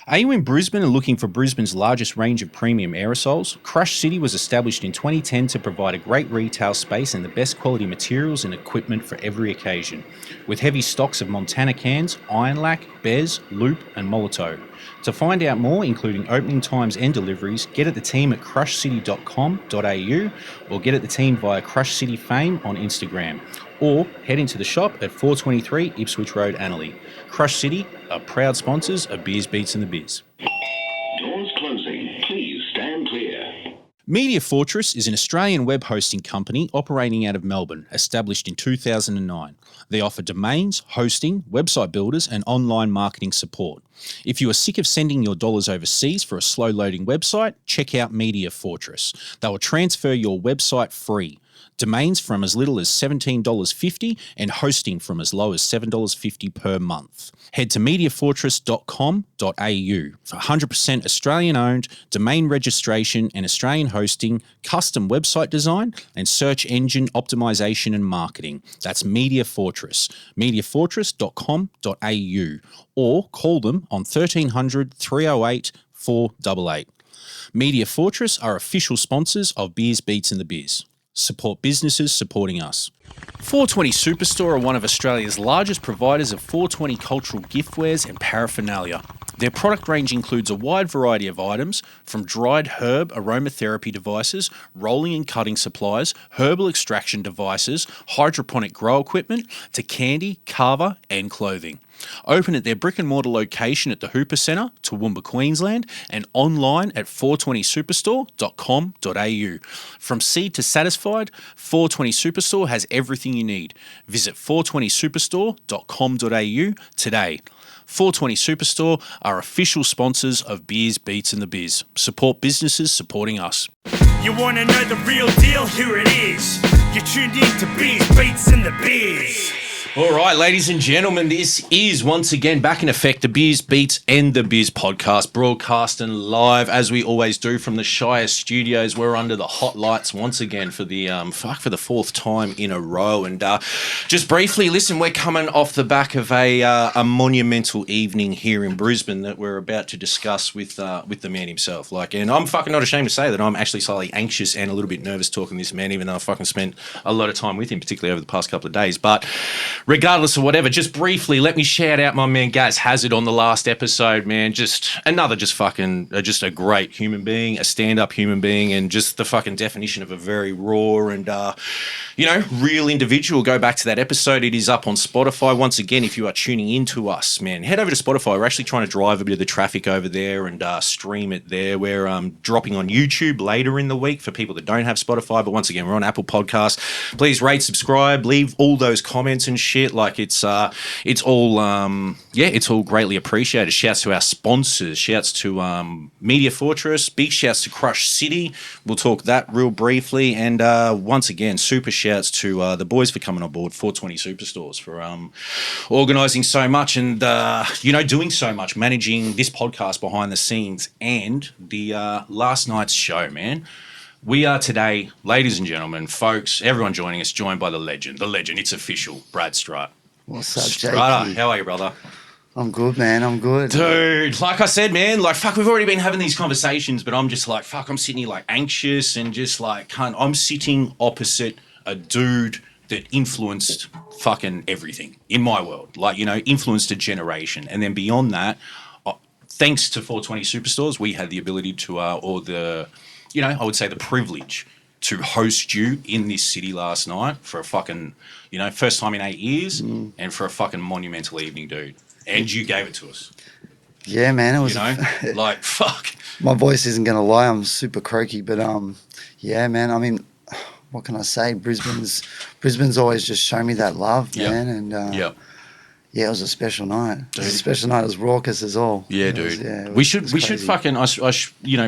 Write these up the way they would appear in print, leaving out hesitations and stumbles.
Are you in Brisbane and looking for Brisbane's largest range of premium aerosols? Crush City was established in 2010 to provide a great retail space and the best quality materials and equipment for every occasion, with heavy stocks of Montana cans, Iron Lac, Bez, Loop and Molotov. To find out more, including opening times and deliveries, get at the team at crushcity.com.au or get at the team via Crush City Fame on Instagram, or head into the shop at 423 Ipswich Road, Annerley. Crush City are proud sponsors of Beers, Beats and the Biz. Doors closing. Please stand clear. Media Fortress is an Australian web hosting company operating out of Melbourne, established in 2009. They offer domains, hosting, website builders, and online marketing support. If you are sick of sending your dollars overseas for a slow-loading website, check out Media Fortress. They will transfer your website free. Domains from as little as $17.50 and hosting from as low as $7.50 per month. Head to mediafortress.com.au for 100% Australian-owned domain registration and Australian hosting, custom website design, and search engine optimization and marketing. That's Media Fortress. mediafortress.com.au or call them on 1300 308 488. Media Fortress are official sponsors of Beers, Beats and the Biz. Support businesses supporting us. 420 Superstore are one of Australia's largest providers of 420 cultural giftwares and paraphernalia. Their product range includes a wide variety of items, from dried herb aromatherapy devices, rolling and cutting supplies, herbal extraction devices, hydroponic grow equipment, to candy, carver and clothing. Open at their brick and mortar location at the Hooper Centre, Toowoomba, Queensland, and online at 420superstore.com.au. From seed to satisfied, 420 Superstore has everything you need. Visit 420superstore.com.au today. 420 Superstore are official sponsors of Beers, Beats and the Biz. Support businesses supporting us. You want to know the real deal? Here it is. You're tuned in to Beers, Beats and the Biz. All right, ladies and gentlemen, this is once again back in effect, the Beers, Beats and the Biz podcast, broadcasting live as we always do from the Shire Studios. We're under the hot lights once again for the fourth time in a row. And just briefly, listen, we're coming off the back of a monumental evening here in Brisbane that we're about to discuss with the man himself. And I'm fucking not ashamed to say that I'm actually slightly anxious and a little bit nervous talking to this man, even though I fucking spent a lot of time with him, particularly over the past couple of days. But regardless of whatever, just briefly, let me shout out my man Gaz Hazard on the last episode, man. Just a great human being, a stand-up human being, and just the fucking definition of a very raw and, real individual. Go back to that episode. It is up on Spotify. Once again, if you are tuning into us, man, head over to Spotify. We're actually trying to drive a bit of the traffic over there and stream it there. We're dropping on YouTube later in the week for people that don't have Spotify. But once again, we're on Apple Podcasts. Please rate, subscribe, leave all those comments and shit. It's all greatly appreciated. Shouts to our sponsors. Shouts to Media Fortress. Big shouts to Crush City. We'll talk that real briefly. And once again, super shouts to the boys for coming on board, 420 Superstores, for organising so much and doing so much, managing this podcast behind the scenes and the last night's show, man. We are today, ladies and gentlemen, folks, everyone joining us, joined by the legend, it's official, Brad Strut. What's up, Strutter, JP? how are you, brother? I'm good, man. I'm good. Dude, like I said, man, we've already been having these conversations, but I'm just I'm sitting here anxious and just I'm sitting opposite a dude that influenced fucking everything in my world, influenced a generation. And then beyond that, thanks to 420 Superstores, we had the ability to, I would say the privilege to host you in this city last night for a fucking, first time in 8 years and for a fucking monumental evening, dude. And you gave it to us. Yeah, man. It was, fuck. My voice isn't going to lie. I'm super croaky, but yeah, man. I mean, what can I say? Brisbane's always just shown me that love, man. And yeah, it was a special night. Dude. It was a special night. It was raucous as all. Yeah, dude. We should fucking,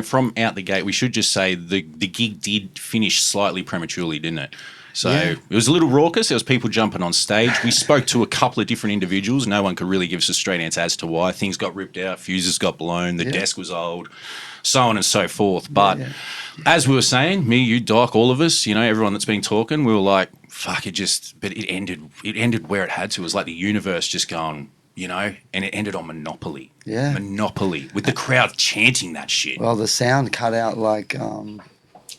from out the gate, we should just say the gig did finish slightly prematurely, didn't it? So It was a little raucous. There was people jumping on stage. We spoke to a couple of different individuals. No one could really give us a straight answer as to why. Things got ripped out. Fuses got blown. The desk was old. So on and so forth. But as we were saying, me, you, Doc, all of us, everyone that's been talking, we were like, fuck, but it ended where it had to. It was like the universe just going, you know, and it ended on Monopoly. Yeah. Monopoly, with the crowd chanting that shit. Well, the sound cut out like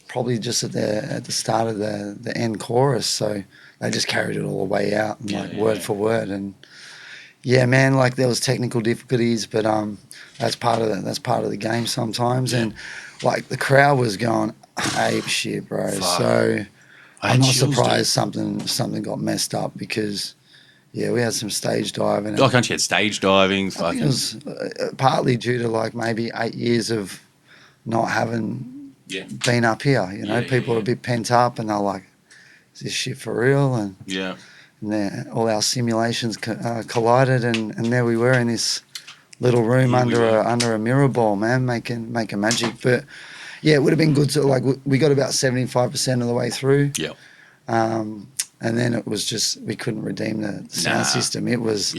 probably just at the start of the end chorus, so they just carried it all the way out, and word for word. And yeah, man, like there was technical difficulties, but that's part of the game sometimes. And like the crowd was going ape shit, bro. Fuck. So I'm not chills, surprised something got messed up, because yeah, we had some stage diving. Oh, can't you had stage diving? I think it was partly due to like maybe 8 years of not having been up here. You know, people are a bit pent up, and they're like, "Is this shit for real?" And then all our simulations collided, and there we were in this little room under a mirror ball, man, making magic. But yeah, it would have been good to like we got about 75% of the way through. Yeah. And then it was just we couldn't redeem the sound system. It was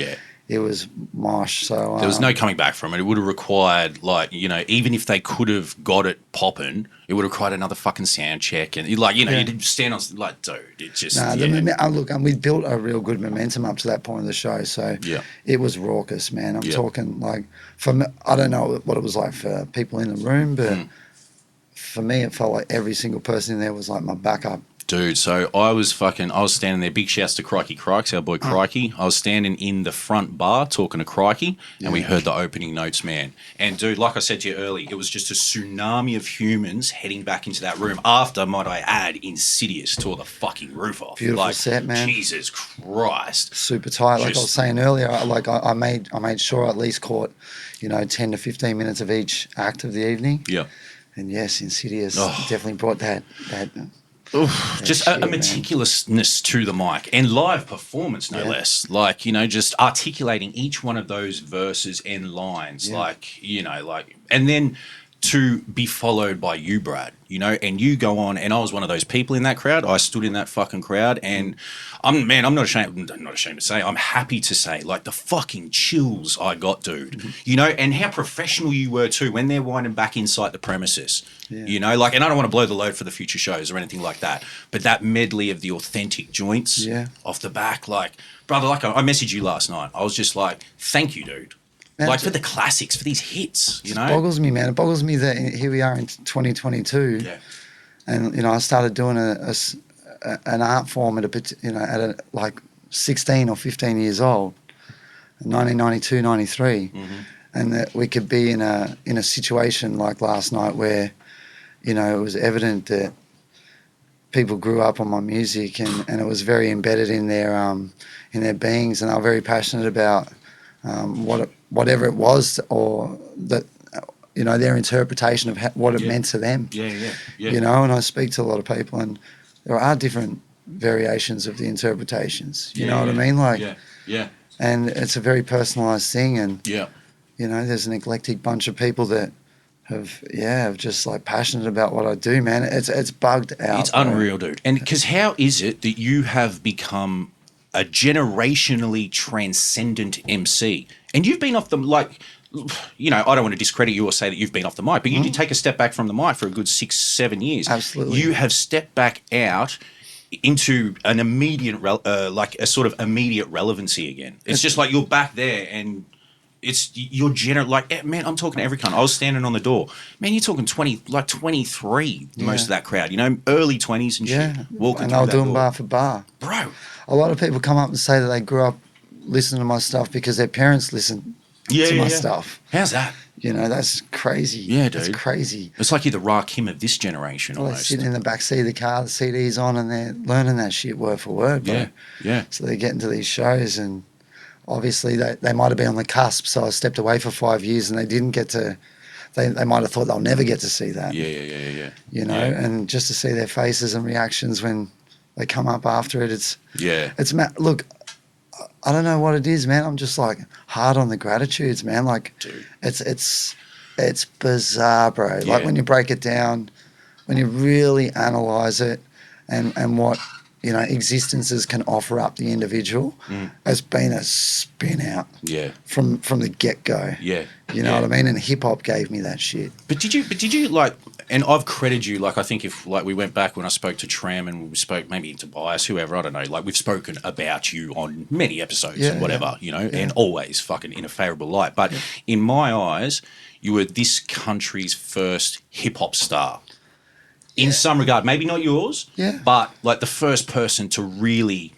mosh. So there was no coming back from it. It would have required, like, you know, even if they could have got it popping, it would have required another fucking sound check. And like, you know, you'd stand on like, dude, it just look, and we built a real good momentum up to that point of the show. So it was raucous, man. I'm talking like for me, I don't know what it was like for people in the room, but for me, it felt like every single person in there was like my backup. Dude, so I was standing there, big shouts to Crikey Crikes, our boy Crikey. I was standing in the front bar talking to Crikey, and we heard the opening notes, man. And dude, like I said to you earlier, it was just a tsunami of humans heading back into that room after, might I add, Insidious tore the fucking roof off. Beautiful set, man. Jesus Christ. Super tight. Like I was saying earlier, I made sure I at least caught, you know, 10 to 15 minutes of each act of the evening. Yeah. And yes, Insidious definitely brought that just shit, a meticulousness to the mic and live performance, no less. Like, you know, just articulating each one of those verses and lines, like, you know, like, and then to be followed by you, Brad, you know, and you go on, and I was one of those people in that crowd. I stood in that fucking crowd, and I'm not ashamed to say, I'm happy to say, like, the fucking chills I got, dude, you know, and how professional you were too when they're winding back inside the premises, you know, like, and I don't want to blow the load for the future shows or anything like that, but that medley of the authentic joints off the back, like, brother, like I messaged you last night. I was just like, thank you, dude. Man, like for the classics, for these hits, you know? It boggles me, man. It boggles me that here we are in 2022. Yeah. And, you know, I started doing an art form at like 16 or 15 years old, 1992, 93. And that we could be in a situation like last night where, you know, it was evident that people grew up on my music, and it was very embedded in their beings, and they were very passionate about whatever it was, or that, you know, their interpretation of what it meant to them. Yeah. You know, and I speak to a lot of people, and there are different variations of the interpretations. You know what I mean? Like, and it's a very personalised thing, and you know, there's an eclectic bunch of people that have just like passionate about what I do, man. It's bugged out. It's unreal, dude. And because how is it that you have become a generationally transcendent MC, and you've been off the, like, you know, I don't want to discredit you or say that you've been off the mic, but you did take a step back from the mic for a good 6-7 years. Absolutely. You have stepped back out into an immediate, like a sort of immediate relevancy again. It's just like you're back there, and it's you're like, man, I'm talking to every cunt. I was standing on the door. Man, you're talking 23, most of that crowd, you know, early 20s and shit. Walking and through I was that doing door. bar for bar. Bro. A lot of people come up and say that they grew up listening to my stuff because their parents listened to my stuff. How's that? You know, that's crazy. Yeah, dude. That's crazy. It's like you're the Rakim of this generation Well, they're almost. sitting in the back seat of the car, the CD's on, and they're learning that shit word for word, bro. Yeah. So they get into these shows, and obviously they might have been on the cusp, so I stepped away for 5 years, and they didn't get to... They might have thought they'll never get to see that. Yeah. You know, and just to see their faces and reactions when they come up after it, it's look, I don't know what it is, man. I'm just like hard on the gratitudes, man. Like, dude. It's bizarre, bro. Like when you break it down, when you really analyze it, and what, you know, existences can offer up the individual, has been a spin out. From the get go. You know what I mean? And hip hop gave me that shit. But did you like? And I've credited you, like, I think if, like, we went back when I spoke to Tram and we spoke maybe to Tobias, whoever, I don't know, like, we've spoken about you on many episodes and whatever, you know, and always fucking in a favourable light. But in my eyes, you were this country's first hip-hop star. In some regard, maybe not yours, but, like, the first person to really,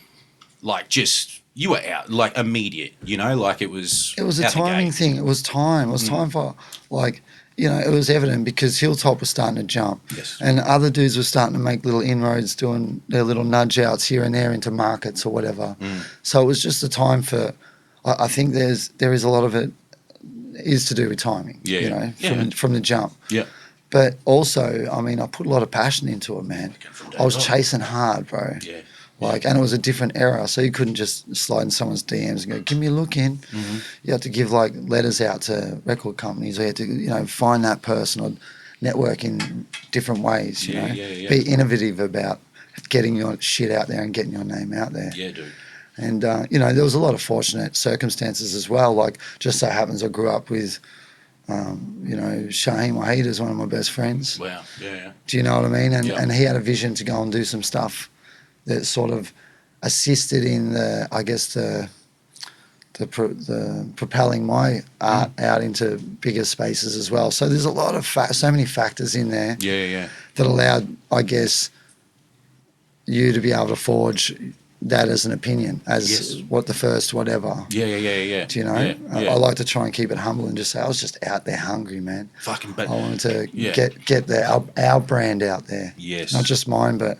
like, just... You were out, like, immediate, you know, like it was... It was a timing thing. It was time. It was time for, like, you know, it was evident because Hilltop was starting to jump. Yes. And other dudes were starting to make little inroads, doing their little nudge outs here and there into markets or whatever. So it was just a time for... I think there is a lot of it is to do with timing, you know, from the jump. Yeah. But also, I mean, I put a lot of passion into it, man. I was chasing hard, bro. Yeah. Like, and it was a different era, so you couldn't just slide in someone's DMs and go, give me a look in. You had to give, like, letters out to record companies, or you had to, you know, find that person or network in different ways, you know. Be innovative about getting your shit out there and getting your name out there. Yeah, dude. And, you know, there was a lot of fortunate circumstances as well. Like, just so happens I grew up with, you know, Shaheem Wahid is one of my best friends. Wow, yeah. Do you know what I mean? And he had a vision to go and do some stuff that sort of assisted in the, I guess, the propelling my art out into bigger spaces as well. So there's a lot of so many factors in there. That allowed, I guess, you to be able to forge that as an opinion, as what the first whatever. Yeah. Do you know? I like to try and keep it humble and just say I was just out there hungry, man. Fucking, but I wanted to get our brand out there. Yes. Not just mine, but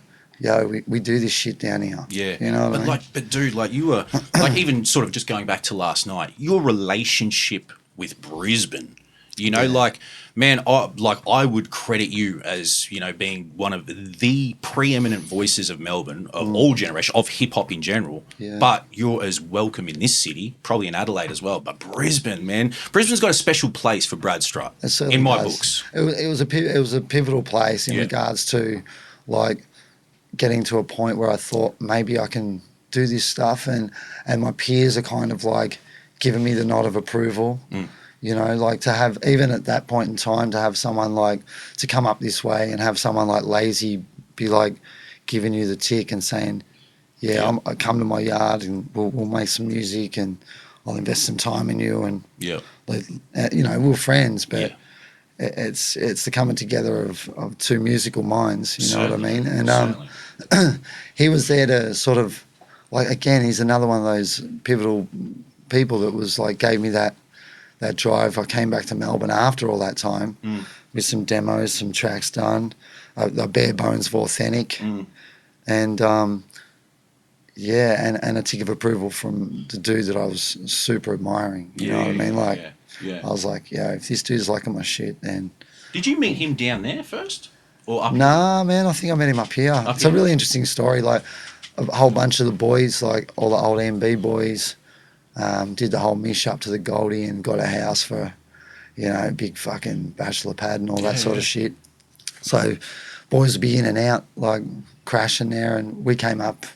we do this shit down here. Yeah. You know what I mean? But dude, like you were, like even sort of just going back to last night, your relationship with Brisbane, you know, like, man, I would credit you as, you know, being one of the preeminent voices of Melbourne, of all generations, of hip-hop in general. Yeah. But you're as welcome in this city, probably in Adelaide as well. But Brisbane, man, Brisbane's got a special place for Brad Strut in my books. It was a pivotal place in regards to, like, getting to a point where I thought maybe I can do this stuff, and my peers are kind of like giving me the nod of approval. You know, like to have, even at that point in time, to have someone like, to come up this way and have someone like Lazy be like giving you the tick and saying, I come to my yard and we'll make some music and I'll invest some time in you. And, like, you know, we're friends, but it's the coming together of two musical minds, you know what I mean? And he was there to sort of, like, again, he's another one of those pivotal people that was like, gave me that drive. I came back to Melbourne after all that time with some demos, some tracks done, the bare bones of authentic, and and a tick of approval from the dude that I was super admiring. You know what I mean? Like, I was like, if this dude's liking my shit, then. Did you meet him down there first, or up? Nah, man. I think I met him up here. It's a really interesting story. Like, a whole bunch of the boys, like all the old MB boys. Did the whole mish up to the Goldie and got a house for, you know, big fucking bachelor pad and all that sort of shit. So boys would be in and out, like crashing there, and we came up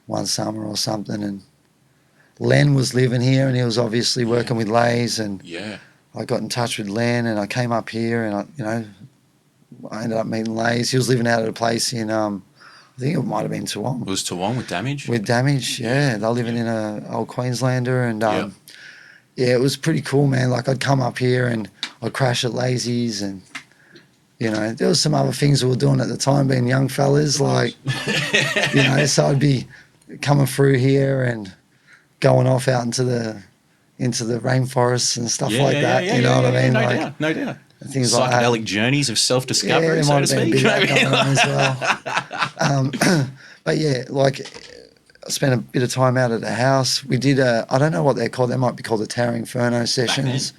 one summer or something, and Len was living here and he was obviously working with Lays, and I got in touch with Len and I came up here and I ended up meeting Lays. He was living out at a place in I think it might have been Toowong. It was Toowong with Damage? With Damage, yeah. They're living in a old Queenslander, and it was pretty cool, man. Like, I'd come up here and I'd crash at Lazy's, and, you know, there was some other things we were doing at the time, being young fellas, like, you know, so I'd be coming through here and going off out into the rainforests and stuff like that. You know what I mean? No doubt. Things psychedelic like journeys of self-discovery, so to speak. As well. But yeah, like, I spent a bit of time out at the house. We did I don't know what they're called. They might be called the Tower Inferno sessions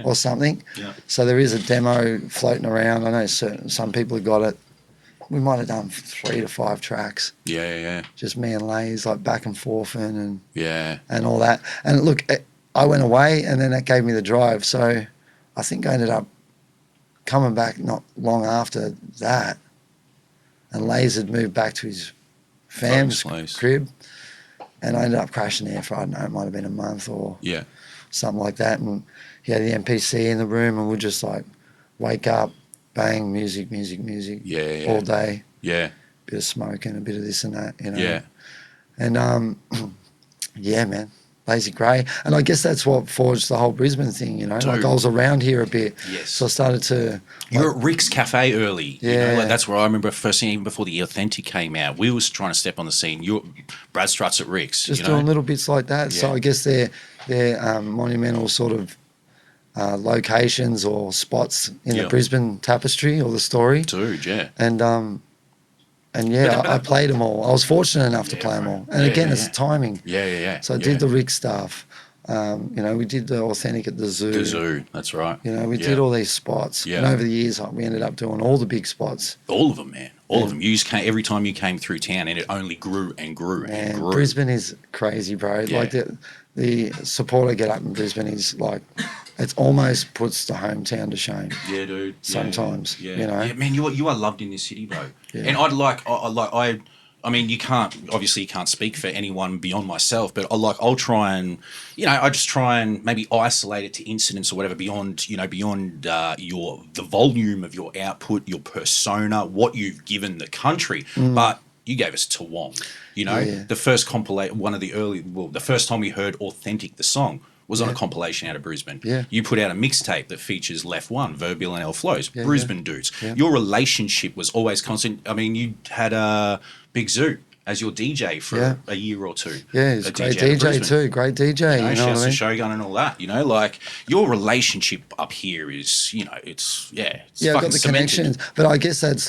or something. Yeah. So there is a demo floating around. I know some people have got it. We might have done 3 to 5 tracks. Yeah. Just me and Lays, like, back and forth and all that. And look, I went away and then that gave me the drive. So I think I ended up coming back not long after that, and Lays had moved back to his fam's crib, and I ended up crashing there for, I don't know, it might have been a month or something like that, and he had the MPC in the room, and we'd just, like, wake up bang, music, all day. Yeah. Bit of smoking, a bit of this and that, you know. Yeah. And yeah, man, Lazy Grey, and I guess that's what forged the whole Brisbane thing, you know. Dude. Like I was around here a bit, Yes. so I started to. You were at Rick's Cafe early. Yeah. You know, like that's where I remember first thing, even before the Authentic came out. We was trying to step on the scene. Brad Strut's at Rick's. Just you know? doing little bits like that. Yeah. So I guess they're monumental sort of locations or spots in the Brisbane tapestry or the story. Dude, yeah. And yeah, I played them all. I was fortunate enough to play them all. And again, it's timing. Yeah. So I did the Rick stuff. You know, we did the Authentic at the Zoo. The Zoo, that's right. You know, we did all these spots. Yeah. And over the years, we ended up doing all the big spots. All of them, man. All of them. You just came, every time you came through town, and it only grew and grew and grew. Brisbane is crazy, bro. Yeah. Like the support I get up in Brisbane is like, it almost puts the hometown to shame. Yeah, dude. Sometimes, yeah. you know. Yeah, man, you are loved in this city, bro. Yeah. And I mean, you can't speak for anyone beyond myself, but I'll try and, you know, I just try and maybe isolate it to incidents or whatever beyond the volume of your output, your persona, what you've given the country. But you gave us Toowong, you know, the first the first time we heard Authentic, the song, was on a compilation out of Brisbane. Yeah. You put out a mixtape that features Left One, Verbil and L Flows, Brisbane dudes. Yeah. Your relationship was always constant. I mean, you had Big Zoo as your DJ for a year or two. Yeah, he's a great DJ too. Great DJ. You know, what I mean? Shogun and all that. You know, like your relationship up here is, you know, it's I've got the connections, but I guess that's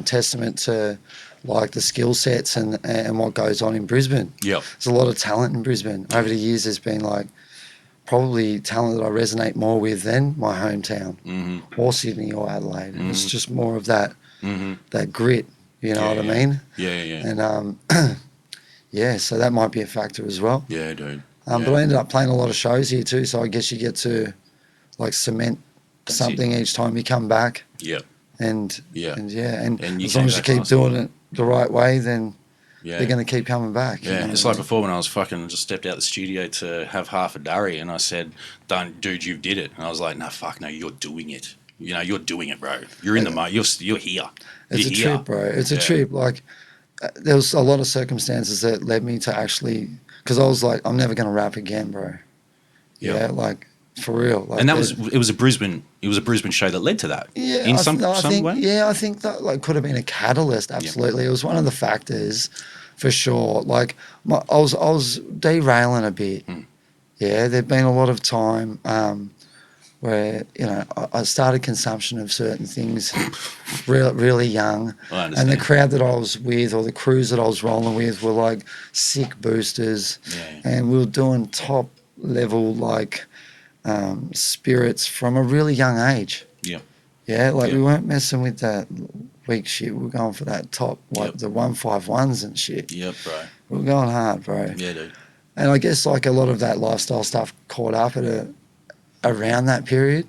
testament to like the skill sets and what goes on in Brisbane. Yep. There's a lot of talent in Brisbane. Over the years, there's been like probably talent that I resonate more with than my hometown or Sydney or Adelaide. And it's just more of that that grit. You know what I mean? Yeah. And so that might be a factor as well. Yeah, dude. But I ended up playing a lot of shows here too, so I guess you get to like cement something each time you come back. Yep. And you as long as you keep doing it the right way, then Yeah. they're going to keep coming back. Yeah, you know? it's like before when I was fucking just stepped out the studio to have half a durry, and I said, "Don't, dude, you did it." And I was like, "No, fuck, no, you're doing it. You know, you're doing it, bro. You're in the mode. You're here. It's a trip, bro. It's a trip. Like, there was a lot of circumstances that led me to actually, because I was like, I'm never going to rap again, bro. Yeah, like for real. Like, and it was a Brisbane show that led to that. Yeah, in some way. Yeah, I think that like could have been a catalyst. Absolutely, it was one of the factors, for sure. Like, I was derailing a bit. Yeah, there'd been a lot of time where, you know, I started consumption of certain things really young. And the crowd that I was with or the crews that I was rolling with were like sick boosters. Yeah. And we were doing top level like spirits from a really young age. Yeah. Yeah, like we weren't messing with that weak shit. We were going for that top, like the 151s and shit. Yep, bro. We were going hard, bro. Yeah, dude. And I guess like a lot of that lifestyle stuff caught up at around that period.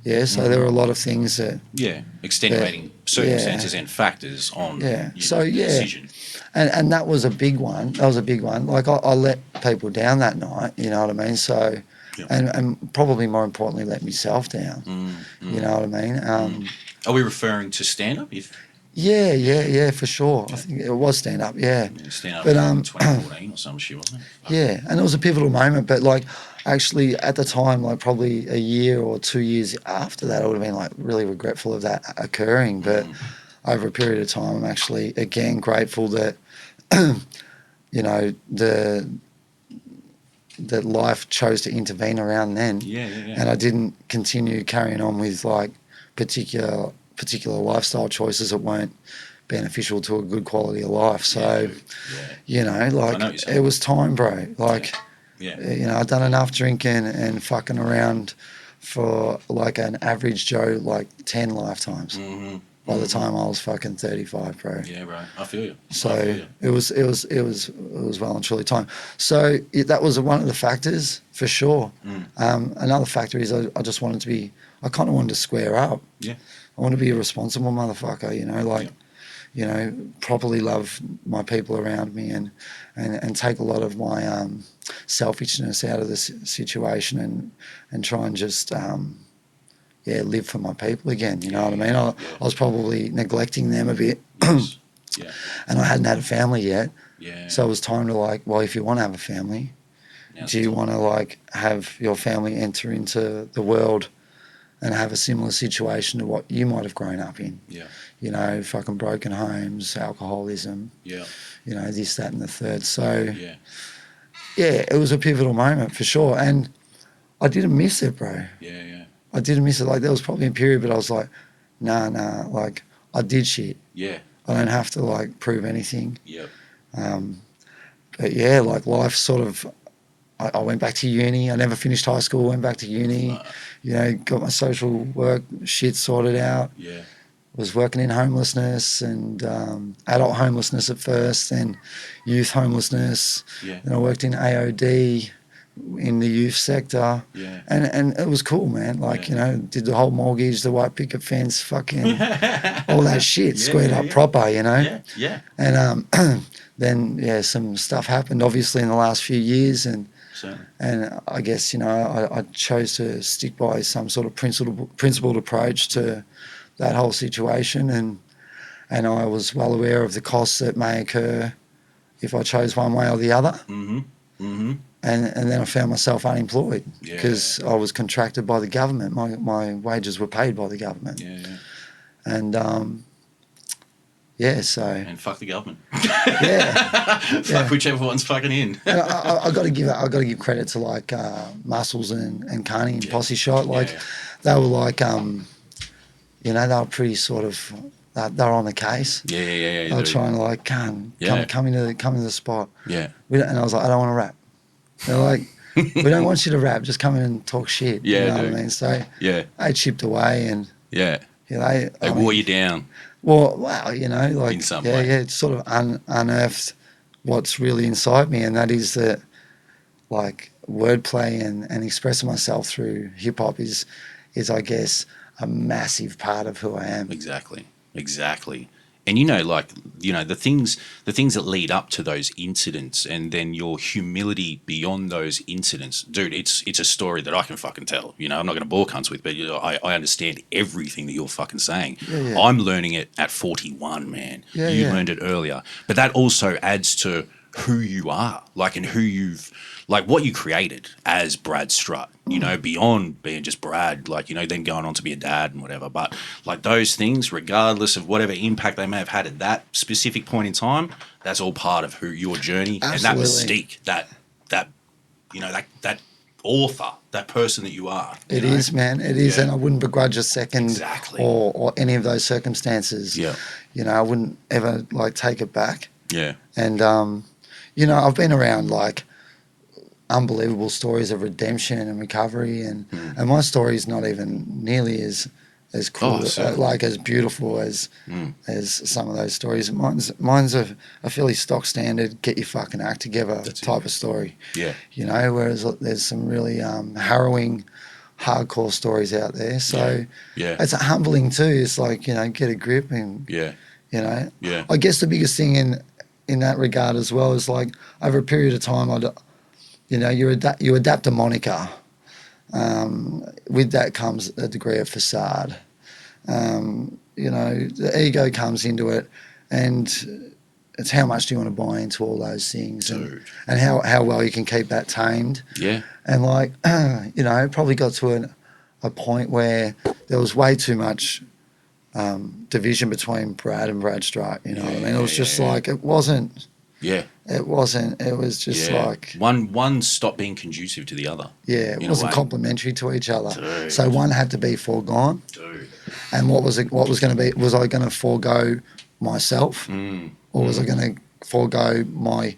Yeah, so there were a lot of things that... Yeah, extenuating circumstances and factors on the decision. And that was a big one. That was a big one. Like, I let people down that night, you know what I mean? So, and probably more importantly, let myself down, you know what I mean? Are we referring to stand-up? Yeah, for sure. I think it was stand-up, Stand-up but, in 2014 or some shit, wasn't it? Yeah, and it was a pivotal moment, but like actually at the time, like probably a year or 2 years after that, I would have been like really regretful of that occurring. But over a period of time, I'm actually again grateful that, you know, that life chose to intervene around then. Yeah. And I didn't continue carrying on with like particular lifestyle choices that weren't beneficial to a good quality of life. So, you know, like it was time, bro. Like, you know, I'd done enough drinking and fucking around for like an average Joe, like 10 lifetimes. By the time I was fucking 35, bro. Yeah, bro. I feel you. So it was well and truly time. So that was one of the factors for sure. Another factor is I just wanted to be. I kind of wanted to square up. Yeah. I want to be a responsible motherfucker. You know, like, you know, properly love my people around me and take a lot of my selfishness out of the situation and try and just live for my people again. You know what I mean? I was probably neglecting them a bit. Yes. Yeah. And I hadn't had a family yet. Yeah. So it was time to like, well, if you want to have a family, do you want to like have your family enter into the world and have a similar situation to what you might have grown up in? Yeah. You know, fucking broken homes, alcoholism. Yeah. You know, this, that, and the third. So yeah, it was a pivotal moment for sure. And I didn't miss it, bro. Yeah, yeah. I didn't miss it. Like, there was probably a period, but I was like, nah, like, I did shit. Yeah. I don't have to, like, prove anything. Yep. But, yeah, like, life sort of... I went back to uni. I never finished high school, went back to uni. You know, got my social work shit sorted out. Yeah. Was working in homelessness and adult homelessness at first, then youth homelessness. Yeah. Then I worked in AOD in the youth sector. Yeah. And it was cool, man. Like, you know, did the whole mortgage, the white picket fence, fucking all that shit, squared up proper, you know? Yeah, yeah. And then, yeah, some stuff happened, obviously, in the last few years. And I guess, you know, I chose to stick by some sort of principled approach to that whole situation. And I was well aware of the costs that may occur if I chose one way or the other. Mm-hmm. Mm-hmm. And then I found myself unemployed because I was contracted by the government. My wages were paid by the government. Yeah, yeah. And so and fuck the government. Fuck whichever one's fucking in. I got to give credit to like Muscles and Carney and Posse Shot. Like they were like you know, they were pretty sort of they were on the case. Yeah. They were trying to like come into the spot. Yeah. And I was like, I don't want to rap. They're like, we don't want you to rap. Just come in and talk shit. Yeah, you know what I mean? So they chipped away and they wore you down. Well, you know, like in some way. It sort of unearthed what's really inside me, and that is that like wordplay and expressing myself through hip hop is I guess a massive part of who I am. Exactly. And you know, like, you know, the things that lead up to those incidents, and then your humility beyond those incidents, dude. It's a story that I can fucking tell. You know, I'm not going to bore cunts with, but you know, I understand everything that you're fucking saying. Yeah. I'm learning it at 41, man. You learned it earlier, but that also adds to who you are, like, and who you've, like, what you created as Brad Strut, you know, beyond being just Brad, like, you know, then going on to be a dad and whatever. But like those things, regardless of whatever impact they may have had at that specific point in time, that's all part of who your journey. Absolutely. And that mystique, that you know, that author, that person that you are. It is, man. It is, and I wouldn't begrudge a second or any of those circumstances. Yeah. You know, I wouldn't ever like take it back. Yeah. And you know, I've been around like unbelievable stories of redemption and recovery, and my story is not even nearly as cool, like as beautiful as some of those stories. Mine's a fairly stock standard, get your fucking act together type of story. Yeah. You know, whereas there's some really harrowing, hardcore stories out there. So it's humbling too. It's like, you know, get a grip and you know. Yeah. I guess the biggest thing in that regard as well is like over a period of time, you know, you adapt a moniker. With that comes a degree of facade. You know, the ego comes into it, and it's how much do you want to buy into all those things, and how well you can keep that tamed. Yeah. And like, you know, it probably got to a point where there was way too much division between Brad and Brad Strut. You know what I mean? It was just like it wasn't. Yeah. It wasn't. It was just like one stopped being conducive to the other. Yeah, it wasn't complementary to each other. Dude. So one had to be foregone. Dude. And what was going to be? Was I going to forego myself, or was I going to forego my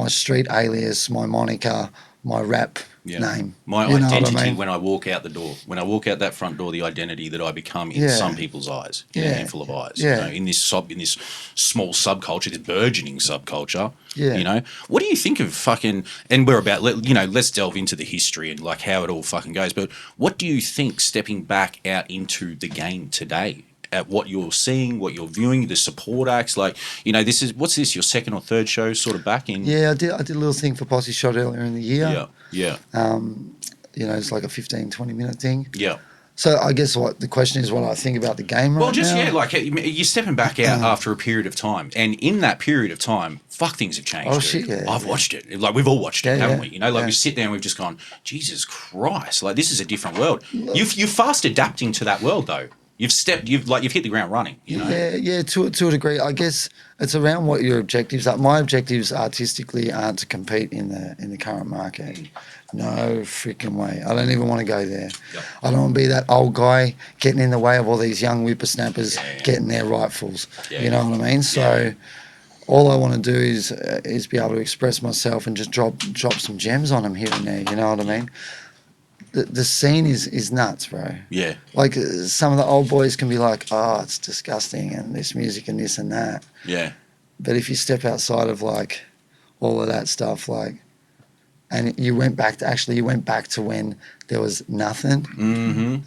street alias, my moniker, my rap name? My identity when I walk out the door, when I walk out that front door, the identity that I become in some people's eyes, in a handful of eyes. You know, in this small subculture, this burgeoning subculture. Yeah. You know, what do you think of fucking? And we're about, you know, let's delve into the history and like how it all fucking goes. But what do you think stepping back out into the game today? At what you're seeing, what you're viewing, the support acts, like, you know, what's this, your second or third show sort of back in? Yeah, I did a little thing for Posse Shot earlier in the year. Yeah. You know, it's like a 15, 20 minute thing. Yeah. So I guess what the question is, what I think about the game right now? Like you're stepping back out after a period of time, and in that period of time, things have changed. Oh, dude. shit, yeah. I've watched it. Like we've all watched it, haven't we? You know, like yeah. we sit there and we've just gone, Jesus Christ! Like this is a different world. You're fast adapting to that world, though. You've hit the ground running. You know. Yeah. To a degree, I guess it's around what your objectives are. My objectives artistically aren't to compete in the current market. No freaking way. I don't even want to go there. Yep. I don't want to be that old guy getting in the way of all these young whippersnappers getting their rightfuls. Yeah. You know what I mean? So all I want to do is be able to express myself and just drop some gems on them here and there. You know what I mean? The scene is nuts, bro. Yeah. Like some of the old boys can be like, oh, it's disgusting and this music and this and that. Yeah. But if you step outside of like all of that stuff, like, and you went back to when there was nothing,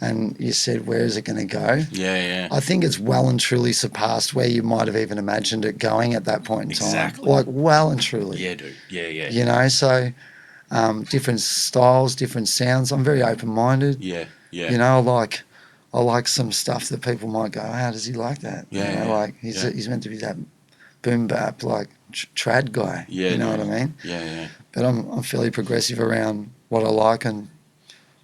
and you said, where is it going to go? Yeah. I think it's well and truly surpassed where you might have even imagined it going at that point in time. Exactly. Like well and truly. Yeah, dude. Yeah. You know, so different styles, different sounds. I'm very open-minded. Yeah. You know, I like some stuff that people might go, how does he like that? Yeah. You know, like he's meant to be that boom bap like trad guy. Yeah. You know what I mean? Yeah. But I'm fairly progressive around what I like, and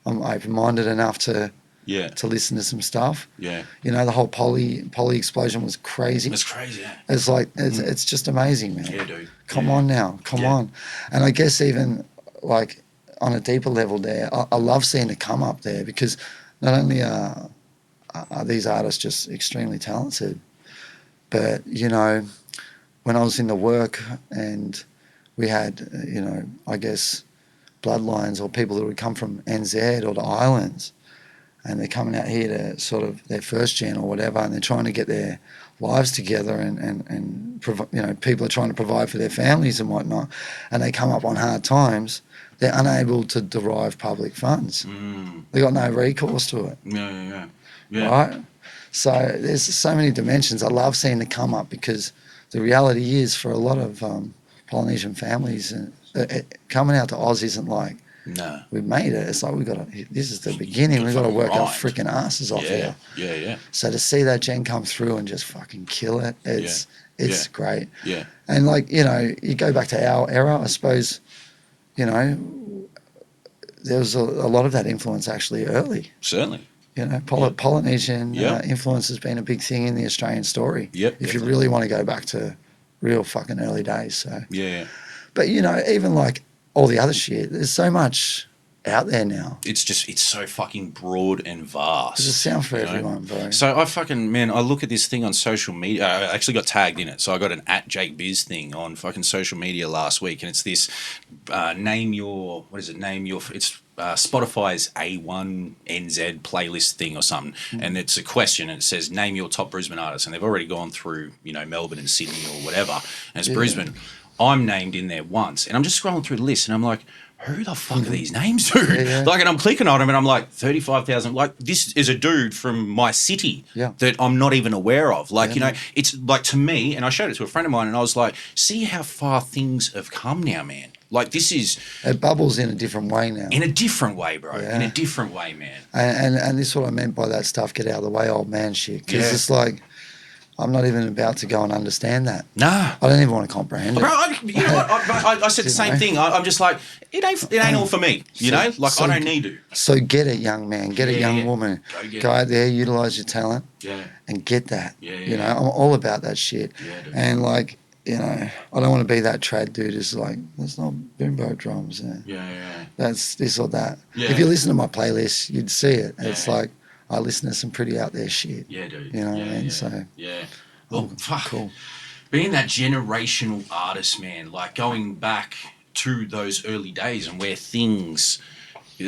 I'm open-minded enough to listen to some stuff. Yeah. You know, the whole poly explosion was crazy. It's crazy. Yeah. It's like it's just amazing, man. Yeah, dude. Come on now, come on. And I guess even like on a deeper level there, I love seeing the come up there, because not only are these artists just extremely talented, but you know, when I was in the work and we had, you know, I guess bloodlines or people that would come from NZ or the islands, and they're coming out here to sort of their first gen or whatever, and they're trying to get their lives together and you know, people are trying to provide for their families and whatnot, and they come up on hard times, they're unable to derive public funds. They got no recourse to it. Yeah. Right? So there's so many dimensions. I love seeing the come up, because the reality is for a lot of Polynesian families, coming out to Oz isn't like, no, we've made it. It's like this is the beginning. We've got to work our freaking asses off here. Yeah. So to see that gen come through and just fucking kill it, it's great. Yeah. And like, you know, you go back to our era, I suppose, you know, there was a lot of that influence actually early. Certainly. You know, Polynesian influence has been a big thing in the Australian story. Yep. If you really want to go back to real fucking early days. So. Yeah. But, you know, even like all the other shit, there's so much out there now. It's so fucking broad and vast. There's a sound for everyone, bro. So I look at this thing on social media. I actually got tagged in it. So I got an @JakeBiz thing on fucking social media last week, and it's this it's Spotify's A1NZ playlist thing or something, and it's a question, and it says name your top Brisbane artists, and they've already gone through, you know, Melbourne and Sydney or whatever, and it's Brisbane. I'm named in there once, and I'm just scrolling through the list, and I'm like, who the fuck are these names, dude? Like, and I'm clicking on them, and I'm like, 35,000. Like, this is a dude from my city that I'm not even aware of. Like, you know, it's like, to me, and I showed it to a friend of mine, and I was like, see how far things have come now, man. Like, this is... It bubbles in a different way now. In a different way, bro. In a different way, man. And this is what I meant by that stuff, get out of the way, old man shit. Because it's like... I'm not even about to go and understand that. Nah. I don't even want to comprehend it. Bro, you know what? I said the same thing. I'm just like, it ain't all for me. You know? Like, I don't need to. So get it, young man. Get it, young woman. Go out there, utilise your talent. And get that. You know, I'm all about that shit. And, like, you know, I don't want to be that trad dude who's like, that's not bimbo drums. That's this or that. If you listen to my playlist, you'd see it. It's like, I listen to some pretty out there shit. Yeah, dude. You know what I mean? So Well, fuck. Cool. Being that generational artist, man, like going back to those early days and where things,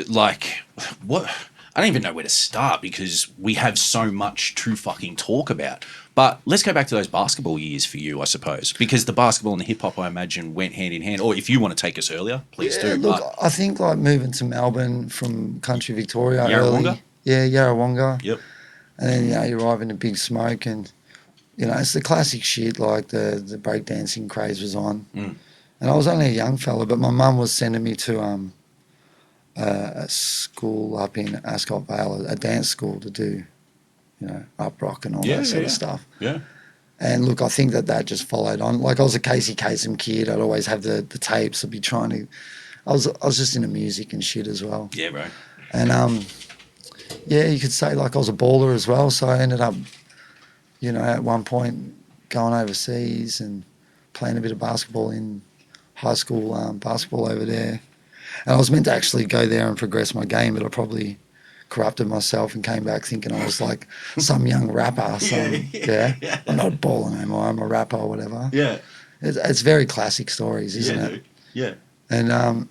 like, what? I don't even know where to start, because we have so much to fucking talk about. But let's go back to those basketball years for you, I suppose, because the basketball and the hip hop, I imagine, went hand in hand. Or if you want to take us earlier, please do. Look, I think like moving to Melbourne from country Victoria Yarrawonga? early. Yeah, Yarrawonga. Yep. And then, you know, you arrive in a big smoke, and, you know, it's the classic shit, like the breakdancing craze was on. And I was only a young fella, but my mum was sending me to a school up in Ascot Vale, a dance school to do, up rock and all that sort of stuff. Yeah. And look, I think that just followed on. Like I was a Casey Kasem kid. I'd always have the tapes. I'd be trying to. I was just into music and shit as well. Yeah, bro. And you could say like I was a baller as well. So I ended up, at one point going overseas and playing a bit of basketball in high school basketball over there. And I was meant to actually go there and progress my game, but I probably corrupted myself and came back thinking I was like some young rapper. I'm not a baller anymore. I'm a rapper or whatever. Yeah. It's very classic stories, isn't it? Dude. Yeah. And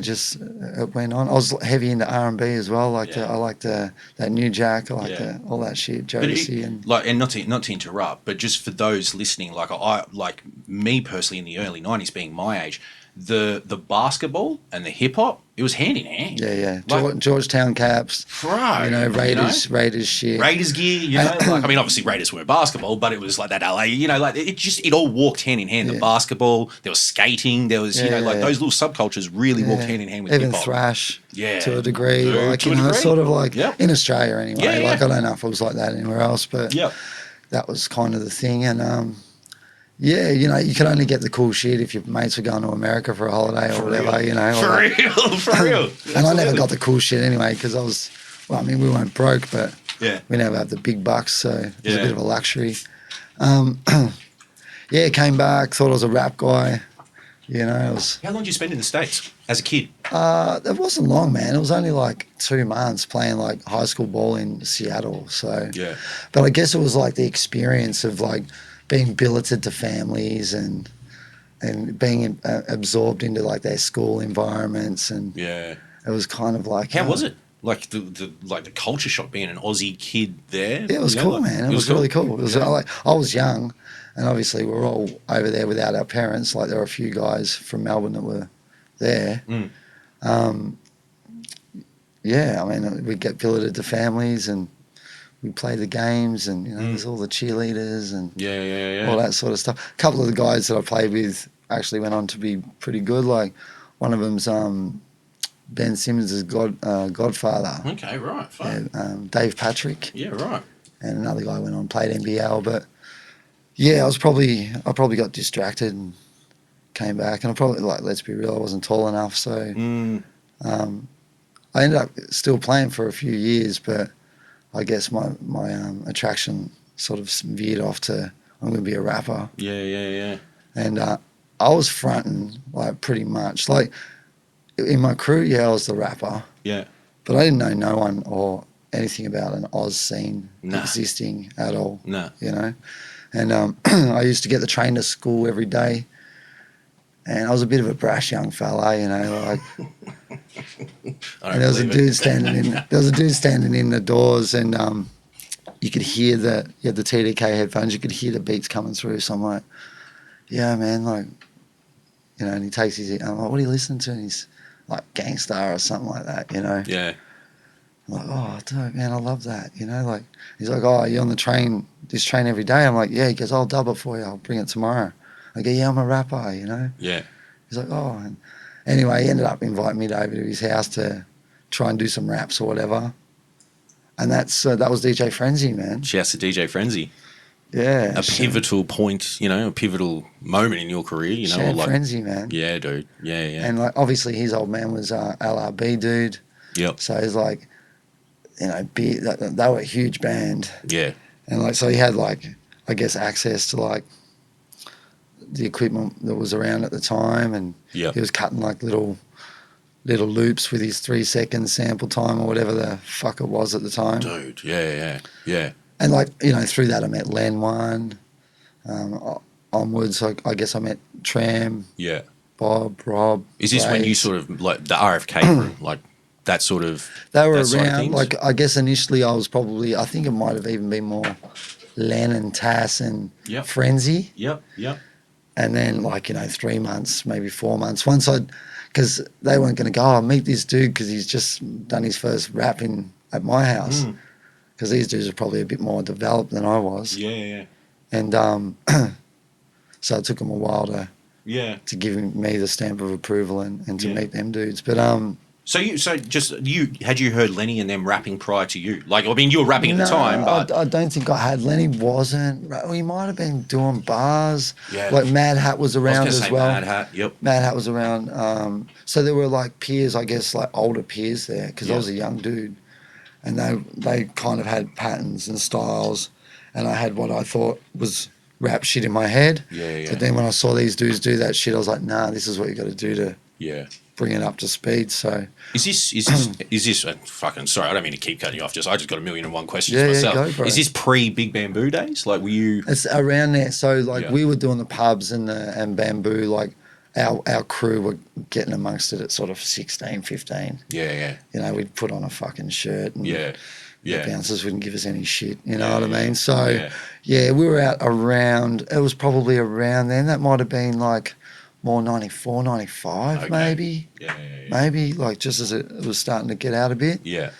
just it went on. I was heavy into R&B as well. I liked that New Jack. I liked all that shit, Jodeci and not to interrupt, but just for those listening, like me personally in the early '90s, being my age, the basketball and the hip hop, it was hand in hand. Yeah. Georgetown Caps, right? Raiders shit, Raiders gear. Obviously Raiders weren't basketball, but it was like that LA. It all walked hand in hand. The basketball, there was skating, there was those little subcultures really walked hand in hand with even hip hop. thrash, to a degree. Degree. Sort of like in Australia anyway. I don't know if it was like that anywhere else, but that was kind of the thing. And you could only get the cool shit if your mates were going to America for a holiday or whatever, For real. And I never got the cool shit anyway because we weren't broke, but we never had the big bucks, so it was a bit of a luxury. Came back, thought I was a rap guy. How long did you spend in the States as a kid? It wasn't long, man. It was only like 2 months playing like high school ball in Seattle. So, but I guess it was like the experience of like being billeted to families and being absorbed into like their school environments, and it was kind of like how was it? Like the culture shock being an Aussie kid there. Yeah, it was cool, man. It was really cool. It was I was young, and obviously we're all over there without our parents. Like there were a few guys from Melbourne that were there. We'd get billeted to families and we play the games, and there's all the cheerleaders and all that sort of stuff. A couple of the guys that I played with actually went on to be pretty good. Like one of them's Ben Simmons' godfather. Okay, right. Fine. Dave Patrick. Yeah, right. And another guy went on and played NBL, but I probably got distracted and came back, and I probably, let's be real, I wasn't tall enough, so I ended up still playing for a few years, but I guess my attraction sort of veered off to I'm going to be a rapper. Yeah. And I was fronting pretty much in my crew. I was the rapper. Yeah. But I didn't know no one or anything about an Oz scene existing at all. No. And I used to get the train to school every day. And I was a bit of a brash young fella, and there was a dude standing in the doors, and you could hear you had the TDK headphones, you could hear the beats coming through. So I'm like, yeah, man, and he takes I'm like, what are you listening to? And he's like Gangstar or something like that, Yeah. I'm like, oh, dude, man, I love that, he's like, oh, you're on this train every day? I'm like, yeah. He goes, I'll dub it for you, I'll bring it tomorrow. I go, yeah, I'm a rapper, Yeah. He's like, oh. And anyway, he ended up inviting me over to his house to try and do some raps or whatever. And that was DJ Frenzy, man. Shouts to DJ Frenzy. Yeah. A pivotal point, a pivotal moment in your career, Frenzy, man. Yeah, dude. Yeah. And obviously his old man was LRB dude. Yep. So he's like, they were a huge band. Yeah. And so he had I guess access to the equipment that was around at the time, and he was cutting little loops with his 3 second sample time or whatever the fuck it was at the time. Dude, yeah. And through that I met Len One, onwards I guess I met Tram, Bob, Rob. Is this Blaze. when you sort of the RFK room, that sort of they were around? I guess initially I think it might have even been more Len and Tass and Frenzy. Yep. And then 3 months, maybe 4 months, because they weren't going to go, meet this dude because he's just done his first rap at my house. Because these dudes are probably a bit more developed than I was. Yeah. And so it took them a while to give me the stamp of approval and to meet them dudes. But So had you heard Lenny and them rapping prior to you? Like, I mean, you were rapping at the time, but I don't think I had. Lenny wasn't. He might have been doing bars. Yeah. Like Mad Hat was around as well. Mad Hat, yep. Mad Hat was around. So there were like peers, I guess, like older peers there, because I was a young dude, and they kind of had patterns and styles, and I had what I thought was rap shit in my head. Yeah. But then when I saw these dudes do that shit, I was like, nah, this is what you got to do to bring it up to speed. So is this fucking sorry, I don't mean to keep cutting you off. I just got a million and one questions myself. Go, bro. Is this pre Big Bamboo days? Like, were you? It's around there. So like we were doing the pubs and Bamboo. Like our crew were getting amongst it at sort of 16, 15. Yeah. You know, we'd put on a fucking shirt. And Yeah. The bouncers wouldn't give us any shit. You know what I mean? So we were out around. It was probably around then. That might have been like more 94, 95, maybe. Yeah. Maybe, like, just as it was starting to get out a bit. Yeah.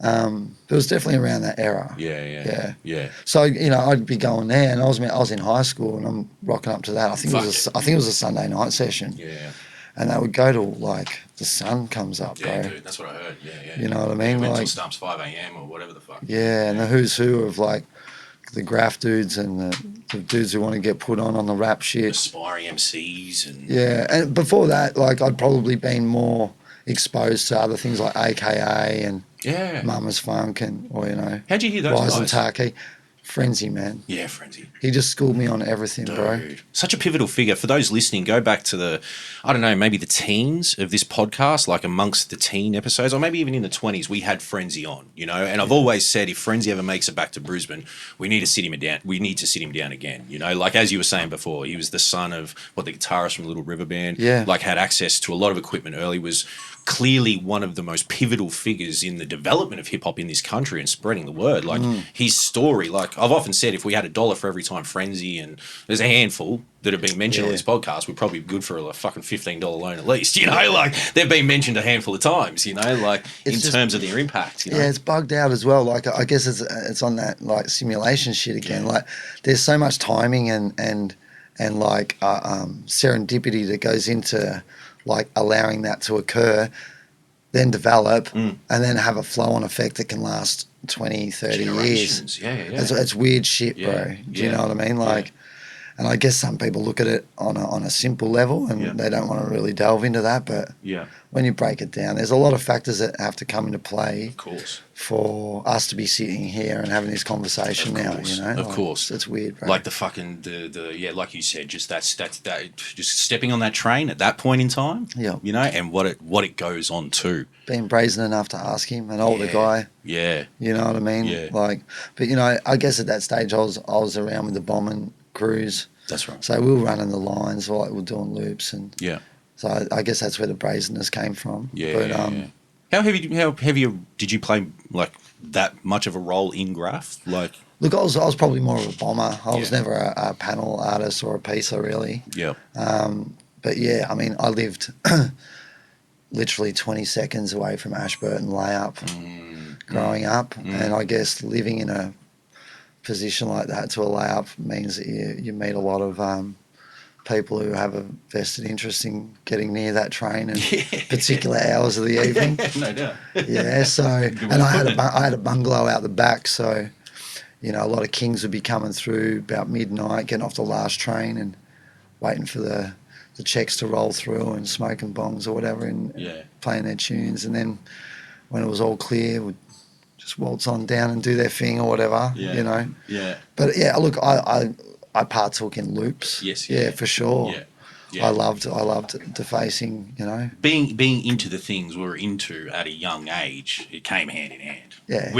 It was definitely around that era. Yeah. So, you know, I'd be going there, and I was in high school, and I'm rocking up to that. I think it was a Sunday night session. Yeah. And they would go till, like, the sun comes up, bro. Yeah, dude, that's what I heard. Yeah. You know what I mean? Went like, till stumps 5 a.m. or whatever the fuck. Yeah, and the who's who of, like, the graph dudes and the dudes who want to get put on the rap shit. Aspiring MCs and... Yeah, and before that, like, I'd probably been more exposed to other things like AKA and Mama's Funk or, you know... How'd you hear those Rise guys? and Taki. Frenzy, man. Yeah, Frenzy. He just schooled me on everything, bro. Such a pivotal figure. For those listening, go back to the, I don't know, maybe the teens of this podcast, like amongst the teen episodes, or maybe even in the 20s, we had Frenzy on, you know? And I've always said if Frenzy ever makes it back to Brisbane, we need to sit him down. We need to sit him down again, you know? Like, as you were saying before, he was the son of, the guitarist from Little River Band. Yeah. Like, had access to a lot of equipment early, was clearly one of the most pivotal figures in the development of hip-hop in this country and spreading the word. Like, his story, like, I've often said, if we had $1 for every time Frenzy, and there's a handful that have been mentioned on this podcast, we're probably good for a fucking $15 loan at least, you know? Like, they've been mentioned a handful of times, you know? Like, terms of their impact, you know? Yeah, it's bugged out as well. Like, I guess it's on that, like, simulation shit again. Like, there's so much timing and like, serendipity that goes into, like, allowing that to occur, then develop, and then have a flow-on effect that can last 20, 30 years. Yeah. It's weird shit, bro. Do you know what I mean? Like, and I guess some people look at it on a simple level, and they don't want to really delve into that. But when you break it down, there's a lot of factors that have to come into play. Of course. For us to be sitting here and having this conversation now, you know? Of course. It's weird, bro. Like the fucking, like you said, just that, just stepping on that train at that point in time, you know, and what it goes on to. Being brazen enough to ask him, an older guy. Yeah. You know what I mean? Yeah. Like, but, you know, I guess at that stage I was around with the bombing crews. That's right. So we were running the lines, like we're doing loops. And so I guess that's where the brazenness came from. Yeah. But, How heavy did you play, like, that much of a role in graph? Like, look, I was probably more of a bomber. I was never a panel artist or a piecer, really. Yeah. But yeah, I mean, I lived literally 20 seconds away from Ashburton layup growing up, and I guess living in a position like that to a layup means that you meet a lot of people who have a vested interest in getting near that train at particular hours of the evening. No doubt. Yeah, so, and I had a bungalow out the back, so, you know, a lot of kings would be coming through about midnight, getting off the last train and waiting for the checks to roll through and smoking bongs or whatever and playing their tunes. And then when it was all clear, would just waltz on down and do their thing or whatever, you know. Yeah. But yeah, look, I partook in loops. Yes. Yeah, for sure. Yeah. I loved defacing, you know. Being into the things we were into at a young age, it came hand in hand. Yeah.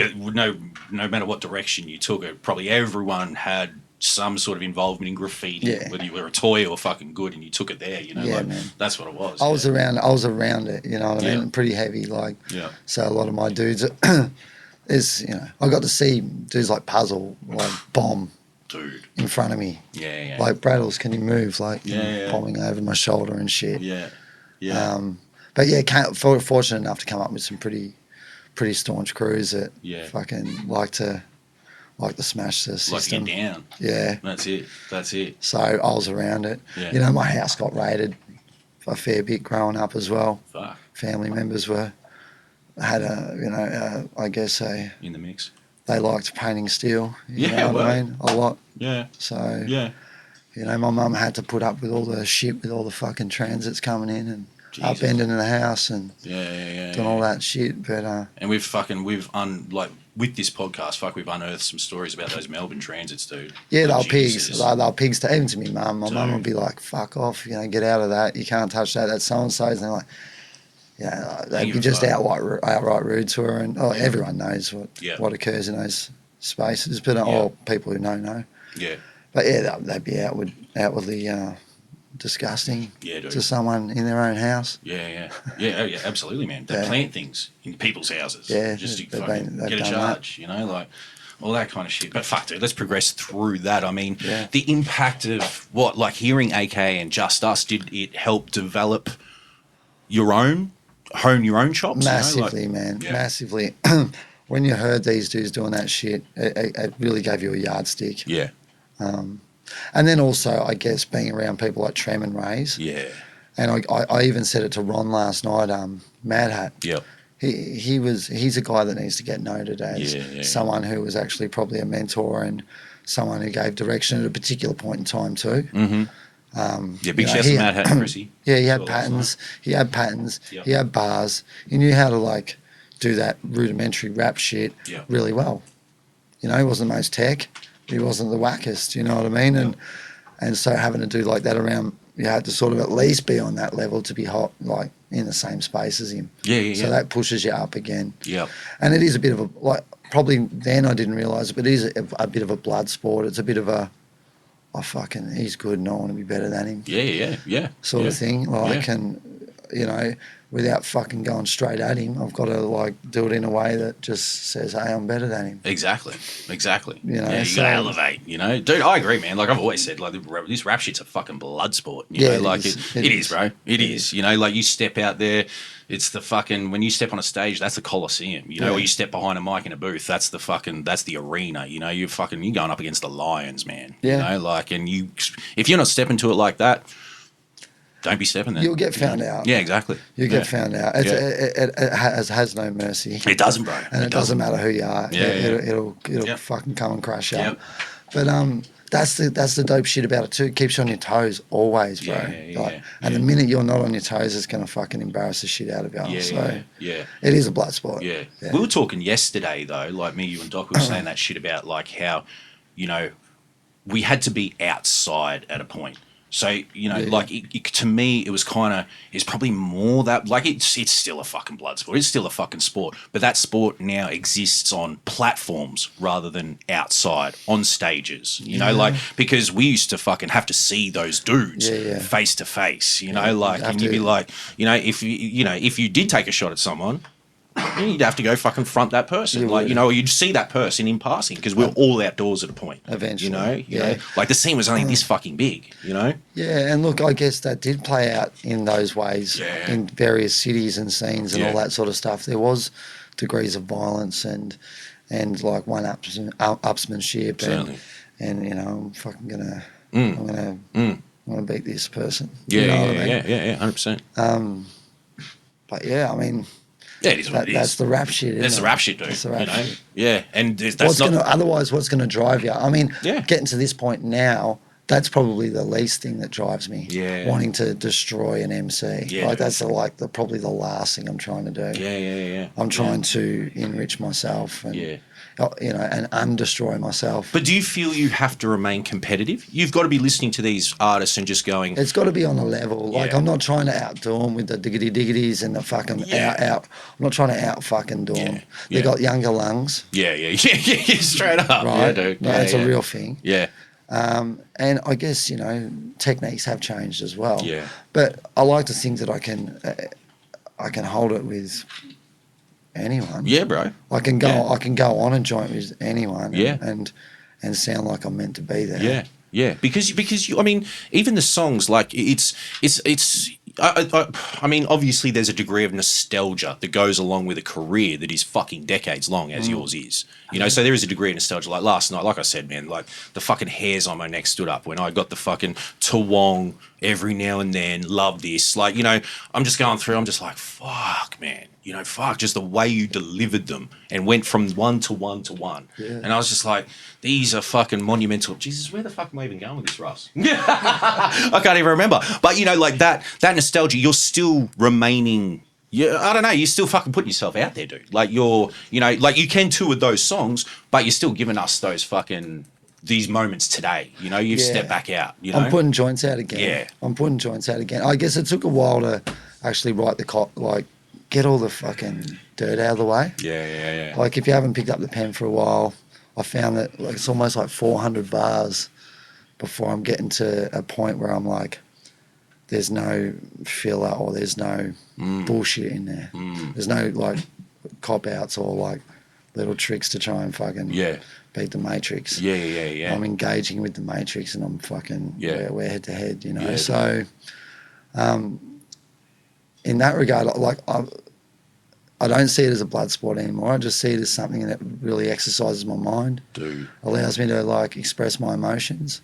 No matter what direction you took it, probably everyone had some sort of involvement in graffiti, whether you were a toy or fucking good, and you took it there, you know. Like, man. That's what it was. I was around it, you know what I mean? Pretty heavy, like. Yeah. So a lot of my dudes is, you know, I got to see dudes like Puzzle, like Bomb. Dude. In front of me. Yeah. Like, Braddles, can you move? Like, bombing over my shoulder and shit. Yeah. But yeah, fortunate enough to come up with some pretty staunch crews that fucking like to smash the system. Like to get down. Yeah. That's it. So I was around it. Yeah. You know, my house got raided a fair bit growing up as well. Fuck. Family members were had I guess in the mix. They liked painting steel. You know what I mean? A lot. Yeah. So yeah. My mum had to put up with all the shit, with all the fucking transits coming in and Jesus. upending in the house and doing all that shit. But and with this podcast, we've unearthed some stories about those Melbourne transits, dude. Yeah, they were pigs. They were pigs to even to me mum. My mum would be like, "Fuck off, get out of that. You can't touch that. That's so and so's." And they're like, they'd be just outright rude to her, and everyone knows what occurs in those spaces. But all people who know. Yeah. But they'd be outwardly disgusting to someone in their own house. Yeah, absolutely, man. They plant things in people's houses. Yeah, just to fucking get a charge, all that kind of shit. But fuck, dude, let's progress through that. I mean, the impact of hearing AK and Just Us, did it help develop hone your own chops? Massively, man, massively. When you heard these dudes doing that shit, it really gave you a yardstick. Yeah. And then also, I guess, being around people like Trem and Rays. Yeah. And I even said it to Ron last night, Mad Hat. Yep. He's a guy that needs to get noted as someone who was actually probably a mentor and someone who gave direction at a particular point in time too. Mm-hmm. Big shout to Mad Hat and Chrissy. Yeah, he had patterns. He had patterns. Yep. He had bars. He knew how to do that rudimentary rap shit really well. He wasn't the most tech. He wasn't the wackest, you know what I mean? And so having to do like that around, you had to sort of at least be on that level to be hot, in the same space as him. So that pushes you up again. Yeah. And it is a bit of probably then I didn't realise it, but it is a bit of a blood sport. It's a bit of a, he's good and I want to be better than him. Yeah. Sort of thing. And, without fucking going straight at him, I've got to do it in a way that just says, hey, I'm better than him. Exactly. You You gotta elevate, Dude, I agree, man. I've always said, this rap shit's a fucking blood sport. It is, bro. It is. You step out there, it's the fucking, when you step on a stage, that's the Coliseum, or you step behind a mic in a booth, that's the arena, you're going up against the Lions, man. And if you're not stepping to it like that, don't be stepping there. You'll get found out. Yeah, exactly. You get found out. It has no mercy. It doesn't, bro. And it doesn't matter who you are. It'll fucking come and crush you. But that's the dope shit about it too. It keeps you on your toes always, bro. And the minute you're not on your toes, it's going to fucking embarrass the shit out of you. It is a blood sport. Yeah. We were talking yesterday though, me, you and Doc were saying that shit about how, we had to be outside at a point. So, to me, it was it's probably more that, it's still a fucking blood sport. It's still a fucking sport. But that sport now exists on platforms rather than outside, on stages, because we used to fucking have to see those dudes face to face, and you'd be like, if you did take a shot at someone, you'd have to go fucking front that person, you'd see that person in passing because we're all outdoors at a point. Eventually, the scene was only this fucking big, Yeah, and look, I guess that did play out in those ways in various cities and scenes and all that sort of stuff. There was degrees of violence and upsmanship, and I'm fucking gonna, I'm gonna beat this person. Yeah, 100%. But I mean. Yeah, it is what it is. That's the rap shit, isn't it? That's the rap shit, dude. That's the rap shit. Yeah, and otherwise, what's going to drive you? I mean, getting to this point now, that's probably the least thing that drives me. Yeah. Wanting to destroy an MC. Yeah. That's probably the last thing I'm trying to do. Yeah. I'm trying to enrich myself and and undestroy myself. But do you feel you have to remain competitive? You've got to be listening to these artists and just going... It's got to be on a level. I'm not trying to outdo them with the diggity-diggities and the fucking out. I'm not trying to out-fucking do them. They got younger lungs. Yeah, straight up. Right? Yeah, dude. That's a real thing. Yeah. And I guess, techniques have changed as well. Yeah. But I like to think that I can hold it with anyone. Yeah, bro. I can go on a joint with anyone and sound like I'm meant to be there. Yeah. Because you, I mean, even the songs, I mean, obviously there's a degree of nostalgia that goes along with a career that is fucking decades long, as yours is. So there is a degree of nostalgia. Like last night, like I said, man, the fucking hairs on my neck stood up when I got the fucking Toowong every now and then, love this. Like, you know, I'm just going through, I'm just like, fuck, man. You know, fuck, just the way you delivered them and went from one to one to one. Yeah. And I was just like, these are fucking monumental. Jesus, where the fuck am I even going with this, Russ? I can't even remember. But, you know, like that nostalgia, you're still remaining... Yeah, I don't know. You're still fucking putting yourself out there, dude. Like you're, you know, like you can tour with those songs, but you're still giving us those fucking these moments today. You know, you've stepped back out. You know, I'm putting joints out again. Yeah, I'm putting joints out again. I guess it took a while to actually write like get all the fucking dirt out of the way. Yeah. Like if you haven't picked up the pen for a while, I found that like it's almost like 400 bars before I'm getting to a point where I'm like, there's no filler or there's no bullshit in there. There's no like cop outs or like little tricks to try and fucking beat the Matrix. Yeah. I'm engaging with the Matrix and I'm fucking we're head to head, you know. Yeah. So in that regard, like I don't see it as a blood sport anymore. I just see it as something that really exercises my mind. Dude. Allows me to like express my emotions.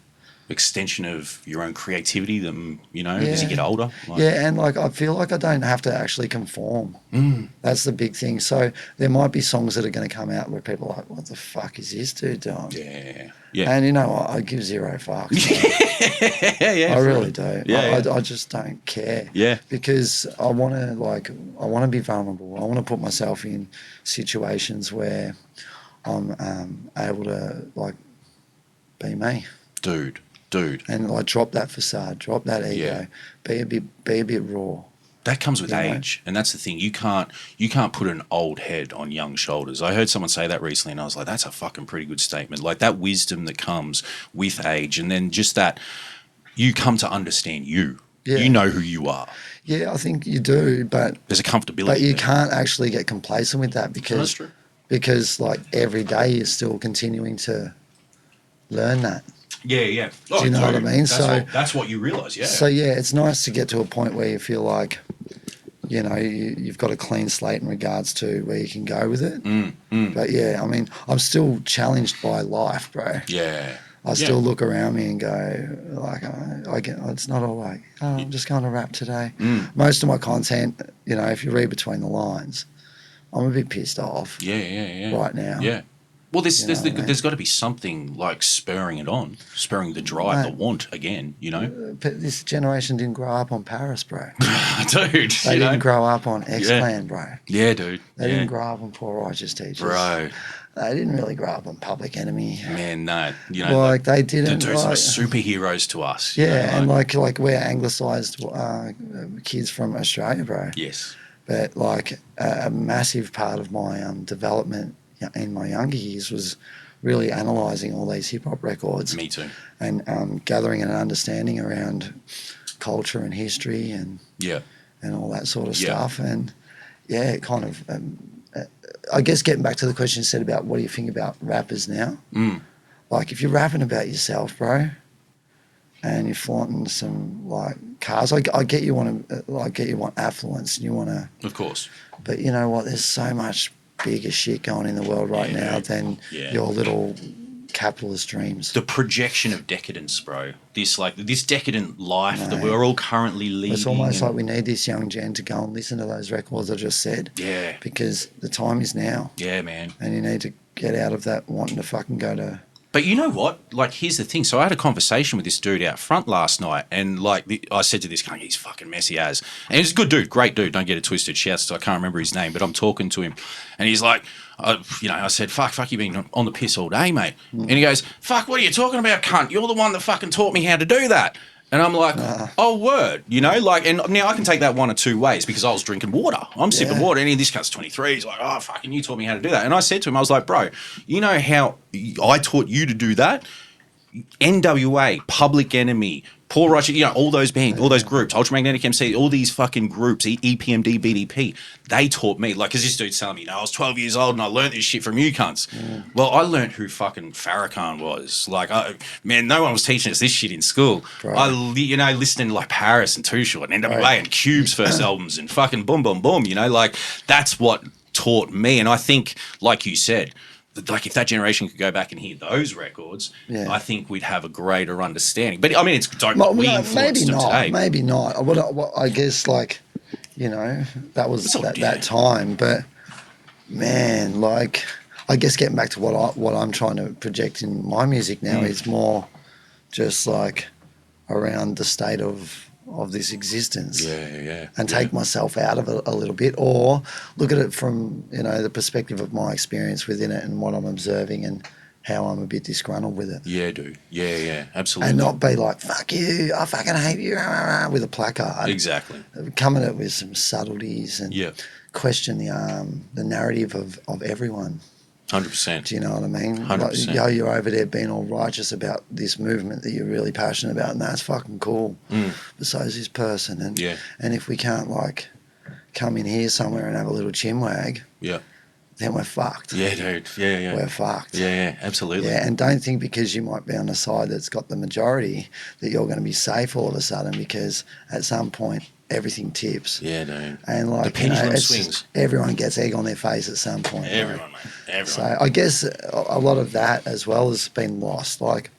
Extension of your own creativity, them, you know, as you get older. Like, and like I feel like I don't have to actually conform. That's the big thing. So there might be songs that are going to come out where people are like, what the fuck is this dude doing? Yeah. And you know what? I give zero fucks. I really do. Yeah, I just don't care. Yeah. Because I want to be vulnerable. I want to put myself in situations where I'm able to like be me. Dude. And like drop that facade, drop that ego, be a bit raw. That comes with age, and that's the thing. You can't put an old head on young shoulders. I heard someone say that recently, and I was like, that's a fucking pretty good statement. Like that wisdom that comes with age, and then just that you come to understand you. Yeah. You know who you are. Yeah, I think you do, but there's a comfortability. But you there. can't actually get complacent with that because like every day you're still continuing to learn that. Yeah. Do you know what I mean? That's what you realise, yeah. So, yeah, it's nice to get to a point where you feel like, you know, you've got a clean slate in regards to where you can go with it. But, yeah, I mean, I'm still challenged by life, bro. Yeah. I still look around me and go, like, it's not all like, I'm just going to rap today. Most of my content, you know, if you read between the lines, I'm a bit pissed off. Yeah. Right now. Yeah. Well, there's got to be something like spurring it on, spurring the drive, the want again, you know? But this generation didn't grow up on Paris, bro. Dude. They didn't grow up on X-Clan, bro. Yeah, dude. They didn't grow up on Poor Righteous Teachers. Bro. They didn't really grow up on Public Enemy. Man, no. You know, like they didn't. The dudes were superheroes to us. Yeah, and like we're anglicised kids from Australia, bro. Yes. But like a massive part of my development in my younger years was really analysing all these hip-hop records. Me too. And gathering an understanding around culture and history and all that sort of stuff. And, yeah, it kind of... I guess getting back to the question you said about what do you think about rappers now? Like, if you're rapping about yourself, bro, and you're flaunting some, like, cars, I get you want affluence and you want to... Of course. But you know what? There's so much bigger shit going in the world right now than your little capitalist dreams. The projection of decadence, bro. This decadent life that we're all currently leading. It's almost like we need this young gen to go and listen to those records I just said. Yeah. Because the time is now. Yeah, man. And you need to get out of that wanting to fucking go to... But you know what? Like, here's the thing. So I had a conversation with this dude out front last night, and like I said to this guy, he's fucking messy as. And he's a good dude, great dude. Don't get it twisted. Shouts to, I can't remember his name, but I'm talking to him, and he's like, you know, I said, fuck, you've been on the piss all day, mate. And he goes, fuck, what are you talking about, cunt? You're the one that fucking taught me how to do that. And I'm like, oh, word, you know, like, and now I can take that one of two ways because I was drinking water. I'm sipping water. And this cunt's 23. He's like, oh, fucking, you taught me how to do that. And I said to him, I was like, bro, you know how I taught you to do that? NWA, Public Enemy, Poor Russia, you know, all those bands, all those groups, Ultramagnetic MC, all these fucking groups, EPMD, BDP, they taught me, like, because this dude's telling me, you know, I was 12 years old and I learned this shit from you cunts. Well, I learned who fucking Farrakhan was. Like, man, no one was teaching us this shit in school. Right. You know, listening to like Paris and Too Short and NWA and Cube's first albums and fucking boom, boom, boom, you know, like, that's what taught me. And I think, like you said, like if that generation could go back and hear those records, I think we'd have a greater understanding. But I mean, it's we influenced them today. Maybe not. What I guess, like, you know, that was that time. But man, like, I guess getting back to what I'm trying to project in my music now is more just like around the state of this existence, and take myself out of it a little bit, or look at it from, you know, the perspective of my experience within it and what I'm observing and how I'm a bit disgruntled with it. Yeah, dude. Yeah, absolutely. And not be like, fuck you, I fucking hate you, with a placard. Exactly. Come at it with some subtleties and question the narrative of everyone. 100%. Do you know what I mean? 100%. Like, you're over there being all righteous about this movement that you're really passionate about, and that's fucking cool. But so is this person. And if we can't, like, come in here somewhere and have a little chinwag, then we're fucked. Yeah, dude. Yeah. We're fucked. Yeah, absolutely. Yeah, and don't think because you might be on the side that's got the majority that you're going to be safe all of a sudden, because at some point everything tips. Yeah, dude. And like, the pendulum swings. Everyone gets egg on their face at some point. Everyone, mate. Everyone. So I guess a lot of that as well has been lost. Like,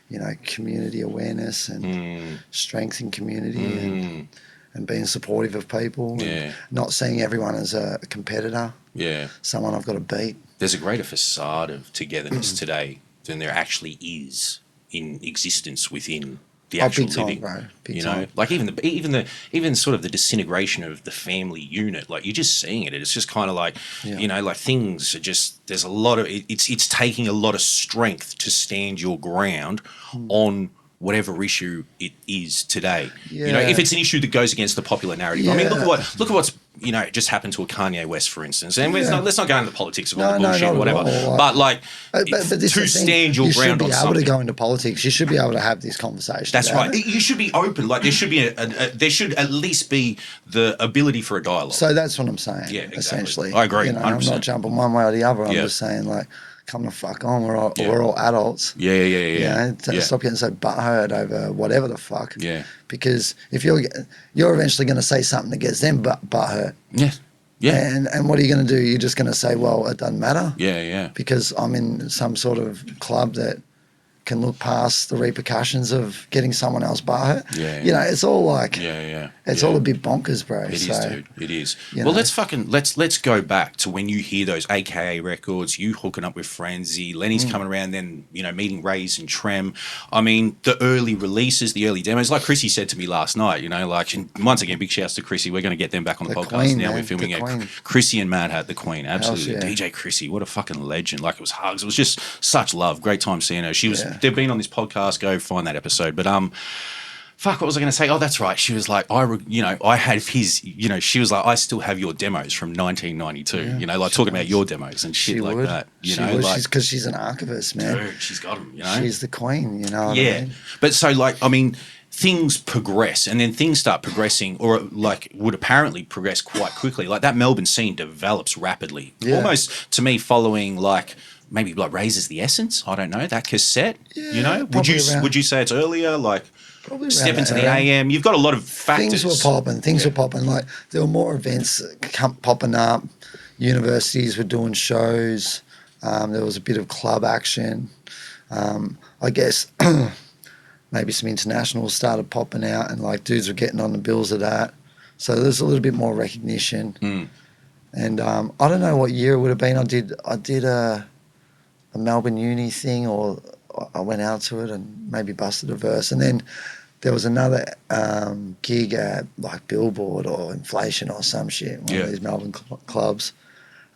you know, community awareness and strength in community and being supportive of people. And not seeing everyone as a competitor. Yeah. Someone I've got to beat. There's a greater facade of togetherness today than there actually is in existence within the actual living, bro. Big time. Like even sort of the disintegration of the family unit, like you're just seeing it. It's just kind of like, you know, like things are just, there's a lot of, it's taking a lot of strength to stand your ground on whatever issue it is today. You know, if it's an issue that goes against the popular narrative. I mean, look at what's, you know, just happened to a Kanye West, for instance. And let's not go into the politics of all the bullshit or whatever. But like, but to stand your ground on something. You should be able to go into politics. You should be able to have this conversation. That's right. You should be open. Like, there should be there should at least be the ability for a dialogue. So that's what I'm saying. Yeah, exactly. Essentially. I agree. You know, 100%. I'm not jumping one way or the other. I'm just saying, like, come the fuck on. We're all adults. Yeah. You know, stop getting so butthurt over whatever the fuck. Yeah. Because if you're eventually going to say something that gets them butthurt. Yeah. And what are you going to do? You're just going to say, well, it doesn't matter. Yeah. Because I'm in some sort of club that can look past the repercussions of getting someone else butthurt. Yeah. You know, it's all like, it's all a bit bonkers, bro. It is, dude. It is. Well, let's go back to when you hear those AKA records, you hooking up with Frenzy, Lenny's coming around, then, you know, meeting Rays and Trem. I mean, the early releases, the early demos, like Chrissy said to me last night, you know, like, and once again, big shouts to Chrissy. We're going to get them back on the podcast Queen, now. Man, we're filming it. Chrissy and Mad Hat, the Queen, absolutely. DJ Chrissy, what a fucking legend. Like, it was hugs. It was just such love. Great time seeing her. She was. They've been on this podcast. Go find that episode. But fuck, what was I going to say? Oh, that's right. She was like, I had his. You know, she was like, I still have your demos from 1992. Yeah, you know, like talking about your demos and shit like that. You know, like, because she's an archivist, man. Dude, she's got them. You know, she's the queen. You know. What I mean? But so like, I mean, things progress, and then things start progressing, or like would apparently progress quite quickly. Like that Melbourne scene develops rapidly, almost to me following like. Maybe like Raises the Essence. I don't know, that cassette. You know, would you say it's earlier? Like probably Step Into the AM. You've got a lot of factors. Things were popping. Like there were more events popping up. Universities were doing shows. There was a bit of club action. I guess maybe some internationals started popping out, and like dudes were getting on the bills of that. So there's a little bit more recognition. And I don't know what year it would have been. I did a Melbourne uni thing, or I went out to it and maybe busted a verse. And then there was another gig at like Billboard or Inflation or some shit, one of these Melbourne clubs,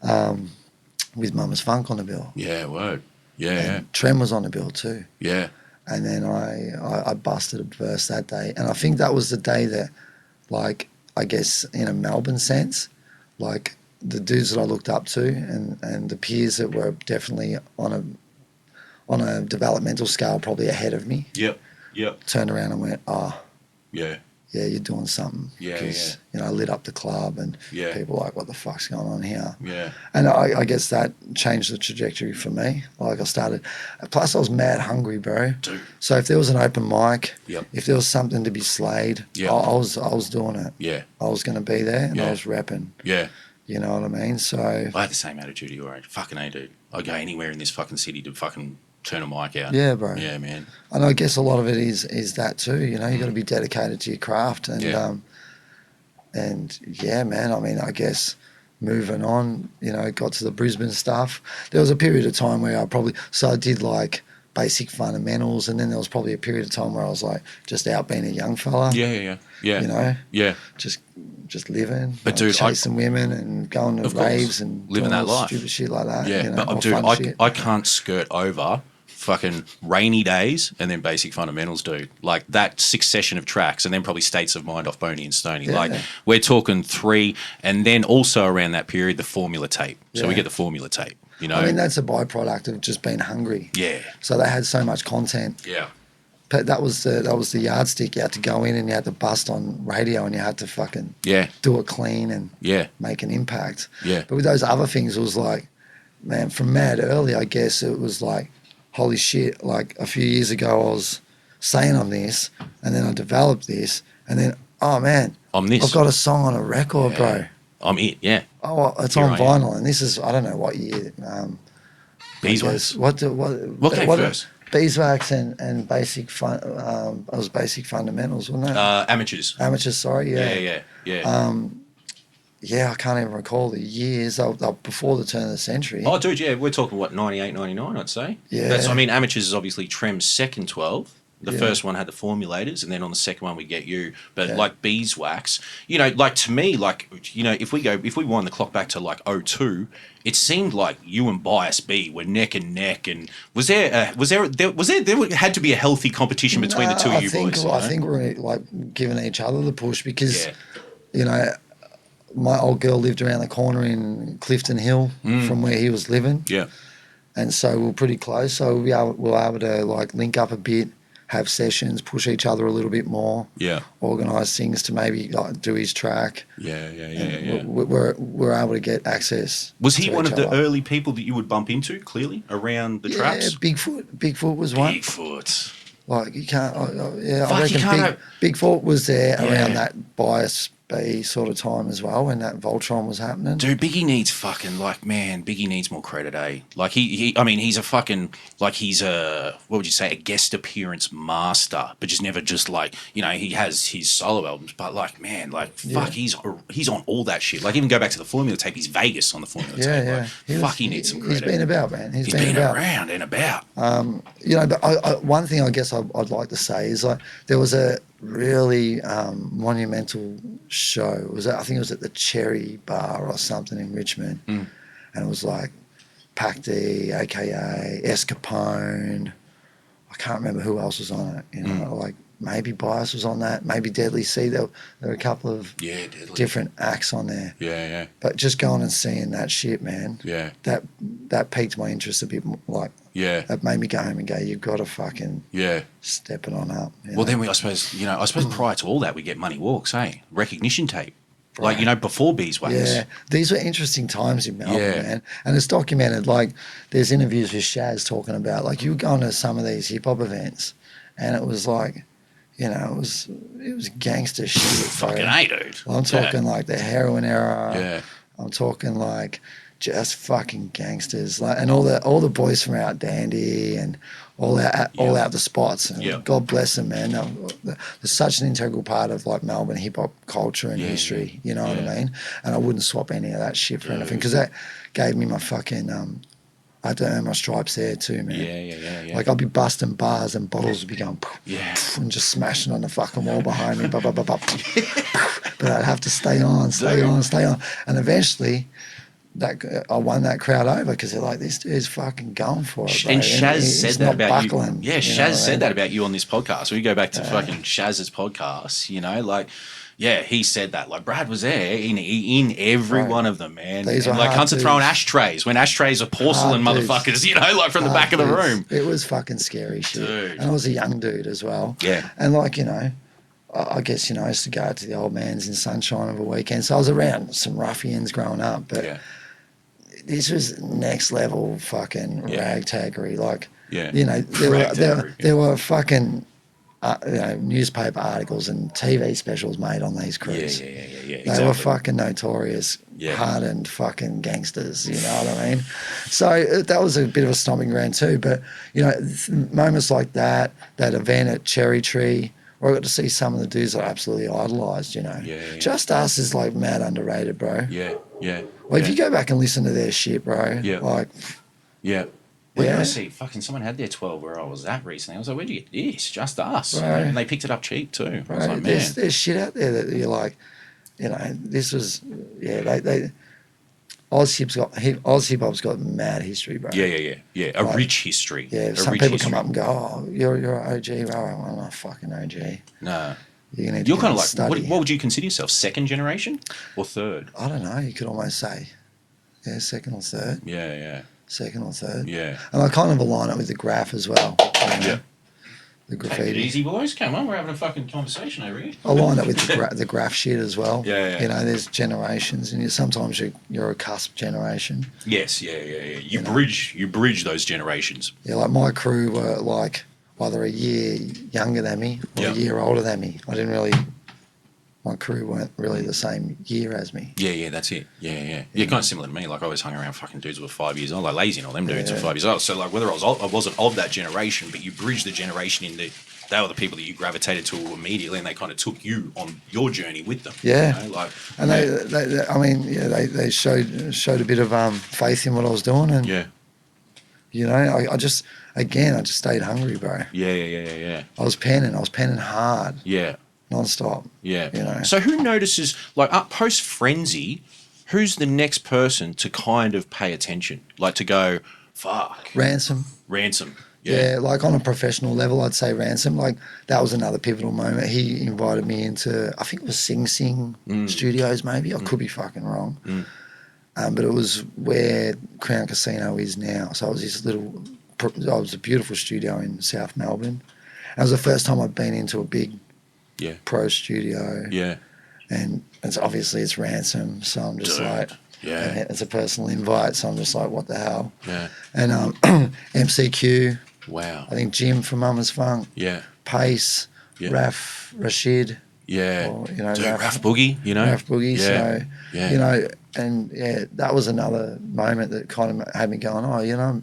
with Mama's Funk on the bill. Yeah, word. Yeah. Trem was on the bill too. Yeah. And then I busted a verse that day. And I think that was the day that, like, I guess in a Melbourne sense, like, the dudes that I looked up to and the peers that were definitely on a developmental scale probably ahead of me. Yep. Turned around and went, yeah, you're doing something. Because, you know, I lit up the club and people were like, what the fuck's going on here? Yeah. And I guess that changed the trajectory for me. Like I started, plus I was mad hungry, bro. Dude. So if there was an open mic, if there was something to be slayed, I was doing it. Yeah. I was going to be there and I was repping. Yeah. You know what I mean? So I had the same attitude you were. Fucking A, dude. I'd go anywhere in this fucking city to fucking turn a mic out. yeah, bro. Yeah, man. And I guess a lot of it is that too. You know, you got to be dedicated to your craft, and yeah, man. I mean, I guess moving on, you know, got to the Brisbane stuff. There was a period of time where I did like basic fundamentals, and then there was probably a period of time where I was like just out being a young fella. Yeah. You know, just living, but dude, chasing women and going to raves and living doing that life, stupid shit like that. Yeah, you know, but dude, I can't skirt over fucking rainy days and then basic fundamentals, dude. Like that succession of tracks, and then probably States of Mind off Boney and Stoney. Yeah. Like we're talking 3, and then also around that period the Formula tape. So we get the Formula tape. You know, I mean, that's a byproduct of just being hungry. Yeah. So they had so much content. Yeah. But that was the yardstick. You had to go in and you had to bust on radio, and you had to fucking do it clean and make an impact. Yeah. But with those other things, it was like, man, from mad early, I guess it was like, holy shit! Like a few years ago, I was saying I'm this, and then I developed this, and then oh man, I'm this. I've got a song on a record, bro. I'm it. Yeah. Oh, well, it's on vinyl, and this is I don't know what year. Beeswax. What came first? Beeswax and basic fun. It was basic fundamentals, wasn't it? Amateurs. Amateurs, sorry. Yeah. Yeah. I can't even recall the years. They were before the turn of the century. Oh, dude, yeah, we're talking, 98, 99, I'd say. Yeah. I mean, Amateurs is obviously Trem's second 12. The first one had the formulators, and then on the second one we get you. But like Beeswax, you know, like to me, like, you know, if we wind the clock back to like 02, it seemed like you and Bias B were neck and neck. And there had to be a healthy competition between the two of you boys. I think we're like giving each other the push because, you know, my old girl lived around the corner in Clifton Hill from where he was living. Yeah. And so we were pretty close. So we were able to like link up a bit, have sessions, push each other a little bit more. Yeah. Organise things to maybe like do his track. Yeah. We're able to get access. Was he one of the early people that you would bump into, clearly, around the traps? Yeah, Bigfoot was one. Bigfoot. Like, you can't... Fuck, I reckon Bigfoot was there around that Bias B sort of time as well, when that Voltron was happening. Dude, Biggie needs fucking, like, man, Biggie needs more credit, eh? Like, I mean, he's a fucking, like, he's a, what would you say, a guest appearance master, but just never just, like, you know, he has his solo albums, but, like, man, like, fuck, he's on all that shit. Like, even go back to the Formula tape, he's Vegas on the Formula tape. Like, he needs some credit. He's been about, man. He's been around and about. You know, but one thing I guess I'd like to say is, like, there was a really monumental show. I think it was at the Cherry Bar or something in Richmond, and it was like Pac D, aka Escapone. I can't remember who else was on it. You know, like maybe Bias was on that, maybe Deadly C. There were a couple of different acts on there. Yeah. But just going and seeing that shit, man. Yeah. That piqued my interest a bit. Like, that made me go home and go, you've got to fucking step it on up. Well, then I suppose prior to all that, we get Money Walks, hey? Recognition tape. Right. Like, you know, before Beeswax. Yeah, these were interesting times in Melbourne, man. And it's documented, like, there's interviews with Shaz talking about, like, you were going to some of these hip-hop events, and it was like, you know, it was gangster shit. Fucking A, dude. I'm talking, like, the heroin era. Yeah. I'm talking, like, just fucking gangsters. Like, and all the boys from out Dandy and all out the spots. And God bless them, man. They're such an integral part of, like, Melbourne hip-hop culture and history, you know what I mean? And I wouldn't swap any of that shit for anything, because that gave me my fucking... I had to earn my stripes there too, man. Yeah. Like, I'd be busting bars and bottles would be going and just smashing on the fucking wall behind me. But I'd have to stay on. And eventually, I won that crowd over, because they're like, this dude's fucking going for it, bro. And Shaz said that about you. Yeah, Shaz said that about you on this podcast. We go back to fucking Shaz's podcast, you know, like... Yeah, he said that. Like, Brad was there in every one of them, man. These and like, cunts are throwing ashtrays when ashtrays are porcelain motherfuckers, you know, like from the back of the room. It was fucking scary shit. Dude. And I was a young dude as well. Yeah. And, like, you know, I guess, you know, I used to go to the old man's in Sunshine of a weekend. So I was around some ruffians growing up. But this was next level fucking ragtaggery. Like, you know, there were fucking... newspaper articles and TV specials made on these crews. Yeah. They Exactly. were fucking notorious, hardened fucking gangsters, you know what I mean? So that was a bit of a stomping ground too. But, you know, moments like that event at Cherry Tree, where I got to see some of the dudes I absolutely idolised, you know. Yeah. Just Us is like mad underrated, bro. Yeah. Well, if you go back and listen to their shit, bro, like... Yeah. Well, I see, fucking someone had their 12 where I was at recently. I was like, where'd you get this? Just Us. Bro. And they picked it up cheap too. Bro, I was like, man. there's shit out there that you're like, you know, this was, they Oz hip hop's got mad history, bro. Yeah. A rich history. Yeah, some people come up and go, oh, you're an OG, bro. I'm not a fucking OG. No. You're kind of like, what would you consider yourself? Second generation or third? I don't know. You could almost say, second or third. Yeah. Second or third. Yeah. And I kind of align it with the graph as well. You know? Yeah. The Take it graffiti. easy, boys. Come on, we're having a fucking conversation over here. I line it with the graph shit as well. Yeah. You know, there's generations, and sometimes you're a cusp generation. Yes, yeah. You bridge those generations. Yeah, like my crew were like either a year younger than me or a year older than me. My crew weren't really the same year as me. Yeah, that's it. Yeah. Kind of similar to me. Like I always hung around fucking dudes who were 5 years old, like Lazy and all them dudes were 5 years old. So like whether I wasn't of that generation, but you bridged the generation in that they were the people that you gravitated to immediately, and they kind of took you on your journey with them. Yeah, you know? Like, and they showed a bit of faith in what I was doing, and you know, I just stayed hungry, bro. Yeah. I was penning hard. Yeah. Non-stop. Yeah. You know. So who notices, like post Frenzy, who's the next person to kind of pay attention? Like to go, fuck. Ransom. Yeah, like on a professional level, I'd say Ransom. Like that was another pivotal moment. He invited me into, I think it was Sing Sing Studios, maybe. I could be fucking wrong. But it was where Crown Casino is now. So it was this a beautiful studio in South Melbourne. It was the first time I'd been into a big pro studio. Yeah. And it's Ransom. So I'm just like, it's a personal invite. So I'm just like, what the hell? Yeah. And MCQ. Wow. I think Jim from Mama's Funk. Yeah. Pace. Yeah. Raf Rashid. Yeah. Or, you know, Raf Boogie, you know. Raf Boogie. Yeah. So, you know, and that was another moment that kind of had me going, oh, you know,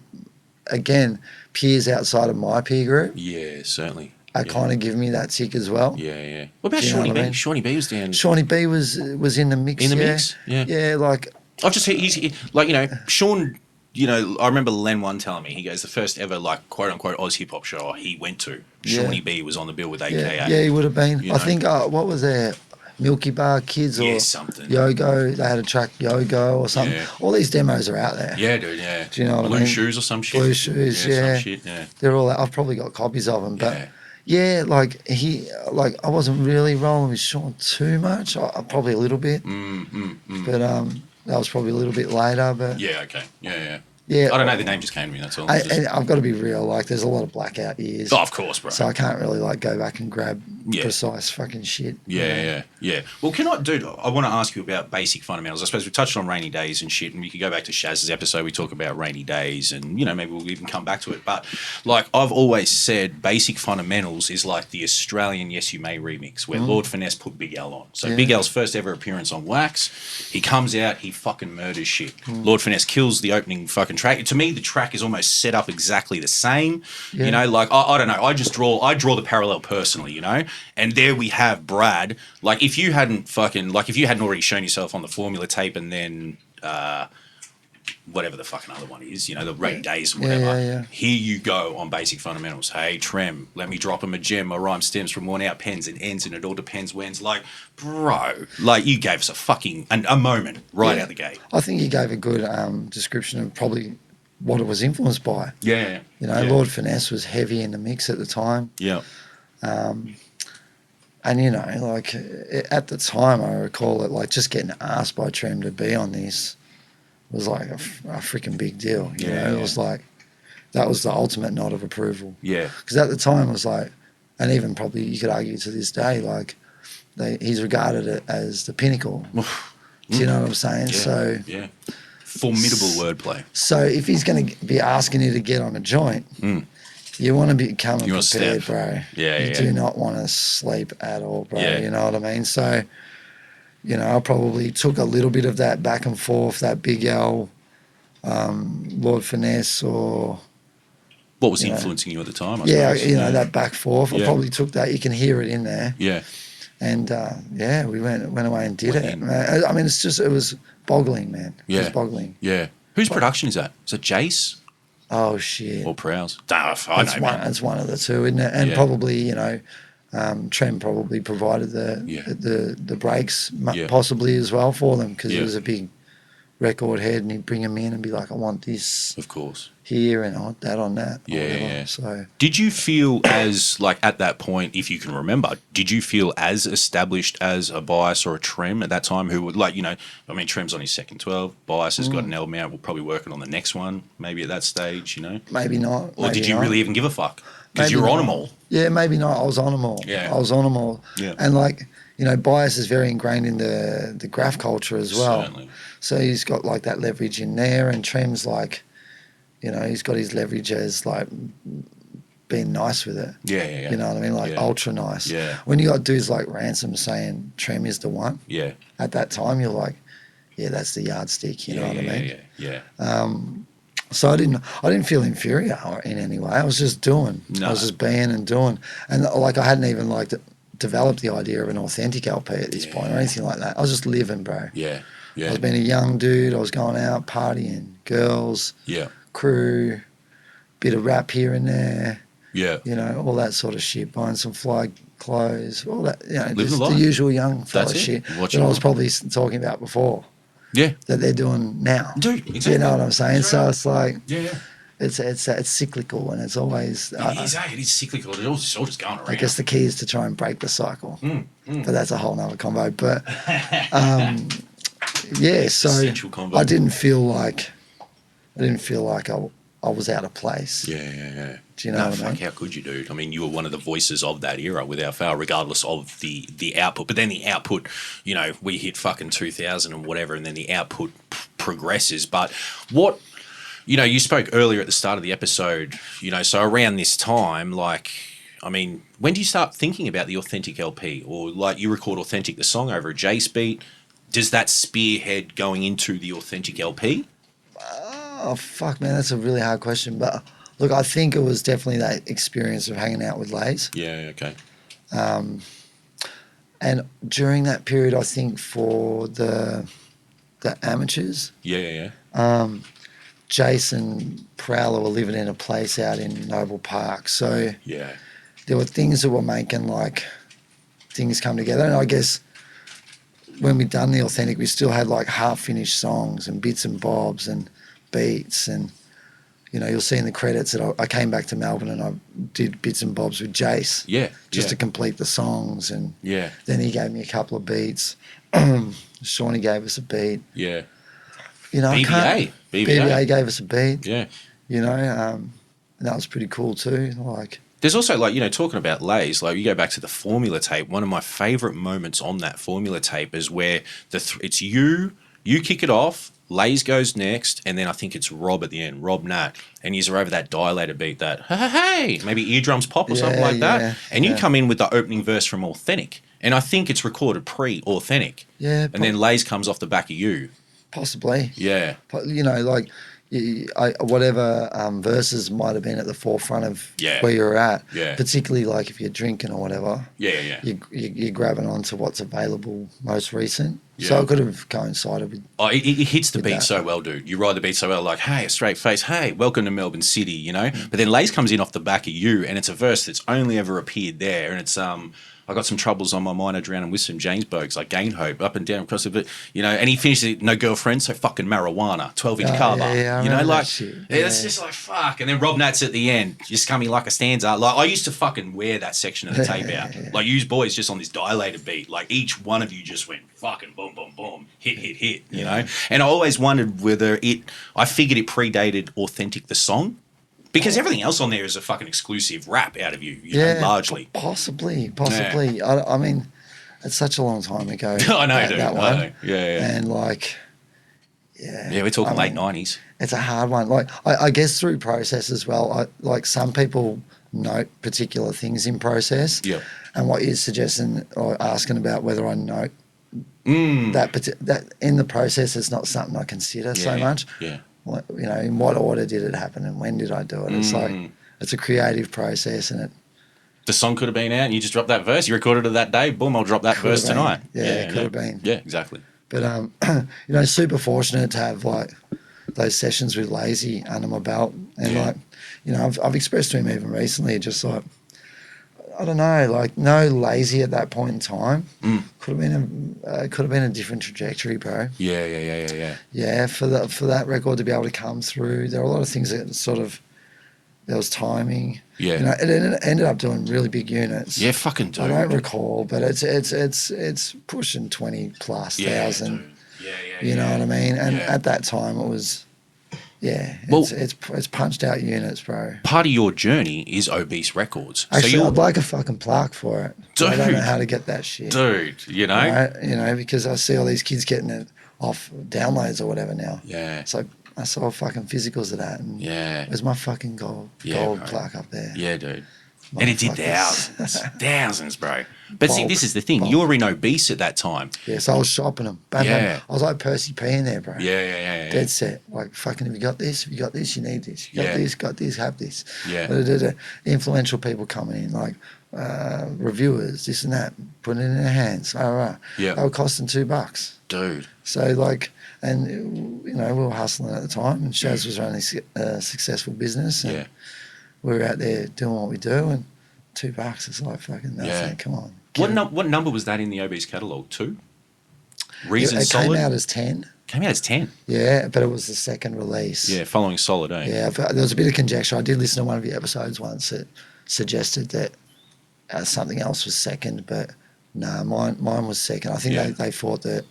again, peers outside of my peer group. Yeah, certainly. Kind of give me that tick as well. Yeah. What about Shawnee B? Shawnee B was down. Shawnee B was in the mix. In the mix? Yeah. Yeah, like... I've just heard, he's like, you know, Sean, you know, I remember Len one telling me, he goes, the first ever, like, quote-unquote Oz hip-hop show he went to, Shawnee B was on the bill with AKA. Yeah, he would have been. You I know. think, what was there? Milky Bar Kids or something. Yogo. They had a track Yogo or something. Yeah. All these demos are out there. Yeah, dude, yeah. Do you know what I mean? Blue Shoes or some shit. Blue Shoes, Some shit, yeah. They're all out. I've probably got copies of them, but... Yeah, like I wasn't really rolling with Sean too much. Probably a little bit, but that was probably a little bit later. But yeah, okay, yeah. Yeah, I don't know. The name just came to me. That's all. And I've got to be real. Like, there's a lot of blackout years. Oh, of course, bro. So I can't really like go back and grab precise fucking shit. Yeah. Well, I want to ask you about basic fundamentals. I suppose we touched on rainy days and shit, and we could go back to Shaz's episode. We talk about rainy days, and you know maybe we'll even come back to it. But like I've always said, basic fundamentals is like the Australian Yes You May remix, where Lord Finesse put Big L on. So Big L's first ever appearance on Wax, he comes out, he fucking murders shit. Lord Finesse kills the opening fucking track. To me, the track is almost set up exactly the same. You know, like I don't know. I draw the parallel personally. You know, and there we have Brad. Like if you hadn't already shown yourself on the Formula tape, and then whatever the fucking other one is, you know, the rainy days or whatever. Here you go on basic fundamentals. Hey Trem, let me drop him a gem. My rhyme stems from worn out pens and ends, and it all depends when's. Like, bro, like you gave us a moment right out the gate. I think you gave a good description of probably what it was influenced by. Yeah. You know, Lord Finesse was heavy in the mix at the time. Yeah. And, you know, like at the time, I recall it like just getting asked by Trem to be on this was like a freaking big deal. You know, it was like, that was the ultimate nod of approval. Yeah. Because at the time it was like, and even probably you could argue to this day, like he's regarded as the pinnacle. Do you know what I'm saying? So formidable wordplay. So if he's going to be asking you to get on a joint, You want to be coming You wanna prepared, step. bro. Yeah, You yeah. do not want to sleep at all, bro. Yeah. You know what I mean? So, you know, I probably took a little bit of that back and forth, that Big L, Lord Finesse, or What was you know. influencing you at the time? I Yeah, suppose. you know, that back forth. I Yeah. probably took that. You can hear it in there. Yeah. And yeah, we went away and did Went it. in. Man, I mean, it was boggling, man. It was Yeah. boggling. Yeah. Whose production is that? Is it Jace Oh shit! or Prowse? I know, man. It's one of the two, isn't it? And Yeah. probably, you know, Trem probably provided Yeah. the breaks Yeah. possibly as well for them because Yeah. he was a big record head and he'd bring them in and be like, I want this Of course. here and I want that on that. Or Yeah, whatever. yeah. So Did you feel as, like, at that point, if you can remember, did you feel as established as a Bias or a Trem at that time who would, like, you know, I mean, Trem's on his second 12, Bias has got an album out, we're probably working on the next one, maybe at that stage, you know? maybe not. Or did you not. really even give a fuck? Because Maybe you were on not. them all. Yeah, maybe not. I was on them all. Yeah. I was on them all. Yeah. And like, you know, Bias is very ingrained in the graph culture as well. Certainly. So he's got like that leverage in there, and Trem's like, you know, he's got his leverage as like being nice with it. Yeah, yeah, yeah. You know what I mean? Like Yeah. ultra nice. Yeah. When you got dudes like Ransom saying Trem is the one, Yeah. at that time you're like, yeah, that's the yardstick. You know what I mean? Yeah, yeah. So I didn't feel inferior in any way. I was just doing. No. I was just being and doing. And like I hadn't even like developed the idea of an authentic LP at this point or anything like that. I was just living, bro. Yeah, I yeah, was being a young dude. I was going out partying, girls, yeah, crew, bit of rap here and there. yeah. You know, all that sort of shit. Buying some fly clothes, all that. You know, Living just the the life. usual young fella That's it. shit What that you I was want. probably talking about before Yeah. that they're doing now. Dude, exactly. You know what I'm saying? Straight So up. it's like. Yeah, yeah. It's cyclical and it's always. It is cyclical. It's all just going around. I guess the key is to try and break the cycle, Mm, but that's a whole nother combo. But yeah, so Essential combo. I didn't feel like I was out of place. Yeah, yeah, yeah. Do you know no, what I fuck, mean? how could you, dude? I mean, you were one of the voices of that era without fail, regardless of the output. But then the output, you know, we hit fucking 2000 and whatever, and then the output progresses. But what, you know, you spoke earlier at the start of the episode, you know, so around this time, like, I mean, when do you start thinking about the authentic LP? Or like you record Authentic, the song, over a Jace beat? Does that spearhead going into the authentic LP? Oh fuck, man, that's a really hard question. But look, I think it was definitely that experience of hanging out with Lays. Yeah, okay. And during that period, I think for the amateurs, Yeah, yeah, yeah. Jason Prowler were living in a place out in Noble Park. So Yeah. there were things that were making like things come together. And I guess when we'd done the authentic, we still had like half finished songs and bits and bobs and beats. And, you know, you'll see in the credits that I came back to Melbourne and I did bits and bobs with Jace. Yeah. Just yeah. to complete the songs. And Yeah. then he gave me a couple of beats. Shawnee gave us a beat. Yeah. You know, BBA. BBA gave us a beat. Yeah. You know, and that was pretty cool too. Like, There's also, like, you know, talking about Lays, like you go back to the Formula tape, one of my favourite moments on that Formula tape is where it's you kick it off, Lays goes next, and then I think it's Rob at the end, Rob Nat, and he's over that dilator beat, that, hey, maybe eardrums pop or something like that, and you come in with the opening verse from Authentic, and I think it's recorded pre-Authentic, yeah, and then Lays comes off the back of you. possibly. Yeah. You know, like whatever verses might have been at the forefront of Yeah. where you're at. Yeah. Particularly like if you're drinking or whatever. Yeah, yeah. You're grabbing onto what's available most recent. Yeah. So it could have coincided with. Oh, it hits the With beat that. so well, dude. You ride the beat so well, like, hey, a straight face, hey, welcome to Melbourne City, you know? But then Lays comes in off the back of you, and it's a verse that's only ever appeared there, and it's, I got some troubles on my mind, I drowning with some James Bogues, like Gain Hope, up and down across the bit, you know, and he finishes it, no girlfriend, so fucking marijuana, 12-inch Oh, carver, yeah, I you know, remember like, that shit. it's Yeah. just like, fuck, and then Rob Nat's at the end, just coming like a stanza, like, I used to fucking wear that section of the tape out, like, you boys just on this dilated beat, like, each one of you just went fucking boom, boom, boom, hit, you know, and I always wondered whether I figured it predated Authentic the song, because everything else on there is a fucking exclusive rap out of you, you know, largely. Possibly. I mean, it's such a long time ago. I know, that, dude. that I one. know. Yeah. And like, Yeah, we're talking late 90s. It's a hard one. Like I guess through process as well. Like some people note particular things in process. Yeah. And what you're suggesting or asking about whether I note that in the process is not something I consider so much. Yeah. You know, in what order did it happen and when did I do it? It's like it's a creative process, and the song could have been out and you just dropped that verse. You recorded it that day. Boom, I'll drop that verse tonight. Yeah, it could have been. Yeah, exactly. But you know, super fortunate to have like those sessions with Lazy under my belt, and like, you know, I've expressed to him even recently, just like, I don't know, like no Lazy at that point in time could have been a different trajectory, bro. Yeah, for that record to be able to come through, there were a lot of things that sort of, there was timing. Yeah, you know, it ended up doing really big units. Yeah, fucking dude. I don't recall, but it's pushing 20+ thousand. You know what I mean? And at that time, it was. Yeah, it's punched out units, bro. Part of your journey is Obese Records. Actually, I'd like a fucking plaque for it. Dude, I don't know how to get that shit. Dude, you know? Right? You know, because I see all these kids getting it off downloads or whatever now. Yeah. So I saw fucking physicals of that. And where's my fucking gold plaque up there? Yeah, dude. And it did thousands, bro. But see, this is the thing. You were in Obese at that time. Yeah, so I was shopping them. Bam, bam. I was like Percy P in there, bro. Yeah. Dead set. Like, fucking, have you got this? Have you got this? You need this. You got this, have this. Yeah. Influential people coming in, like reviewers, this and that, putting it in their hands. Yeah. They were costing $2. Dude. So, like, and, you know, we were hustling at the time, and Shaz was running a successful business. And we were out there doing what we do, and $2 is like fucking nothing. Come on. What number was that in the Obese catalogue? 2? Reason it Solid? came out as 10. Came out as 10? Yeah, but it was the second release. Yeah, following Solid, eh? Yeah, there was a bit of conjecture. I did listen to one of your episodes once that suggested that something else was second, but no, mine was second. I think they thought that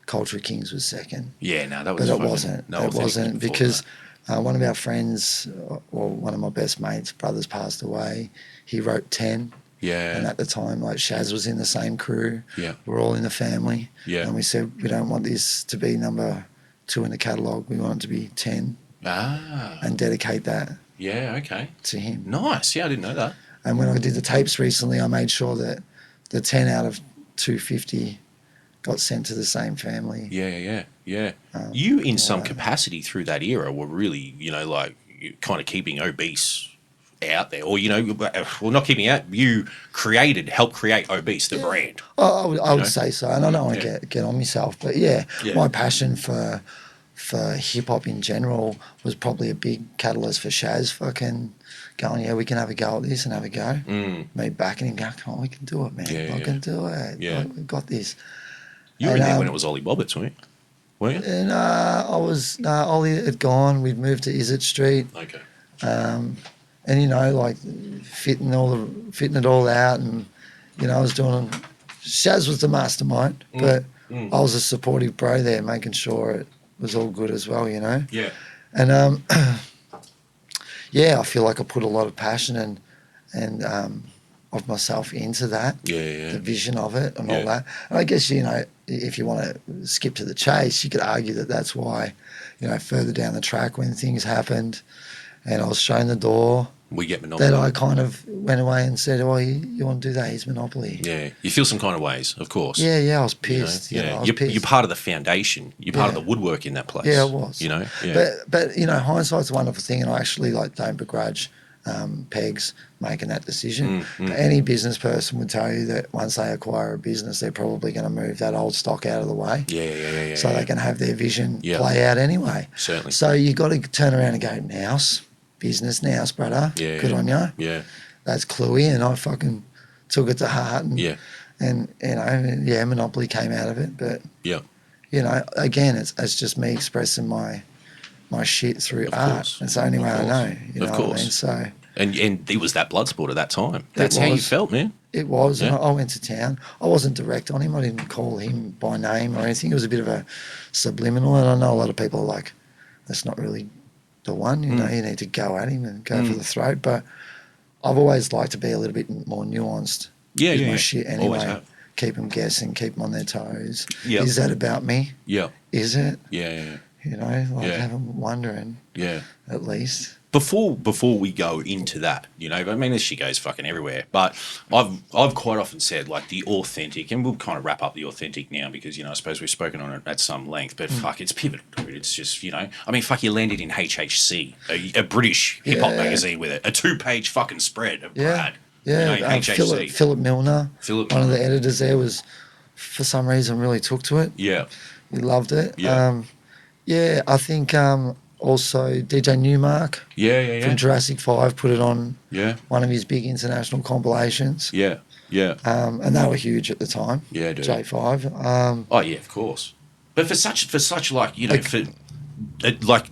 Culture Kings was second. Yeah, no, that was. But it wasn't. No, it wasn't because one of our friends, or one of my best mates' brothers, passed away. He wrote 10. Yeah. And at the time, like, Shaz was in the same crew. Yeah. We're all in the family. Yeah. And we said, we don't want this to be number 2 in the catalogue. We want it to be 10. And dedicate that. Yeah, okay. To him. Nice. Yeah, I didn't know that. And when I did the tapes recently, I made sure that the 10 out of 250 got sent to the same family. Yeah. You, in some capacity through that era, were really, you know, like, kind of keeping Obese out there, or, you know, well, not keeping out. You helped create Obese, the brand. I would say so, and I don't want to get on myself, but my passion for hip hop in general was probably a big catalyst for Shaz fucking going, we can have a go at this and have a go. Me backing him, going, come on, we can do it, man. I can do it. Yeah. We've got this. You were in there when it was Ollie Bobbits, weren't you? And Ollie had gone. We'd moved to Izzard Street. Okay. And, you know, like fitting it all out, and, you know, I was doing. Shaz was the mastermind, but I was a supportive bro there, making sure it was all good as well, you know. Yeah. And I feel like I put a lot of passion and of myself into that. Yeah. The vision of it and all that. And I guess, you know, if you want to skip to the chase, you could argue that that's why, you know, further down the track when things happened, and I was shown the door. We get Monopoly. That I kind of went away and said, you want to do that? He's Monopoly. Yeah. You feel some kind of ways, of course. Yeah, I was pissed. You know? I was pissed. You're part of the foundation. You're part of the woodwork in that place. Yeah, I was. You know? Yeah. But you know, hindsight's a wonderful thing, and I actually, like, don't begrudge Pegs making that decision. Any business person would tell you that once they acquire a business, they're probably going to move that old stock out of the way. Yeah. So they can have their vision play out anyway. Certainly. So you got to turn around and go, now's business, now's, brother. Yeah. Good on you. Yeah. That's cluey, and I fucking took it to heart. And, and you know, Monopoly came out of it. But, you know, again, it's just me expressing my shit through art. It's the only way I know. You know what I mean? So, and it was that blood sport at that time. That's how you felt, man. It was. And I went to town. I wasn't direct on him. I didn't call him by name or anything. It was a bit of a subliminal. And I know a lot of people are like, that's not really the one. You know, you need to go at him and go for the throat. But I've always liked to be a little bit more nuanced with my shit anyway. keep them guessing, keep them on their toes. Yep. Is that about me? Yeah. Is it? Yeah. You know, like have them wondering. Yeah. At least. Before we go into that, you know, I mean, this shit goes fucking everywhere. But I've quite often said, like, the authentic, and we'll kind of wrap up the authentic now because, you know, I suppose we've spoken on it at some length. But fuck, it's pivotal, dude. It's just, you know, I mean, fuck, you landed in HHC, a British hip hop magazine with it, a 2-page fucking spread of Brad. Yeah, you know, HHC. Philip Milner, one of the editors there, was for some reason really took to it. Yeah, he loved it. Yeah, I think. Also, DJ Newmark from Jurassic 5 put it on one of his big international compilations. Yeah. And they were huge at the time. Yeah, dude. J5. Oh yeah, of course. But for such like, you know, like,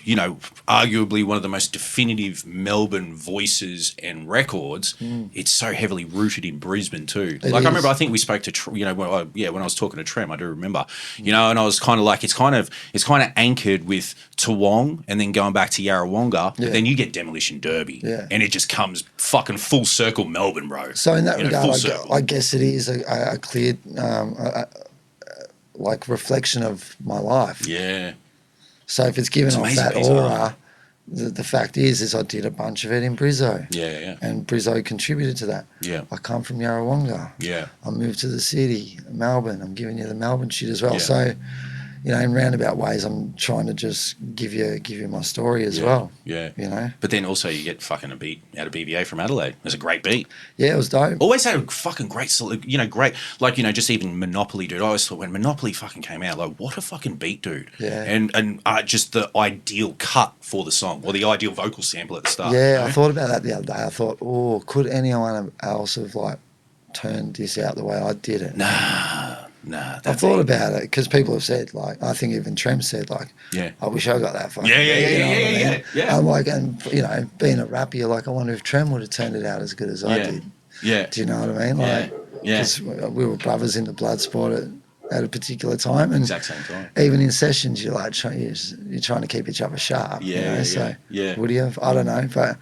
you know, arguably one of the most definitive Melbourne voices and records, it's so heavily rooted in Brisbane too. I remember, I think we spoke to, you know, when I was talking to Trem, I do remember, you know, and I was kind of like, it's kind of anchored with Toowong and then going back to Yarrawonga, but then you get Demolition Derby, and it just comes fucking full circle Melbourne, bro. So in that regard, I guess it is a clear, like, reflection of my life. Yeah. So if it's given off that aura, the fact is I did a bunch of it in Brizzo. Yeah. And Brizzo contributed to that. Yeah. I come from Yarrawonga. Yeah. I moved to the city, Melbourne. I'm giving you the Melbourne shit as well. Yeah. So, you know, in roundabout ways, I'm trying to just give you my story as well. Yeah. You know? But then also you get fucking a beat out of BBA from Adelaide. It's a great beat. Yeah, it was dope. Always had a fucking great, you know, great, like, you know, just even Monopoly, dude. I always thought when Monopoly fucking came out, like, what a fucking beat, dude. Yeah. And just the ideal cut for the song, or the ideal vocal sample at the start. Yeah, you know? I thought about that the other day. I thought, could anyone else have, like, turned this out the way I did it? Nah. I thought about it because people have said, like, I think even Trem said, like, I wish I got that fucking Yeah. I'm like, and, you know, being a rapper, you're like, I wonder if Trem would have turned it out as good as I did. Yeah. Do you know what I mean? Like, because we were brothers in the blood sport at a particular time. And exact same time. even in sessions, you're like, you're trying to keep each other sharp. So would you have? I don't know. But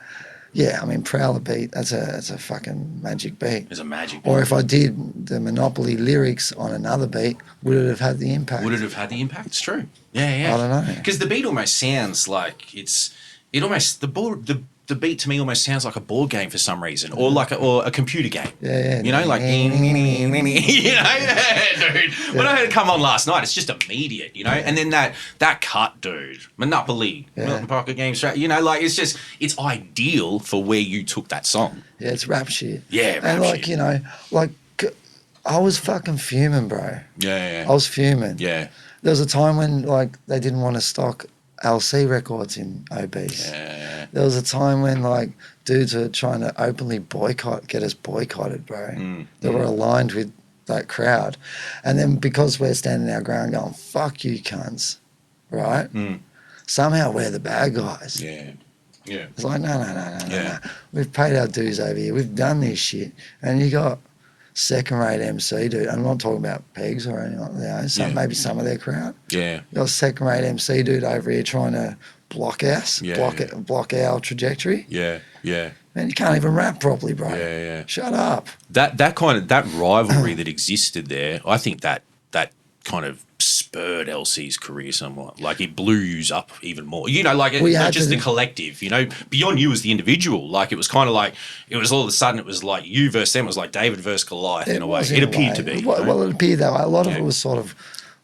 yeah, I mean, Prowler beat, that's a fucking magic beat. It's a magic beat. Or if I did the Monopoly lyrics on another beat, would it have had the impact? Would it have had the impact? It's true. Yeah. I don't know. Because the beat almost sounds like the beat to me almost sounds like a board game for some reason, or like a computer game. Yeah. You know, like you know, dude. When I heard it come on last night, it's just immediate, you know. And then that cut, dude, Monopoly, Milton Pocket Game Strat, you know, like it's ideal for where you took that song. Yeah, it's rap shit. Yeah, rap and like shit. you know, like I was fucking fuming, bro. Yeah. I was fuming. Yeah. There was a time when like they didn't want to stock LC records in Obese. Yeah. There was a time when like dudes were trying to openly get us boycotted, bro. They were aligned with that crowd. And then because we're standing our ground going, fuck you cunts, right? Somehow we're the bad guys. Yeah. It's like, no. We've paid our dues over here. We've done this shit. And you got second-rate MC, dude. I'm not talking about Pegs or anything, you know, maybe some of their crowd. Yeah. You got a second-rate MC dude over here trying to block us, block our trajectory. Yeah. Man, you can't even rap properly, bro. Yeah. Shut up. That rivalry that existed there, I think that kind of spurred LC's career somewhat. Like it blew yous up even more. You know, like just the collective, you know, beyond you as the individual. Like it was kind of like, it was all of a sudden it was like you versus them. It was like David versus Goliath in a way. It appeared to be. Well, it appeared that way. A lot of it was sort of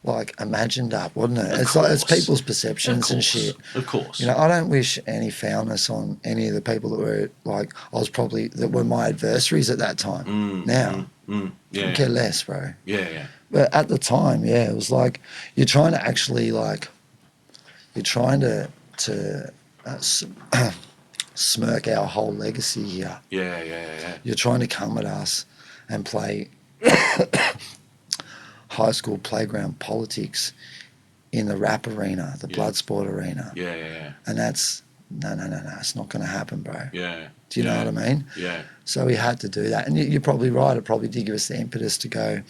like imagined up, wasn't it? It's people's perceptions and shit. Of course. You know, I don't wish any foulness on any of the people that were like, that were my adversaries at that time. Now, I care less, bro. Yeah. But at the time, it was like you're trying to actually smirk our whole legacy here. Yeah. You're trying to come at us and play high school playground politics in the rap arena, the blood sport arena. Yeah. And that's no, it's not going to happen, bro. Yeah. Do you know what I mean? Yeah. So we had to do that, and you're probably right. It probably did give us the impetus to go.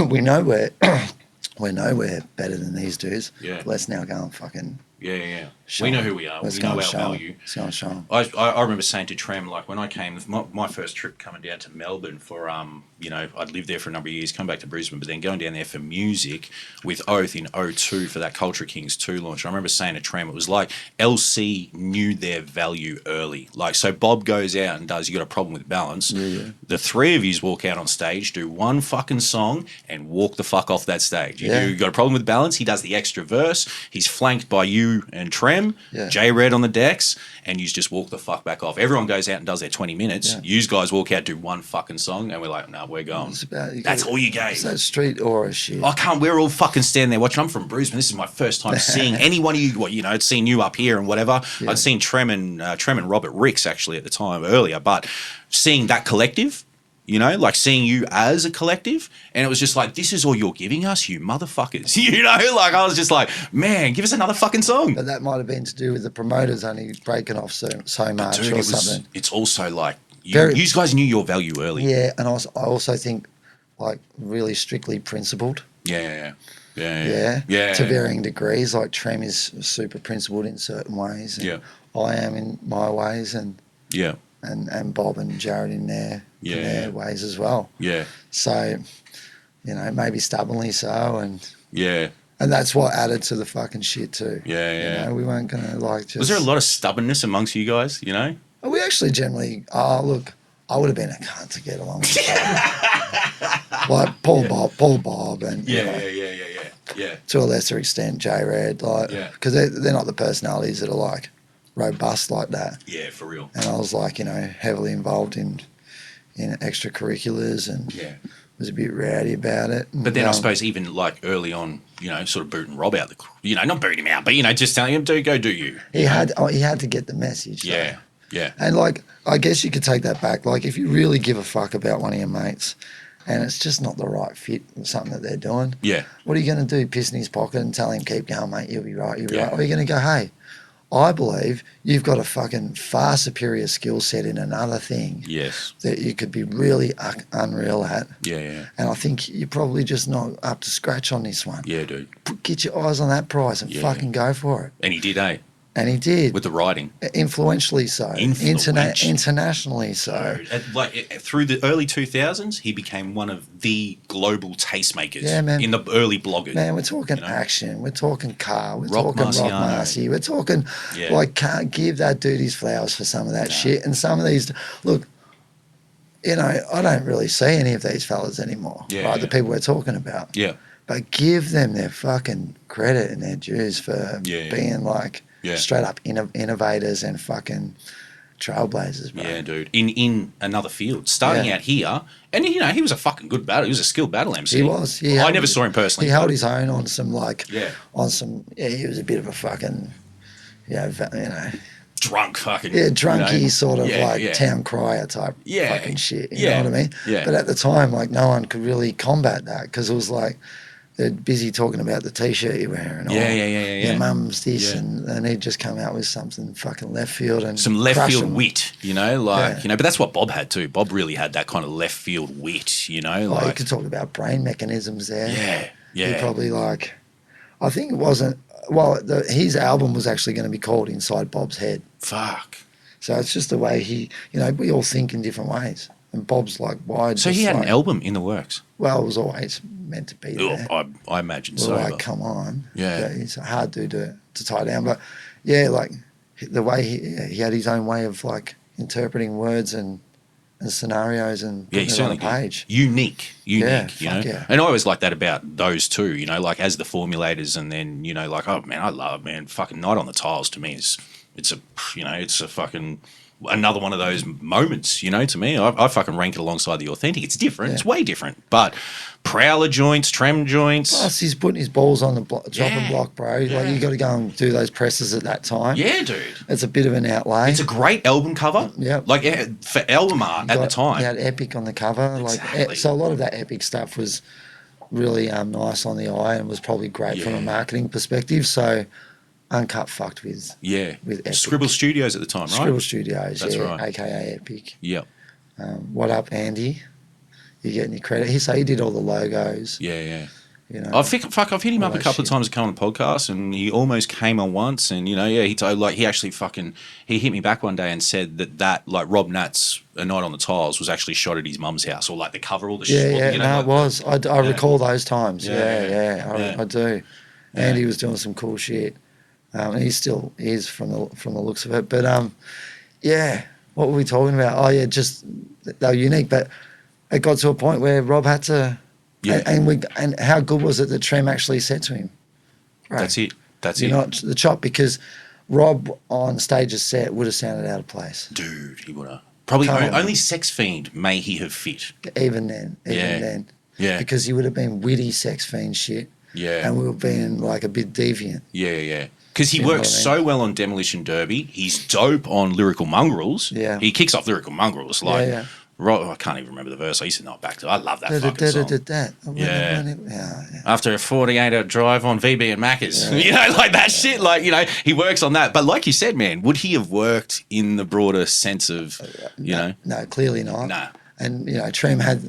we know we're nowhere better than these dudes. Yeah. Let's now go and fucking Yeah. Show We know 'em. who we are. Let's We go know and our show 'em. value. Let's go and show 'em. I remember saying to Trem, like when I came, my first trip coming down to Melbourne for, I'd lived there for a number of years, come back to Brisbane, but then going down there for music with Oath in '02 for that Culture Kings 2 launch. I remember saying to Trem, it was like LC knew their value early. Like, so Bob goes out and does You Got a Problem with Balance. Yeah. The three of yous walk out on stage, do one fucking song, and walk the fuck off that stage. You Yeah. do You Got a Problem with Balance, he does the extra verse, he's flanked by you and Trem, Yeah. J-Red on the decks, and you just walk the fuck back off. Everyone goes out and does their 20 minutes. Yeah. You guys walk out, do one fucking song, and we're like, no, we're going. It's about, That's all you gave. It's that street aura shit. I can't. We're all fucking standing there watching. I'm from Brisbane. This is my first time seeing any one of you. Well, I'd seen you up here and whatever. Yeah. I'd seen Trem and Robert Ricks actually at the time earlier, but seeing that collective, like seeing you as a collective, and it was just like, this is all you're giving us, you motherfuckers. Like I was just like, man, give us another fucking song. But that might have been to do with the promoters only breaking off so much Dude, or something. it's also like Very- you guys knew your value early. Yeah, and I also think like really strictly principled. Yeah. To varying degrees. Like Trem is super principled in certain ways. And Yeah. I am in my ways, and Yeah. and Bob and Jared in their ways as well. Yeah. So, maybe stubbornly so, and Yeah. that's what added to the fucking shit too. Yeah. We weren't gonna just. Was there a lot of stubbornness amongst you guys? We actually generally. Look, I would have been a cunt to get along with. Like Paul Bob, and Yeah. to a lesser extent J-Red, like, because they're not the personalities that are like robust like that. Yeah, for real. And I was like, heavily involved in extracurriculars and was a bit rowdy about it. And, But then I suppose even like early on, sort of booting Rob out not booting him out, but just telling him to go do you. he had to get the message. Yeah. Yeah. And like, I guess you could take that back. Like, if you really give a fuck about one of your mates and it's just not the right fit with something that they're doing, what are you going to do? Piss in his pocket and tell him, keep going, mate, you'll be right, you'll be right. Or are you going to go, hey, I believe you've got a fucking far superior skill set in another thing. Yes. That you could be really unreal at. Yeah. And I think you're probably just not up to scratch on this one. Yeah, dude. Get your eyes on that prize and fucking go for it. And he did, eh? And he did. With the writing. Influentially so. Internationally so. Through the early 2000s, he became one of the global tastemakers in the early bloggers. Man, we're talking action. We're talking car. We're Rock talking Marciano. Rock Marcy. We're talking, can't give that dude his flowers for some of that shit. And some of these, look, I don't really see any of these fellas anymore. The people we're talking about. Yeah. But give them their fucking credit and their dues for being like straight up innovators and fucking trailblazers, bro. Yeah, dude. In another field, starting out here, and he was a fucking good battle. He was a skilled battle MC. He was. I never saw him personally. He held his own on some he was a bit of a fucking, drunk fucking. Yeah, drunky sort of town crier type fucking shit. You know what I mean? Yeah. But at the time, like, no one could really combat that because it was like they're busy talking about the T-shirt you're wearing. Your mum's this, and he'd just come out with something fucking left field and some left field wit, but that's what Bob had too. Bob really had that kind of left field wit, you could talk about brain mechanisms there. Yeah. He probably I think it wasn't. Well, his album was actually going to be called Inside Bob's Head. Fuck. So it's just the way he, we all think in different ways. And Bob's like, why? So he had an album in the works? Well, it was always meant to be there. I imagine so. Like, come on. Yeah. He's a hard dude to tie down. But, the way he had his own way of, like, interpreting words and scenarios and putting it on a page. Unique, Yeah. And I always like that about those two, like as the formulators and then, like, oh, man, I love, fucking Night on the Tiles to me it's a fucking another one of those moments, to me. I fucking rank it alongside the Authentic. It's different. It's way different. But Prowler joints, Trem joints. Plus, he's putting his balls on the chopping block, bro. Yeah. Like, you got to go and do those presses at that time. Yeah, dude. It's a bit of an outlay. It's a great album cover. Yeah. Like, for album art at the time. He had Epic on the cover. Exactly. So a lot of that Epic stuff was really nice on the eye and was probably great from a marketing perspective. So Uncut fucked with Epic. Scribble Studios at the time, right? Scribble Studios, that's right. AKA Epic. Yep. What up, Andy? You're getting your credit. He did all the logos. Yeah. You know, I've hit him all up a that couple of shit. times to come on the podcast, and he almost came on once. And he actually he hit me back one day and said that like Rob Nat's A Night on the Tiles was actually shot at his mum's house, or like the cover, all the it was. I recall those times. Yeah. I do. Yeah. Andy was doing some cool shit. And he still is from the looks of it. But what were we talking about? Oh yeah, just they were unique. But it got to a point where Rob had to. Yeah. And how good was it that Trem actually said to him, "Bro, That's it. you're not the chop," because Rob on stage's set would have sounded out of place. Dude, he would have. Probably only Sex Fiend may he have fit. Even then. Yeah. Because he would have been witty Sex Fiend shit. Yeah. And we were being like a bit deviant. Yeah. Because he You know works what I mean? so well on Demolition Derby. He's dope on Lyrical Mongrels. Yeah. He kicks off Lyrical Mongrels. Like, Yeah. I can't even remember the verse. I used to know it back to. I love that fucking song. Yeah. After a 48-hour drive on VB and Macca's. You know, like that shit. Like, you know, he works on that. But like you said, man, would he have worked in the broader sense of, you know? No, clearly not. Nah. And, you know, Trem had...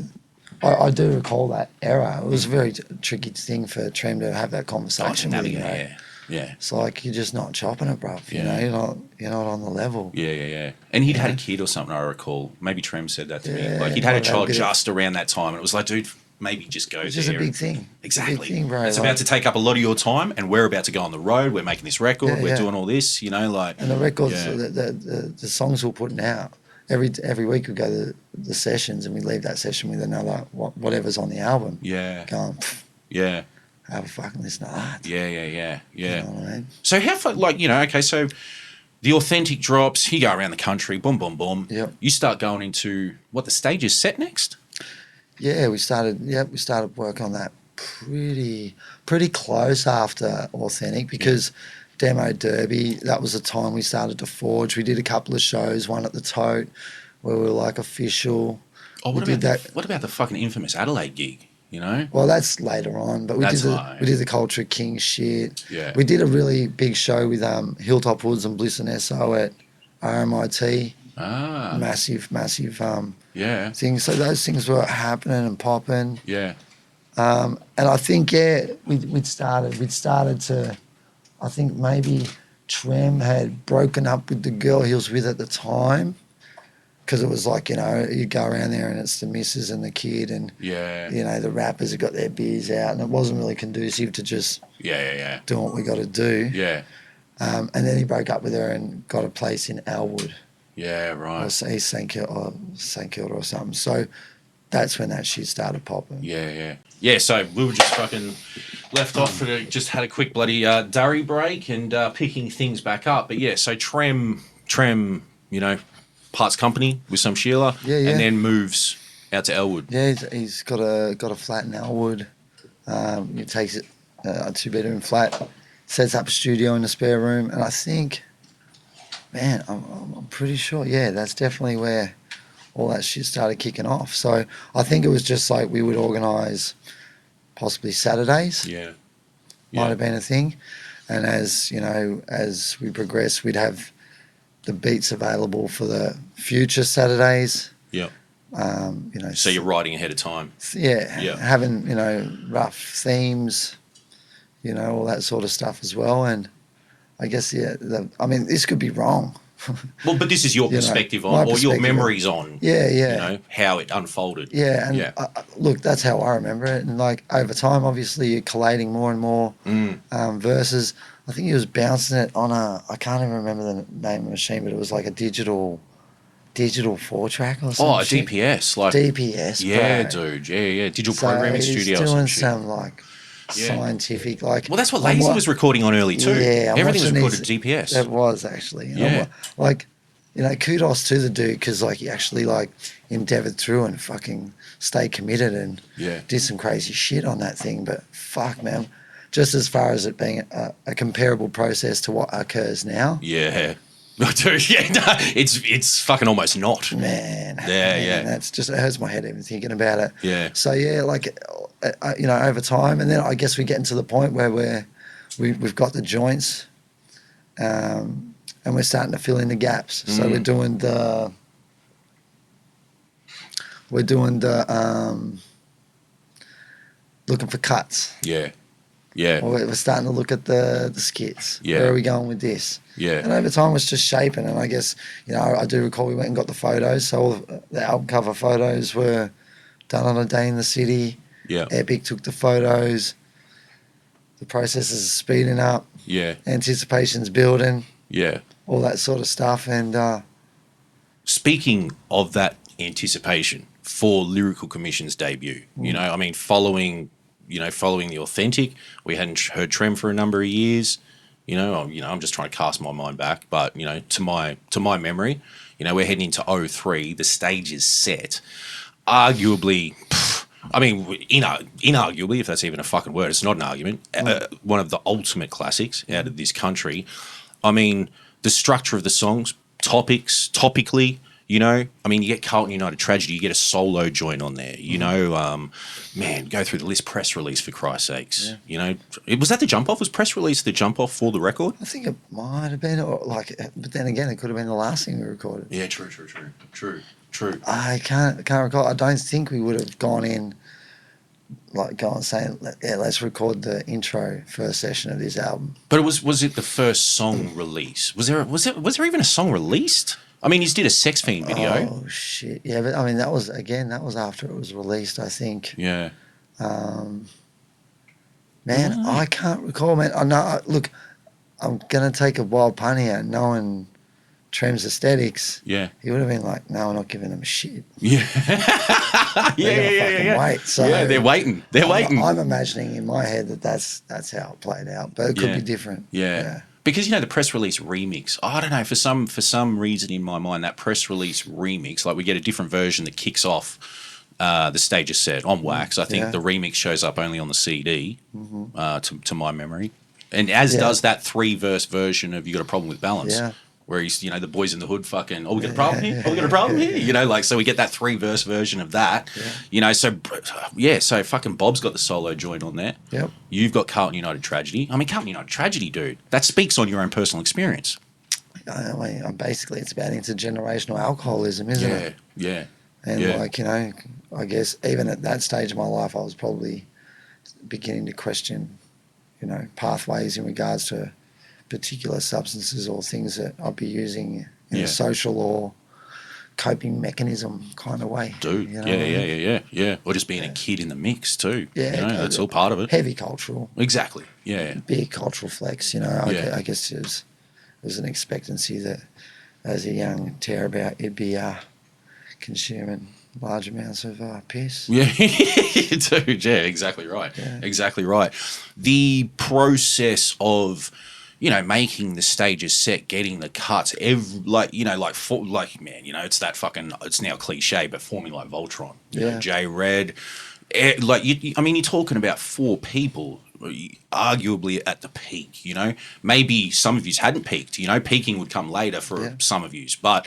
I do recall that era. It was a very tricky thing for Trem to have that conversation with, you know. Yeah. It's like you're just not chopping it, bruv. You Yeah. know, you're not on the level. Yeah. And he'd had a kid or something, I recall. Maybe Trem said that to me. Yeah, Like, he'd had a might have child a bit of- just around that time. And it was like, dude, maybe just go It's there. just a big thing. Exactly. It's a big thing, bro. It's Like- about to take up a lot of your time, and we're about to go on the road. We're making this record. Yeah, we're yeah. doing all this, you know, like... And the records, Yeah. the songs we're putting out, every week we go to the sessions and we leave that session with another, whatever's on the album. Yeah. Going, "Pff, Yeah. have a fucking listen to that. Yeah. You know what I mean? So how far, like, you know, okay, so the authentic drops, you go around the country, boom, boom, boom. Yep. You start going into, what, the stage is set next? Yeah, we started work on that pretty close after Authentic because Demo Derby, that was the time we started to forge. We did a couple of shows, one at the Tote where we were like official. Oh, We did what about the fucking infamous Adelaide gig, you know? Well, that's later on, but we That's did fine. we did the Culture King shit. Yeah. We did a really big show with Hilltop Woods and Bliss and SO at RMIT. Ah. Massive Yeah. things. So those things were happening and popping. Yeah. And I think we'd started to. I think maybe Trem had broken up with the girl he was with at the time, because it was like, you know, you go around there and it's the missus and the kid and Yeah. you know the rappers have got their beers out and it wasn't really conducive to just Yeah. doing what we got to do. Yeah. And then he broke up with her and got a place in Elwood Yeah, or right. St Kilda or something. So that's when that shit started popping. Yeah. Yeah, so we were just fucking left off for just had a quick bloody durry break and picking things back up. But yeah, so Trem, you know, parts company with some Sheila, Yeah. and then moves out to Elwood. Yeah, he's got a flat in Elwood. He takes it a 2-bedroom flat, sets up a studio in the spare room, and I think, man, I'm pretty sure. Yeah, that's definitely where all that shit started kicking off. So I think it was just like we would organise possibly Saturdays. Yeah. Might have been a thing, and as you know, as we progress, we'd have the beats available for the future Saturdays. Yeah. You know, So you're writing ahead of time. yeah, Yeah. having, you know, rough themes, you know, all that sort of stuff as well. And I guess, I mean, this could be wrong. Well, but this is your You know, perspective my on, or your perspective memories on, Yeah, you know, how it unfolded. Yeah, and Yeah. Look, that's how I remember it. And like over time, obviously, you're collating more and more verses. I think he was bouncing it on I can't even remember the name of the machine, but it was like a digital 4-track or something. Oh, a DPS, like DPS, yeah, bro. dude, yeah. Digital So programming he's studio. or doing shit. some like Yeah. scientific, like. Well, that's what I'm Lazy wa- was recording on early too. Yeah, I'm Everything was watching recorded these- DPS. It was actually. And Yeah. like, you know, kudos to the dude because like he actually like endeavored through and fucking stayed committed and Yeah. did some crazy shit on that thing. But fuck, man, just as far as it being a comparable process to what occurs now, Yeah. Dude, yeah, no, it's fucking almost not. man. Yeah. That's just, it hurts my head even thinking about it. Yeah. So yeah, like, you know, over time, and then I guess we're getting to the point where we've got the joints, and we're starting to fill in the gaps. So we're doing the looking for cuts. Yeah. Yeah. Or we're starting to look at the skits. Yeah. Where are we going with this? Yeah. And over time, it's just shaping. And I guess, I do recall we went and got the photos. So all the album cover photos were done on a day in the city. Yeah. Epic took the photos. The process is speeding up. Yeah. Anticipation's building. Yeah. All that sort of stuff. And speaking of that anticipation for Lyrical Commission's debut, following the Authentic, we hadn't heard Trem for a number of years. I'm just trying to cast my mind back, but to my memory, we're heading into 03. The stage is set. Arguably, inarguably, if that's even a fucking word, it's not an argument. One of the ultimate classics out of this country. I mean, the structure of the songs, topically. You get Carlton United Tragedy, you get a solo joint on there, go through the list, press release for Christ's sakes. Yeah. Was that the jump off? Was press release the jump off for the record? I think it might have been, but then again, it could have been the last thing we recorded. Yeah, true. I can't recall. I don't think we would have gone in, saying, let's record the intro for a session of this album. But was it the first song release? Was there even a song released? I mean, you did a Sex Fiend video. Oh shit! Yeah, but that was after it was released, I think. Yeah. Man, I can't recall, man. Look, I'm gonna take a wild pun here, knowing Trem's aesthetics. Yeah. He would have been like, "No, we're not giving them shit." Yeah. yeah. Wait. So yeah, they're waiting. I'm imagining in my head that's how it played out, but it could be different. Yeah. Because the press release remix, I don't know, for some reason in my mind, that press release remix, like we get a different version that kicks off the stage is set on wax. I think the remix shows up only on the CD, to my memory, and as does that 3-verse version of "You Got a Problem with Balance." Yeah. Where he's, the boys in the hood fucking, we got a problem here? We got a problem here? So we get that 3-verse version of that, so fucking Bob's got the solo joint on there. Yep. You've got Carlton United Tragedy. I mean, Carlton United Tragedy, dude, that speaks on your own personal experience. Basically, it's about intergenerational alcoholism, isn't it? Yeah. And I guess even at that stage of my life, I was probably beginning to question, pathways in regards to particular substances or things that I'd be using in a social or coping mechanism kind of way. Dude, yeah. Or just being a kid in the mix too. Yeah. That's all part of it. Heavy cultural. Exactly, yeah. Big cultural flex, I guess it was an expectancy that as a young tearabout, you'd be consuming large amounts of piss. Yeah, dude, yeah, exactly right. Yeah. Exactly right. The process of making the stages set, getting the cuts, it's that fucking, it's now cliche, but forming like Voltron, J Red, you're talking about 4 people, arguably at the peak, maybe some of yous hadn't peaked, peaking would come later for some of yous, but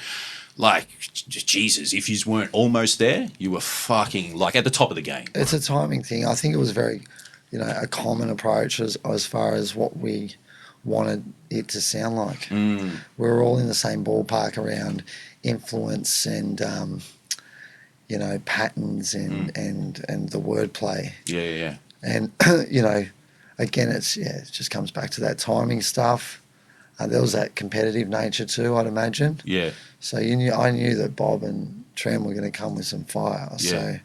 Jesus, if yous weren't almost there, you were fucking at the top of the game. It's a timing thing. I think it was very, a common approach as far as what we wanted it to sound like. We were all in the same ballpark around influence and patterns and the wordplay. Yeah. And again, it just comes back to that timing stuff. There was that competitive nature too, I'd imagine. Yeah. So I knew that Bob and Trem were going to come with some fire. Yeah. So I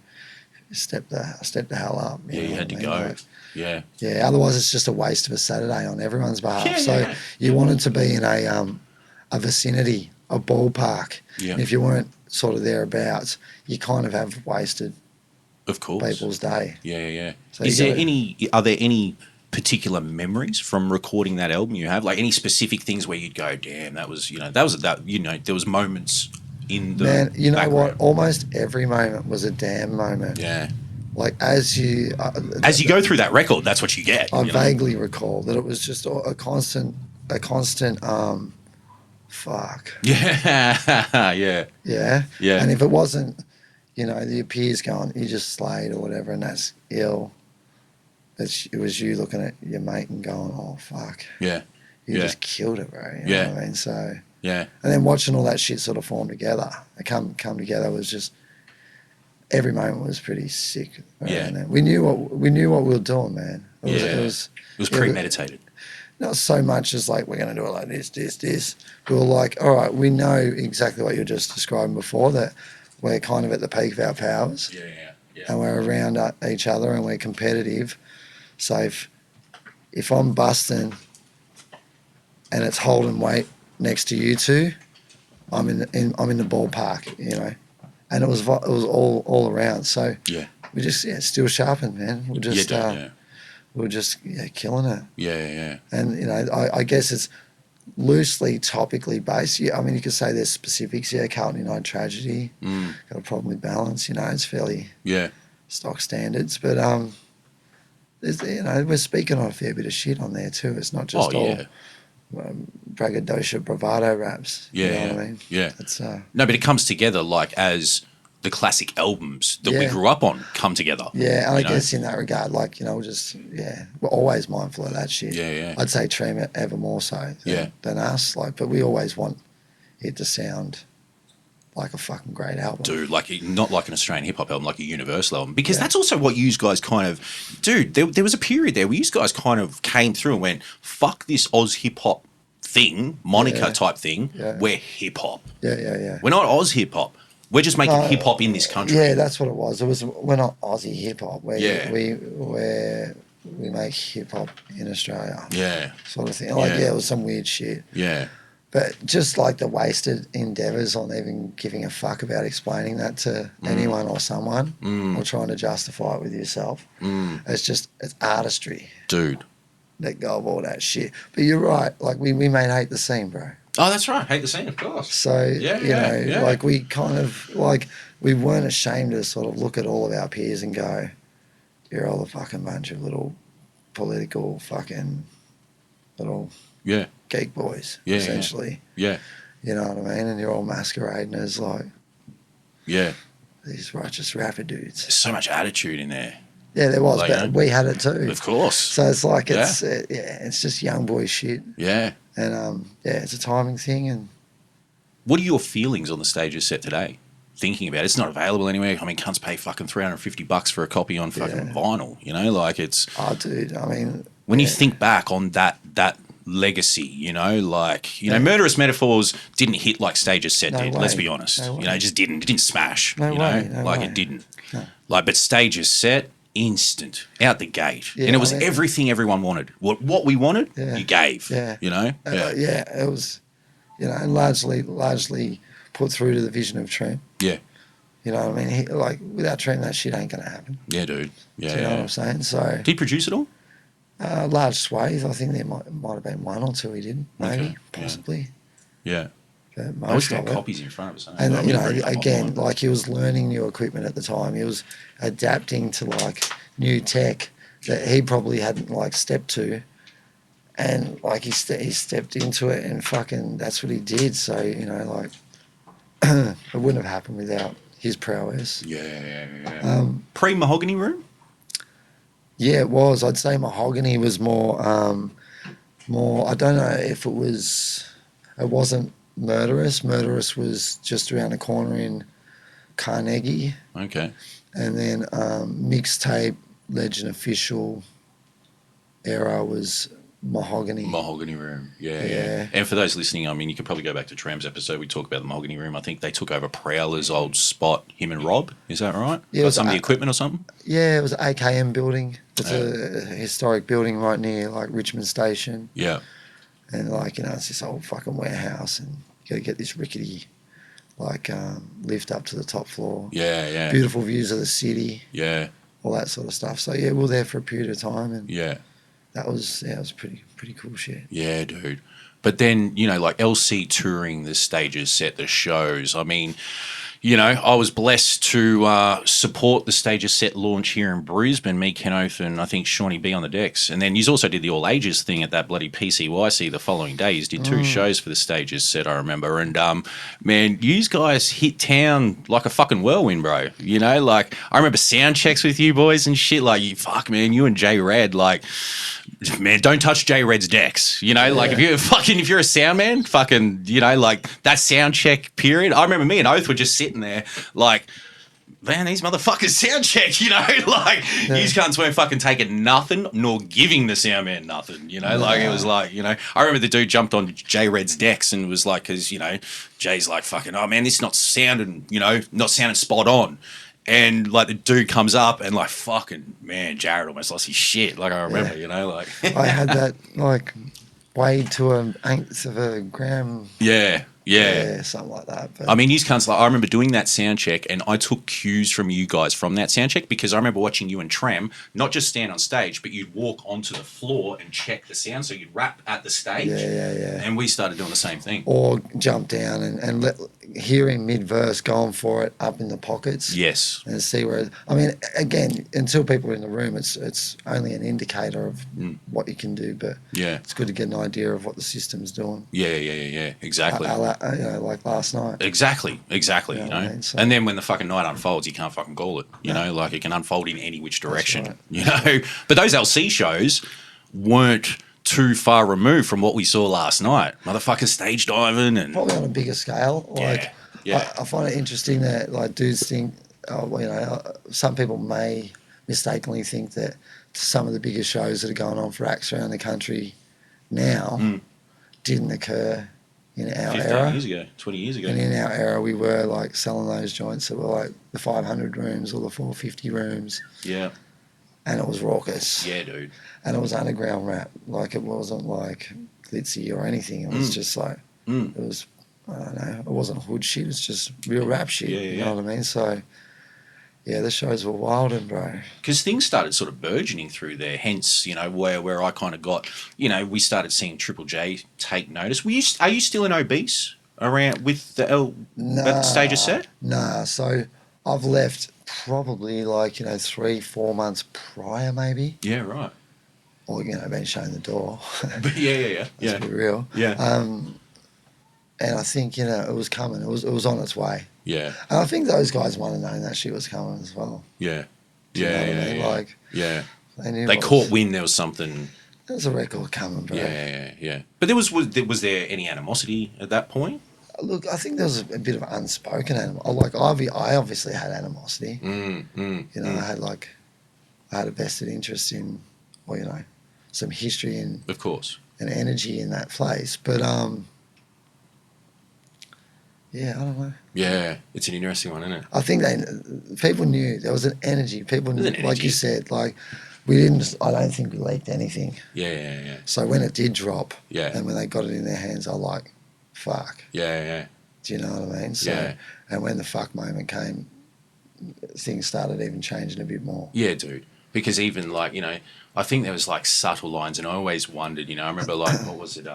stepped the hell up. You had to go. Yeah. Otherwise, it's just a waste of a Saturday on everyone's behalf. So you wanted to be in a vicinity, a ballpark. Yeah. And if you weren't sort of thereabouts, you kind of have wasted, of course, people's day. Yeah. So are there any particular memories from recording that album you have? Like any specific things where you'd go, damn, there was moments in the background. What? Almost every moment was a damn moment. Yeah. As you go through that record, that's what you get. I vaguely recall that it was just a constant fuck. Yeah. Yeah. Yeah. And if it wasn't, the peers going, you just slayed or whatever, and that's ill. It was you looking at your mate and going, oh fuck. Yeah. You just killed it, bro. You know what I mean? So. Yeah. And then watching all that shit sort of form together, come together was just every moment was pretty sick. Yeah. Then. We knew what we were doing, man. It was premeditated. Not so much as like, we're going to do it like this. We were like, all right, we know exactly what you were just describing before, that we're kind of at the peak of our powers. Yeah. And we're around each other and we're competitive. So if I'm busting and it's holding weight next to you two, I'm in the ballpark, you know. And it was all around. So we just still sharpened, man. We're just we're just killing it. Yeah. And you know, I guess it's loosely topically based. Yeah, I mean, you could say there's specifics. Yeah, Carlton United tragedy. Got a problem with balance. You know, it's fairly stock standards. But there's, you know, we're speaking on a fair bit of shit on there too. It's not just all braggadocio bravado raps. You know what I mean? Yeah. It's no, but it comes together like as the classic albums that we grew up on come together. Yeah, and I guess in that regard, like, you know, we're always mindful of that shit. Yeah. I'd say Treem ever more so than us. Like, but we always want it to sound like a fucking great album. Dude, like not like an Australian hip hop album, like a universal album. Because that's also what you guys kind of, dude, there was a period there where you guys kind of came through and went, fuck this Oz hip hop thing, moniker type thing. We're hip hop. Yeah. We're not Oz hip hop. We're just making hip hop in this country. Yeah, that's what it was. We're not Aussie hip hop. We make hip hop in Australia. Yeah. Sort of thing. Like, it was some weird shit. Yeah. But just like the wasted endeavours on even giving a fuck about explaining that to anyone or someone, or trying to justify it with yourself. It's artistry. Dude. Let go of all that shit. But you're right. Like, we made Hate the Scene, bro. Oh, that's right. Hate the Scene, of course. So, like, we kind of, like, we weren't ashamed to sort of look at all of our peers and go, you're all a fucking bunch of little political fucking little geek boys, essentially. Yeah. You know what I mean? And you're all masquerading as, like, these righteous rapper dudes. There's so much attitude in there. Yeah, there was, but we had it too. Of course. So it's like, it's just young boy shit. Yeah. And, it's a timing thing. And what are your feelings on the stages set today? Thinking about it, it's not available anywhere. I mean, cunts pay fucking $350 for a copy on fucking vinyl, you know? Like, it's... Oh, dude, I mean... When you think back on that legacy, you know, like, you know, Murderous Metaphors didn't hit like Stages Set did, let's be honest. You know, it just didn't. It didn't smash, it didn't. No. Like, but Stages Set... instant, out the gate. And it was everything everyone wanted. What we wanted, you gave, you know? It was, you know, and largely put through to the vision of Treem. Yeah. You know what I mean? Like, without Treem, that shit ain't going to happen. Yeah, dude. Yeah. Do you know what I'm saying? So, did he produce it all? Large swathes. I think there might have been one or two he did, maybe, possibly. Yeah. But I wish we had copies in front of us. And, you know, again, like, he was learning new equipment at the time. He was adapting to, like, new tech that he probably hadn't, like, stepped to. And, like, he stepped into it and fucking that's what he did. So, you know, like, it wouldn't have happened without his prowess. Yeah. Pre-Mahogany Room? Yeah, it was. I'd say Mahogany was more, I don't know if it wasn't Murderous. Murderous was just around the corner in Carnegie. Okay. And then mixtape, Legend Official era was Mahogany. Mahogany Room, yeah. And for those listening, I mean, you could probably go back to Tram's episode. We talk about the Mahogany Room. I think they took over Prowler's old spot, him and Rob. Is that right? Yeah, it was some of the equipment or something? Yeah, it was an AKM building. It's a historic building right near, like, Richmond Station. Yeah. And, like, you know, it's this old fucking warehouse and you got to get this rickety, like, lift up to the top floor. Yeah. Beautiful views of the city. Yeah. All that sort of stuff. So, yeah, we were there for a period of time and that was pretty cool shit. Yeah, dude. But then, you know, like LC touring the Stages Set, the shows, I mean... You know, I was blessed to support the Stages Set launch here in Brisbane, me, Ken Oath, and I think Shawnee B on the decks. And then you also did the All Ages thing at that bloody PCYC the following day. You did 2 shows for the Stages Set, I remember. And, man, you guys hit town like a fucking whirlwind, bro. You know, like, I remember sound checks with you boys and shit. Like, you and J Red, like... Man, don't touch J Red's decks. You know, like if you're a sound man, fucking, you know, like that sound check period. I remember me and Oath were just sitting there, like man, these motherfuckers sound check, you know, like these cunts weren't fucking taking nothing nor giving the sound man nothing, you know, like it was like, you know, I remember the dude jumped on J Red's decks and was like, because, you know, Jay's like, fucking, oh man, this not sounding, you know, not sounding spot on. And like the dude comes up and like, fucking, man, Jared almost lost his shit. Like I remember, you know, like. I had that like weighed to an eighth of a gram. Yeah, something like that. But I mean, you cunts, like, I remember doing that sound check and I took cues from you guys from that sound check because I remember watching you and Tram not just stand on stage, but you'd walk onto the floor and check the sound. So you'd rap at the stage. Yeah. And we started doing the same thing. Or jump down and hear him mid-verse going for it up in the pockets. Yes. And see where, I mean, again, until people are in the room, it's only an indicator of what you can do, but it's good to get an idea of what the system's doing. Yeah, exactly. You know, like last night. Exactly, you know. I mean? So, and then when the fucking night unfolds, you can't fucking call it, you know, like it can unfold in any which direction, right. you know. But those LC shows weren't too far removed from what we saw last night. Motherfuckers stage diving and probably on a bigger scale. Like, yeah. I find it interesting that like dudes think, well, you know, some people may mistakenly think that some of the biggest shows that are going on for acts around the country now didn't occur in our 15 era. years ago, 20 years ago. And in our era, we were like selling those joints that were like the 500 rooms or the 450 rooms. Yeah. And it was raucous. Yeah, dude. And it was underground rap. Like it wasn't like glitzy or anything. It was just like, it was, I don't know, it wasn't hood shit. It's just real rap shit. You know what I mean? So, yeah, the shows were wild, and bro. Because things started sort of burgeoning through there. Hence, you know, where I kind of got, you know, we started seeing Triple J take notice. Are you still in Obese around with the at the stage of set? Nah. So I've left probably like, you know, 3-4 months prior, maybe. Yeah, right. Or, you know, been shown the door. yeah. Let's be real. Yeah. And I think, you know, it was coming. It was on its way. Yeah. And I think those guys might have known that shit was coming as well. Yeah. You know what I mean? Like, they knew they caught wind there was something. There's a record coming, bro. Yeah. But was there any animosity at that point? Look, I think there was a bit of unspoken animosity. Like, I obviously had animosity. You know, I had a vested interest in, well, you know, some history and of course and energy in that place. But yeah, I don't know. Yeah, it's an interesting one, isn't it? I think people knew there was an energy. People knew, like you said, like we didn't. I don't think we leaked anything. Yeah. So when it did drop, and when they got it in their hands, I like, fuck. Yeah. Do you know what I mean? So, and when the fuck moment came, things started even changing a bit more. Yeah, dude. Because even like, you know, I think there was like subtle lines, and I always wondered, you know, I remember like, what was it?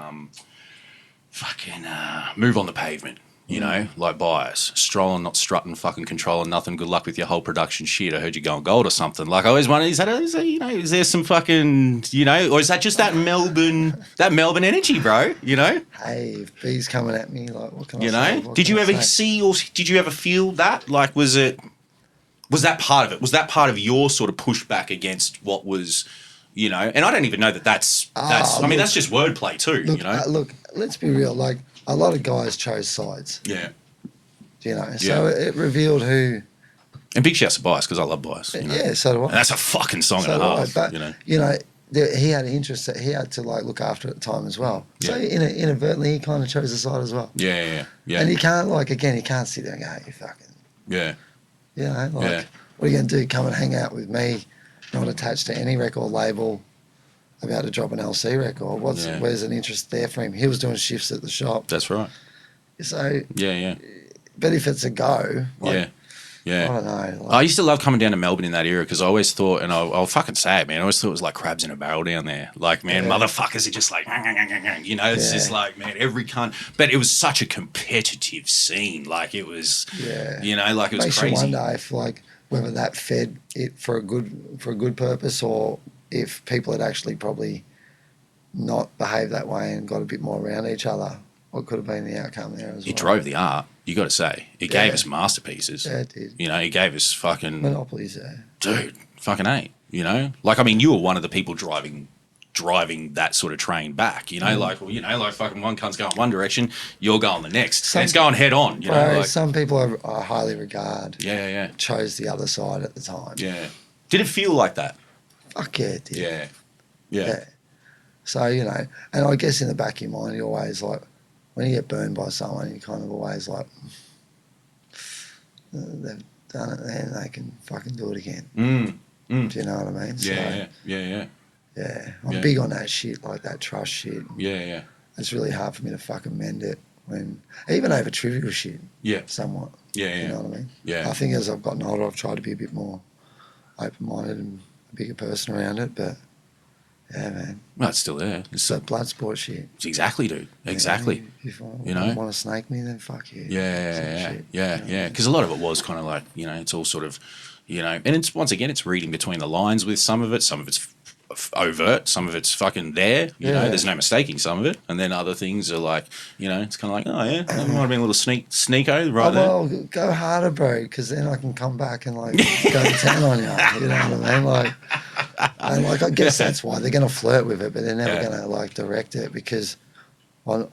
Move on the Pavement. You know, like Bias, strolling, not strutting, fucking controlling nothing. Good luck with your whole production shit. I heard you going gold or something. Like I always wondered, is that you know, is there some fucking, you know, or is that just that Melbourne energy, bro? You know. Hey, if B's coming at me, like what can I say? You know, did you ever see or did you ever feel that? Like, was that part of it? Was that part of your sort of pushback against what was, you know? And I don't even know that's. I mean, that's just wordplay too. Look, you know. Look, let's be real. Like. A lot of guys chose sides. Yeah. You know, so it revealed who. And big shouts to Bias because I love Bias. You know? Yeah, so do I. And that's a fucking song and a half. But, you know, he had an interest that he had to like look after at the time as well. So inadvertently, he kind of chose a side as well. Yeah. And you can't you can't sit there and go, hey, you fucking. Yeah. You know, what are you going to do? Come and hang out with me, not attached to any record label. About to drop an LC record. Where's an interest there for him? He was doing shifts at the shop. That's right. So yeah. But if it's a go, yeah. I don't know. I used to love coming down to Melbourne in that era because I always thought, and I'll fucking say it, man. I always thought it was like crabs in a barrel down there. Like, man, motherfuckers are just like, you know, it's just like, man, every cunt. But it was such a competitive scene. Like it was, you know, like it was makes crazy. You wonder if like whether that fed it for a good purpose or if people had actually probably not behaved that way and got a bit more around each other, what could have been the outcome there as well? It drove the art, you got to say. It gave us masterpieces. Yeah, it did. You know, it gave us fucking... Monopolies there. Dude, fucking A, you know? Like, I mean, you were one of the people driving driving that sort of train back, you know, like, well, you know, like fucking one cunt's going one direction, you're going the next. And it's going head on, you know. Like, some people I highly regard chose the other side at the time. Yeah. Did it feel like that? Fuck yeah, it did. Yeah. So, you know, and I guess in the back of your mind, you always like, when you get burned by someone, you kind of always like, they've done it then, they can fucking do it again. Do you know what I mean? Yeah. I'm big on that shit, like that trust shit. Yeah. It's really hard for me to fucking mend it when, even over trivial shit. Yeah. Somewhat. Yeah. You know what I mean? Yeah. I think as I've gotten older, I've tried to be a bit more open-minded and a bigger person around it, but yeah, man. Well, it's still there. It's that blood sport shit. Exactly, dude. Exactly. If you know, want to snake me, then fuck you. Yeah. Because a lot of it was kind of like, you know, it's all sort of, you know, and it's once again, it's reading between the lines with some of it. Some of it's overt, some of it's fucking there. You know, there's no mistaking some of it, and then other things are like, you know, it's kind of like, oh yeah, that might have been a little sneako right there. Well, go harder, bro, because then I can come back and like go to town on you. You know what I mean? Like, and like I guess that's why they're gonna flirt with it, but they're never gonna like direct it because, well,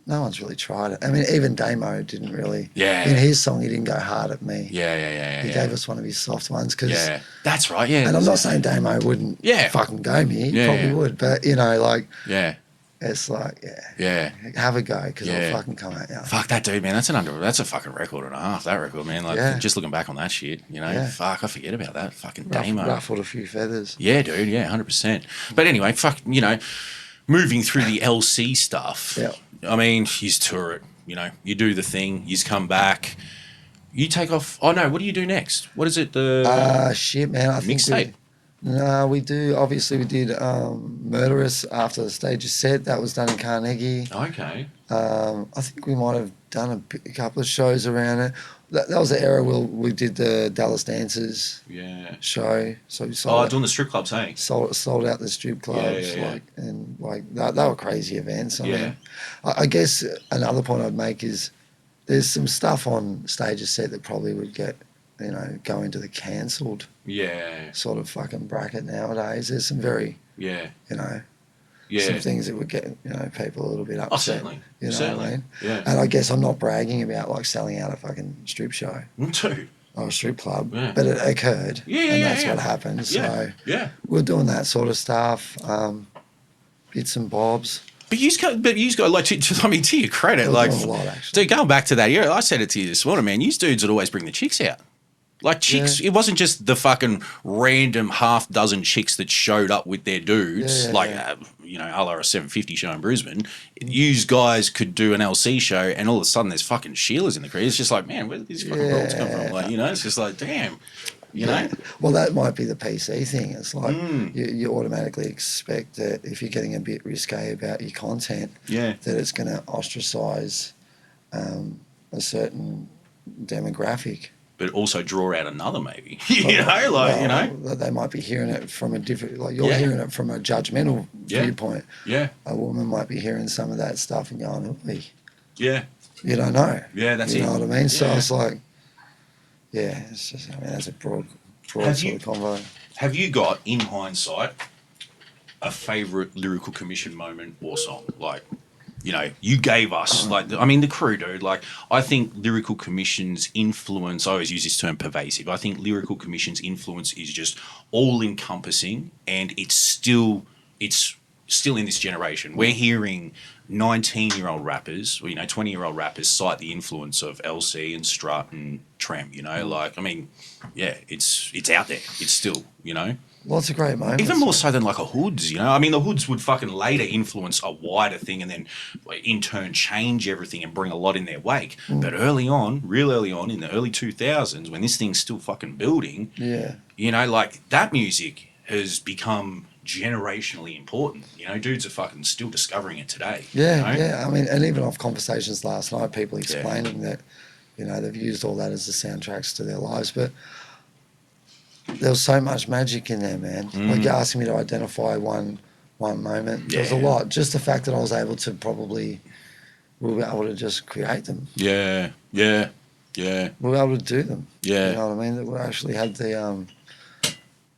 no one's really tried it. I mean, even Damo didn't really. Yeah. In his song, he didn't go hard at me. Yeah. He gave us one of his soft ones because. Yeah, that's right. Yeah. And I'm not saying Damo wouldn't. Fucking go me. He probably would, but you know, like. Yeah. It's like, have a go because I'll fucking come at you. Fuck that dude, man. That's a fucking record and a half. That record, man. Like just looking back on that shit, you know. Fuck, I forget about that. Fucking Damo. Ruffled a few feathers. Yeah, dude. Yeah, 100%. But anyway, fuck, you know, moving through the LC stuff. Yeah. I mean, you tour it. You know, you do the thing. You come back. You take off. Oh no, what do you do next? What is it? The shit, man. I think mixtape. No, we do. Obviously, we did Murderous after the stage is set. That was done in Carnegie. Okay. I think we might have done a couple of shows around it. That was the era where we did the Dallas Dancers show. So we sold doing the strip clubs, hey? Sold out the strip clubs, they were crazy events. I mean, I guess another point I'd make is there's some stuff on Stage's set that probably would get, you know, go into the cancelled sort of fucking bracket nowadays. There's some very you know. Some things that would get, you know, people a little bit upset. Oh, certainly. You know certainly. what I mean? Yeah. And I guess I'm not bragging about like selling out a fucking strip show Too. or a strip club, but it occurred. And that's what happened. So we're doing that sort of stuff, bits and bobs. But you got like, I mean, to your credit, like, a lot, actually. Dude, going back to that era, I said it to you this morning, man. You dudes would always bring the chicks out. Like chicks, it wasn't just the fucking random half dozen chicks that showed up with their dudes, you know, a la a 750 show in Brisbane. You guys could do an LC show, and all of a sudden there's fucking Sheilas in the crowd. It's just like, man, where did these fucking girls come from? Like, you know, it's just like, damn, you know. Well, that might be the PC thing. It's like you automatically expect that if you're getting a bit risque about your content, that it's going to ostracise a certain demographic. But also draw out another, maybe. You know, like, you know. They might be hearing it from a different, like you're hearing it from a judgmental viewpoint. Yeah. A woman might be hearing some of that stuff and going, "Hey, yeah. You don't know." Yeah, that's it. You know what I mean? So it's like, it's just, I mean, that's a broad sort of convo. Have you got, in hindsight, a favourite Lyrical Commission moment or song? Like, you know, you gave us, like, I mean, the crew, dude, like, I think Lyrical Commission's influence, I always use this term pervasive, I think Lyrical Commission's influence is just all-encompassing, and it's still in this generation. We're hearing 19-year-old rappers, or, you know, 20-year-old rappers cite the influence of LC and Strut and Trem, you know, like, I mean, it's out there. It's still, you know. Lots of great moments. Even more so than like a Hoods, you know? I mean, the Hoods would fucking later influence a wider thing and then in turn change everything and bring a lot in their wake. But early on, real early on, in the early 2000s, when this thing's still fucking building, you know, like that music has become generationally important. You know, dudes are fucking still discovering it today. Yeah, you know? I mean, and even off conversations last night, people explaining that, you know, they've used all that as the soundtracks to their lives, but there was so much magic in there, man. Like you're asking me to identify one moment. There was a lot. Just the fact that I was able to we were able to just create them. Yeah. We were able to do them. Yeah. You know what I mean? That we actually had the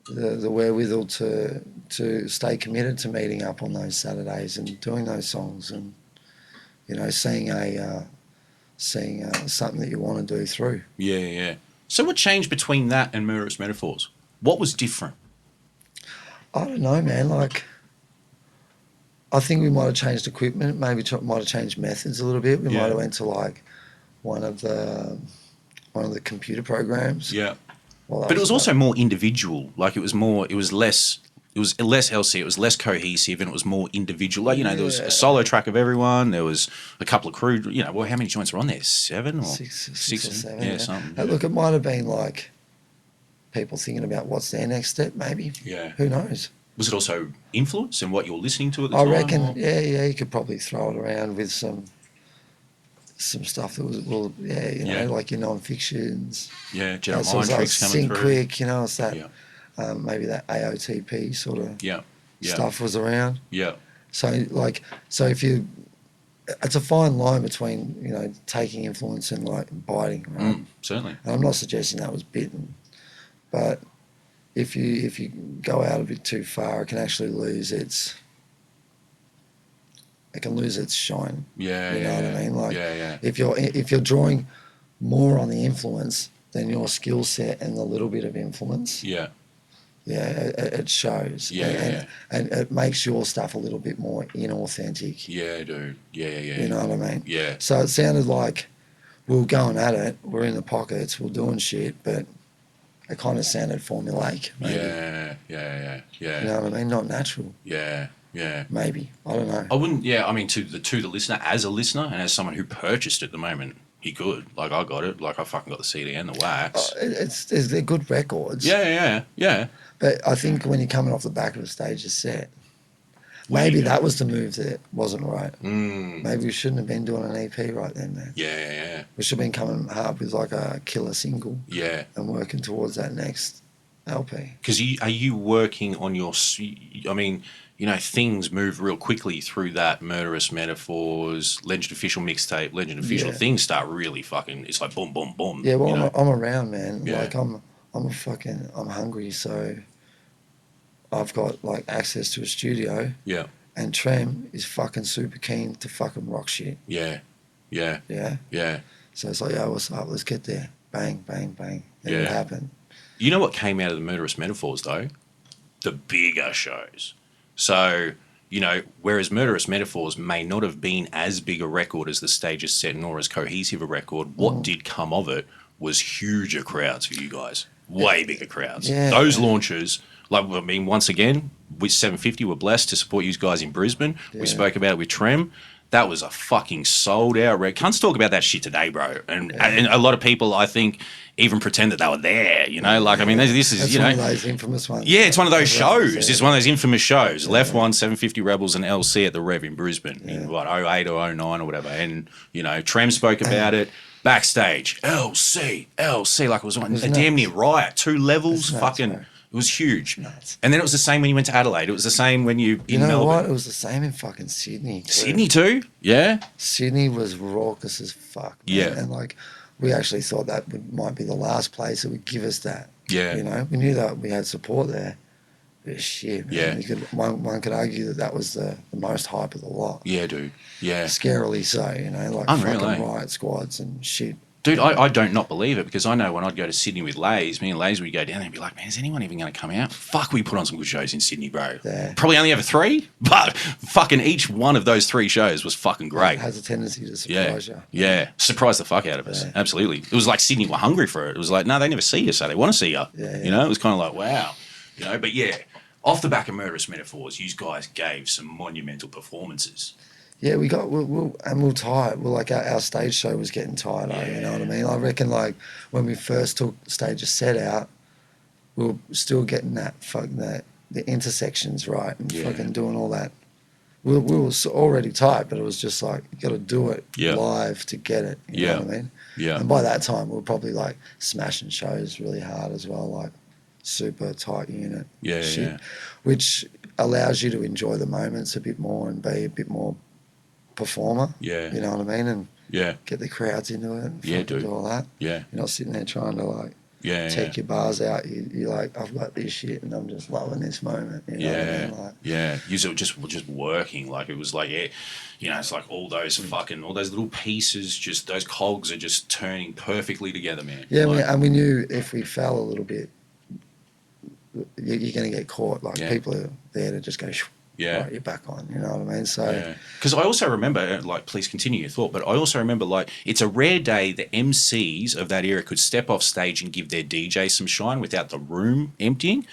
the wherewithal to stay committed to meeting up on those Saturdays and doing those songs and, you know, seeing something that you want to do through. Yeah. So what changed between that and Murderous Metaphors? What was different? I don't know, man. Like, I think we might have changed equipment. Maybe might have changed methods a little bit. We might have went to like one of the computer programs. Yeah. But it was also more individual. Like it was less LC, it was less cohesive, and it was more individual. Like, you know, there was a solo track of everyone, there was a couple of crew, you know, well, how many joints were on there? Seven or six or seven? Yeah, something. Yeah. Look, it might have been like people thinking about what's their next step, maybe. Yeah. Who knows? Was it also influence and what you were listening to at the I time? reckon, or? yeah, you could probably throw it around with some stuff that was, well, you know, like your non-fictions. Yeah, Jedi So Mind it's like Tricks coming Sync through. Quick, you know, it's that, maybe that AOTP sort of stuff was around. Yeah. So if you, it's a fine line between, you know, taking influence and like biting, right? Certainly. And I'm not suggesting that was bitten, but if you go out a bit too far, it can actually lose its shine. Yeah, you know what I mean? Like, yeah. if you're drawing more on the influence than your skill set and the little bit of influence, it shows. And it makes your stuff a little bit more inauthentic. Yeah, dude. Yeah. You know what I mean? Yeah. So it sounded like we were going at it, we're in the pockets, we're doing shit, but it kind of sounded formulaic, maybe. Yeah. You know what I mean? Not natural. Yeah. Maybe. I don't know. I wouldn't, I mean, to the listener, as a listener and as someone who purchased it at the moment, he could. Like, I got it. Like, I fucking got the CD and the wax. They're good records. Yeah. But I think when you're coming off the back of a stage set, maybe that was the move that wasn't right. Maybe we shouldn't have been doing an EP right then, man. Yeah. We should have been coming hard with like a killer single. Yeah. And working towards that next LP. Because are you working on your, I mean, you know, things move real quickly through that Murderous Metaphors, Legend Official mixtape, Legend Official. Things start really fucking, it's like boom, boom, boom. Yeah, well, I'm around, man. Yeah. Like, I'm hungry, so I've got like access to a studio. Yeah. And Trem is fucking super keen to fucking rock shit. Yeah. So it's like, yo, what's up? Let's get there. Bang, bang, bang. And it happened. You know what came out of the Murderous Metaphors, though? The bigger shows. So, you know, whereas Murderous Metaphors may not have been as big a record as the Stages Set nor as cohesive a record, what did come of it was huger crowds for you guys. Way bigger crowds. Yeah. Those launches, like, I mean, once again, with 750, we're blessed to support you guys in Brisbane. We spoke about it with Trem. That was a fucking sold out record. Can't talk about that shit today, bro. And a lot of people, I think, even pretend that they were there, you know? Like, I mean, this is, That's you know. one of those infamous ones. Yeah, it's one of those shows. Yeah. It's one of those infamous shows. Left One, 750 Rebels, and LC at the Rev in Brisbane in, what, 08 or 09 or whatever. And, you know, Trem spoke about it. Backstage, LC. Like, it was a damn near riot. 2 levels, Nuts, fucking... bro. It was huge. Nuts. And then it was the same when you went to Adelaide. It was the same when you You know Melbourne. what? It was the same in fucking Sydney. Too. Sydney too? Yeah? Sydney was raucous as fuck. Man. Yeah. And like, we actually thought that might be the last place that would give us that. Yeah. You know, we knew that we had support there. But shit, man. Yeah. One could argue that was the most hype of the lot. Yeah, dude. Yeah. Scarily so, you know, like Unreal, fucking eh? riot squads and shit. Dude, I don't not believe it, because I know when I'd go to Sydney with Lays, me and Lays would go down there and be like, man, is anyone even going to come out? Fuck, we put on some good shows in Sydney, bro. Yeah. Probably only ever 3, but fucking each one of those 3 shows was fucking great. It has a tendency to surprise you. Yeah, surprised the fuck out of us. Yeah. Absolutely. It was like Sydney were hungry for it. It was like, no, they never see you, so they want to see you. Yeah. You know, it was kind of like, wow. You know, but yeah, off the back of Murderous Metaphors, you guys gave some monumental performances. Yeah, we were tired. Well, like our stage show was getting tired. You know what I mean? I reckon like when we first took Stages Set out, we were still getting the intersections right and fucking doing all that. We were already tight, but it was just like you got to do it live to get it. You know what I mean? Yeah. And by that time, we were probably like smashing shows really hard as well, like super tight unit. Yeah. Which allows you to enjoy the moments a bit more and be a bit more performer. Yeah. You know what I mean? And Yeah. get the crowds into it and Yeah, dude. do all that. Yeah. You're not sitting there trying to like check your bars out. You're like, I've got this shit, and I'm just loving this moment. You know what I mean? Like, You're just working. Like, it was like, it's like all those little pieces, just those cogs are just turning perfectly together, man. Yeah, like, we knew if we fell a little bit, you're going to get caught. Like, people are there to just go, right, you're back on. You know what I mean? So, because I also remember, like, please continue your thought, but I also remember, like, it's a rare day that MCs of that era could step off stage and give their DJ some shine without the room emptying.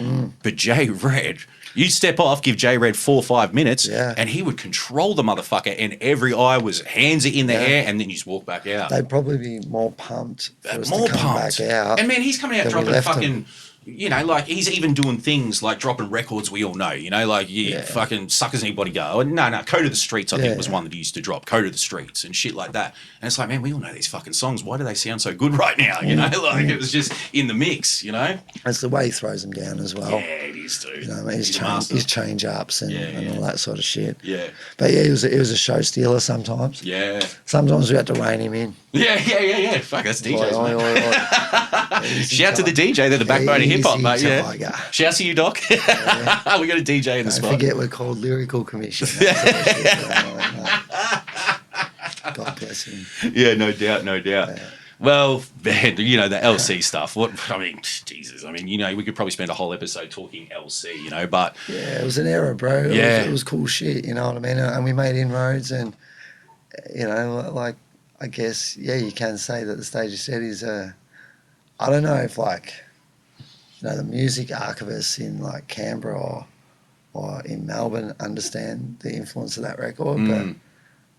But J Red, you'd step off, give J Red 4 or 5 minutes, and he would control the motherfucker, and every eye was hands in the air, and then you just walk back out. They'd probably be more pumped for us to come back out. And man, he's coming out dropping fucking. You know, like, he's even doing things like dropping records we all know, you know, like, fucking Suckers Anybody Go. And no, Code of the Streets, I think, was one that he used to drop, Code of the Streets and shit like that. And it's like, man, we all know these fucking songs. Why do they sound so good right now? You know, like, it was just in the mix, you know? It's the way he throws them down as well. Yeah, it is, dude. You know what I mean? His change ups and all that sort of shit. Yeah. But he was a show stealer sometimes. Yeah. Sometimes we had to rein him in. Yeah. Fuck, that's DJs, man. Shout to the DJ, they're the backbone of hip-hop, mate. Yeah. Shout to you, Doc. We got a DJ in the spot. Don't forget we're called Lyrical Commission. God bless him. Yeah, no doubt. Yeah. Well, man, you know, the LC stuff. Jesus. I mean, you know, we could probably spend a whole episode talking LC, you know, but... Yeah, it was an era, bro. It was cool shit, you know what I mean? And we made inroads and, you know, like, I guess, you can say that the stage you said is, I don't know if, like, you know, the music archivists in, like, Canberra or in Melbourne understand the influence of that record, but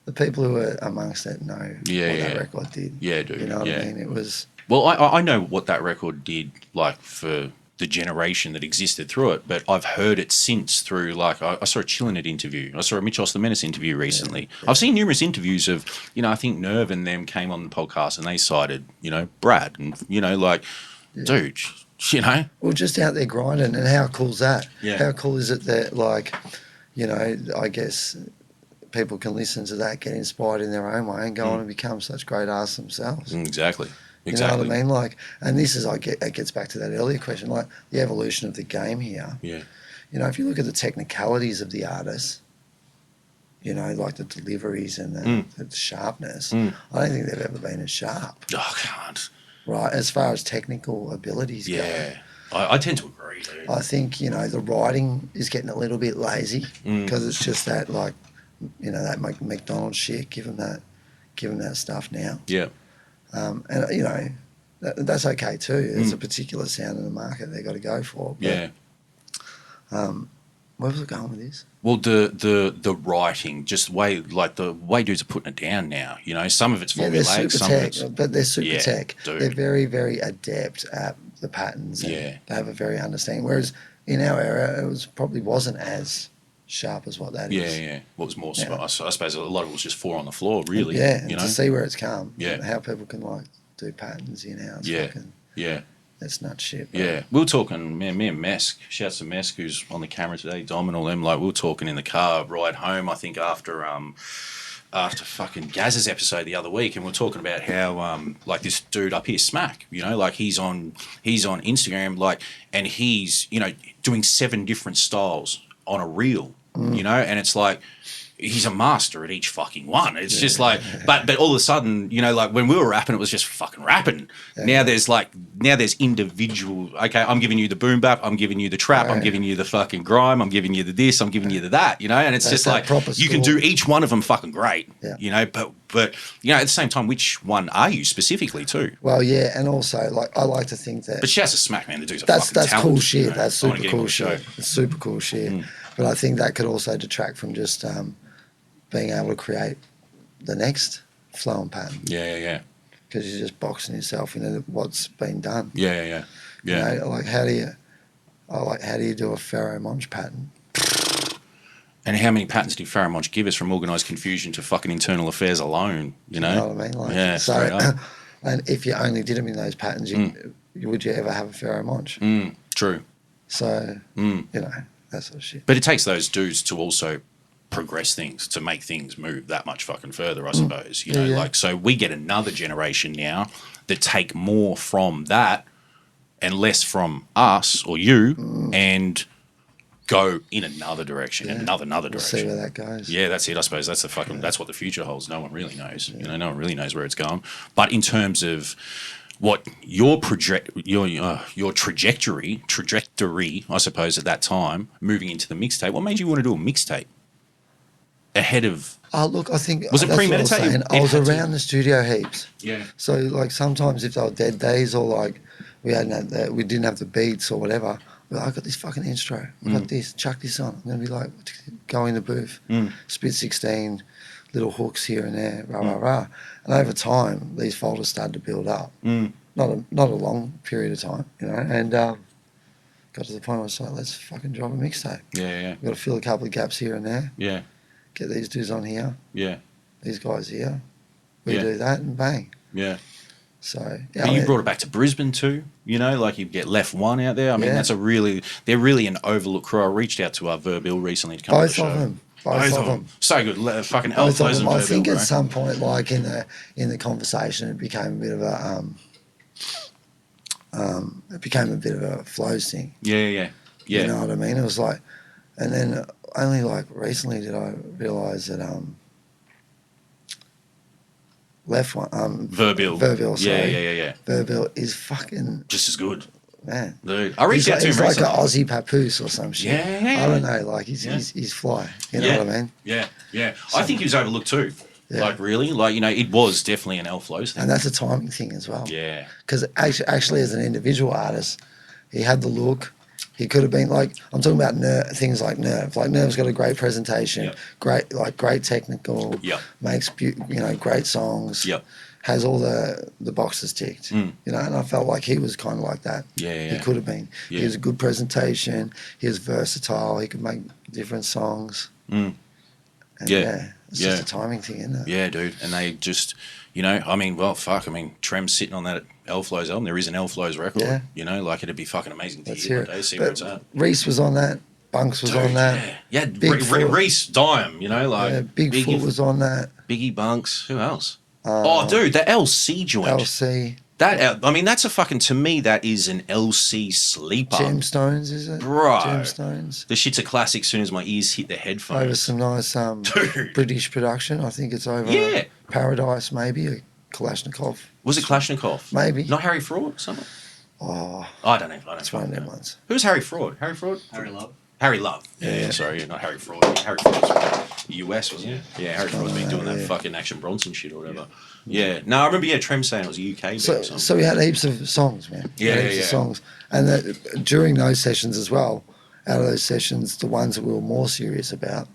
the people who are amongst it know what that record did. Yeah, dude. You know what I mean? It was... Well, I know what that record did, like, for the generation that existed through it, but I've heard it since through, like, I saw a Chillin' It interview. I saw a Mitch Oss the Menace interview recently. Yeah. I've seen numerous interviews of, you know, I think Nerve and them came on the podcast and they cited, you know, Brad and, you know, like, dude, you know? Well, just out there grinding, and how cool's that? Yeah. How cool is it that, like, you know, I guess people can listen to that, get inspired in their own way and go on and become such great artists themselves. Exactly. You know what I mean? Like, and this is, it gets back to that earlier question, like the evolution of the game here. Yeah. You know, if you look at the technicalities of the artists, you know, like the deliveries and the sharpness, I don't think they've ever been as sharp. Oh, I can't. Right, as far as technical abilities go. Yeah, I tend to agree, dude. I think, you know, the writing is getting a little bit lazy because it's just that, like, you know, that McDonald's shit, give them that stuff now. Yeah. And, you know, that's okay too. There's a particular sound in the market they've got to go for. But, where was it going with this? Well, the writing, just the way dudes are putting it down now. You know, some of it's formulaic, some of it's... But they're super tech. Dude. They're very, very adept at the patterns. And they have a very understanding. Whereas in our era, it probably wasn't as sharp as what that is. Yeah. Well, it was more... I suppose a lot of it was just 4 on the floor, really. Yeah, you know? to see where it's come. Yeah. How people can, like, do patterns in house. Yeah. That's nuts shit. Bro. Yeah, we were talking, me and Mesk, shouts to Mesk, who's on the camera today, Dom and all them, like, we were talking in the car ride home, I think, after fucking Gaz's episode the other week, and we were talking about how, like, this dude up here, Smack, you know, like, he's on Instagram, like, and he's, you know, doing 7 different styles on a reel, you know, and it's like, he's a master at each fucking one. It's just like, but all of a sudden, you know, like when we were rapping, it was just fucking rapping. Yeah. Now there's individual, okay, I'm giving you the boom bap, I'm giving you the trap, I'm giving you the fucking grime, I'm giving you the this, I'm giving you the that, you know, and it's just like, you can do each one of them fucking great, you know, but, you know, at the same time, which one are you specifically too? Well, yeah, and also, like, I like to think that... But shouts to Smack, man, the dude's that's talent, cool shit, you know? that's super cool shit. It's super cool shit. But I think that could also detract from just being able to create the next flow and pattern. Yeah. Because you're just boxing yourself into what's been done. Yeah. You know, like, how do you do a Pharaoh Monch pattern? And how many patterns did Pharaoh Monch give us from organised confusion to fucking internal affairs alone? You know? You know what I mean? Like, yeah, straight up. And if you only did them in those patterns, would you ever have a Pharaoh Monch? True. So, you know, that sort of shit. But it takes those dudes to also progress things, to make things move that much fucking further, I suppose. You know, like, so we get another generation now that take more from that and less from us or you, and go in another direction, another direction. We'll see where that goes. Yeah, that's it. I suppose that's that's what the future holds. No one really knows. You know, no one really knows where it's going. But in terms of what your trajectory, I suppose, at that time, moving into the mixtape, what made you want to do a mixtape ahead of? Oh, look, I think was it that's what premeditated? I was around the studio heaps. Yeah. So like sometimes if they were dead days or like we didn't have the beats or whatever, I got this fucking intro. I got this. Chuck this on. I'm gonna be like, go in the booth, spit 16 little hooks here and there, rah rah rah. And over time, these folders started to build up. Not a long period of time, you know. And got to the point where I was like, let's fucking drop a mixtape. Yeah. We've got to fill a couple of gaps here and there. Yeah. Get these dudes on here. Yeah. These guys here. We do that and bang. Yeah. So but you brought it back to Brisbane too, you know, like you get Left One out there. I mean, they're really an overlooked crew. I reached out to Verbil recently to come to the show. Both of them. So good. Fucking Both of them. I Verbil, think bro. at some point, like in the conversation, it became a bit of a flows thing. Yeah. You know what I mean? It was like, and then only like recently did I realise that Left One, Verbil, sorry. Yeah. Verbil is fucking just as good, man. Dude, I reached out to him he's recently. like an Aussie papoose or some shit. Yeah. I don't know. Like he's fly. You know what I mean? Yeah. I think he was overlooked too. Yeah. Like really, like you know, it was definitely an L Flows thing. And that's a timing thing as well. Yeah. Because actually, as an individual artist, he had the look. He could have been like, I'm talking about things like Nerve. Like Nerve's got a great presentation, great technical, makes great songs, has all the boxes ticked, you know. And I felt like he was kind of like that. Yeah. He could have been. Yeah. He was a good presentation. He was versatile. He could make different songs. And it's just a timing thing, isn't it? Yeah, dude. And they just, you know, I mean, well, fuck. I mean, Trem's sitting on that L Flows album. There is an L Flows record. Yeah. You know, like it'd be fucking amazing to Let's hear hear one day, it. see But where it's at. Reese was on that. Bunks was on that. Yeah, Bigfoot. Reese Dime, you know, like Bigfoot was on that. Biggie Bunks. Who else? Dude, the LC joint. LC. I mean, that's a fucking, to me, that is an LC sleeper. Gemstones, is it? Bro. Gemstones. The shit's a classic as soon as my ears hit the headphones. Over some nice British production. I think it's over Paradise, maybe, a Kalashnikov. Was it Kalashnikov? Maybe. Not Harry Fraud or something? Oh. I don't know. It's one of them ones. Who's Harry Fraud? Harry Fraud? Harry Love. Harry Love. Yeah, sorry, not Harry Fraud. Harry Fraud was US, wasn't it? Yeah, Harry Fraud's been doing that fucking Action Bronson shit or whatever. Yeah. No, I remember, Trem saying it was a UK bit or something. So we had heaps of songs, man. Of songs. And during those sessions as well, out of those sessions, the ones that we were more serious about,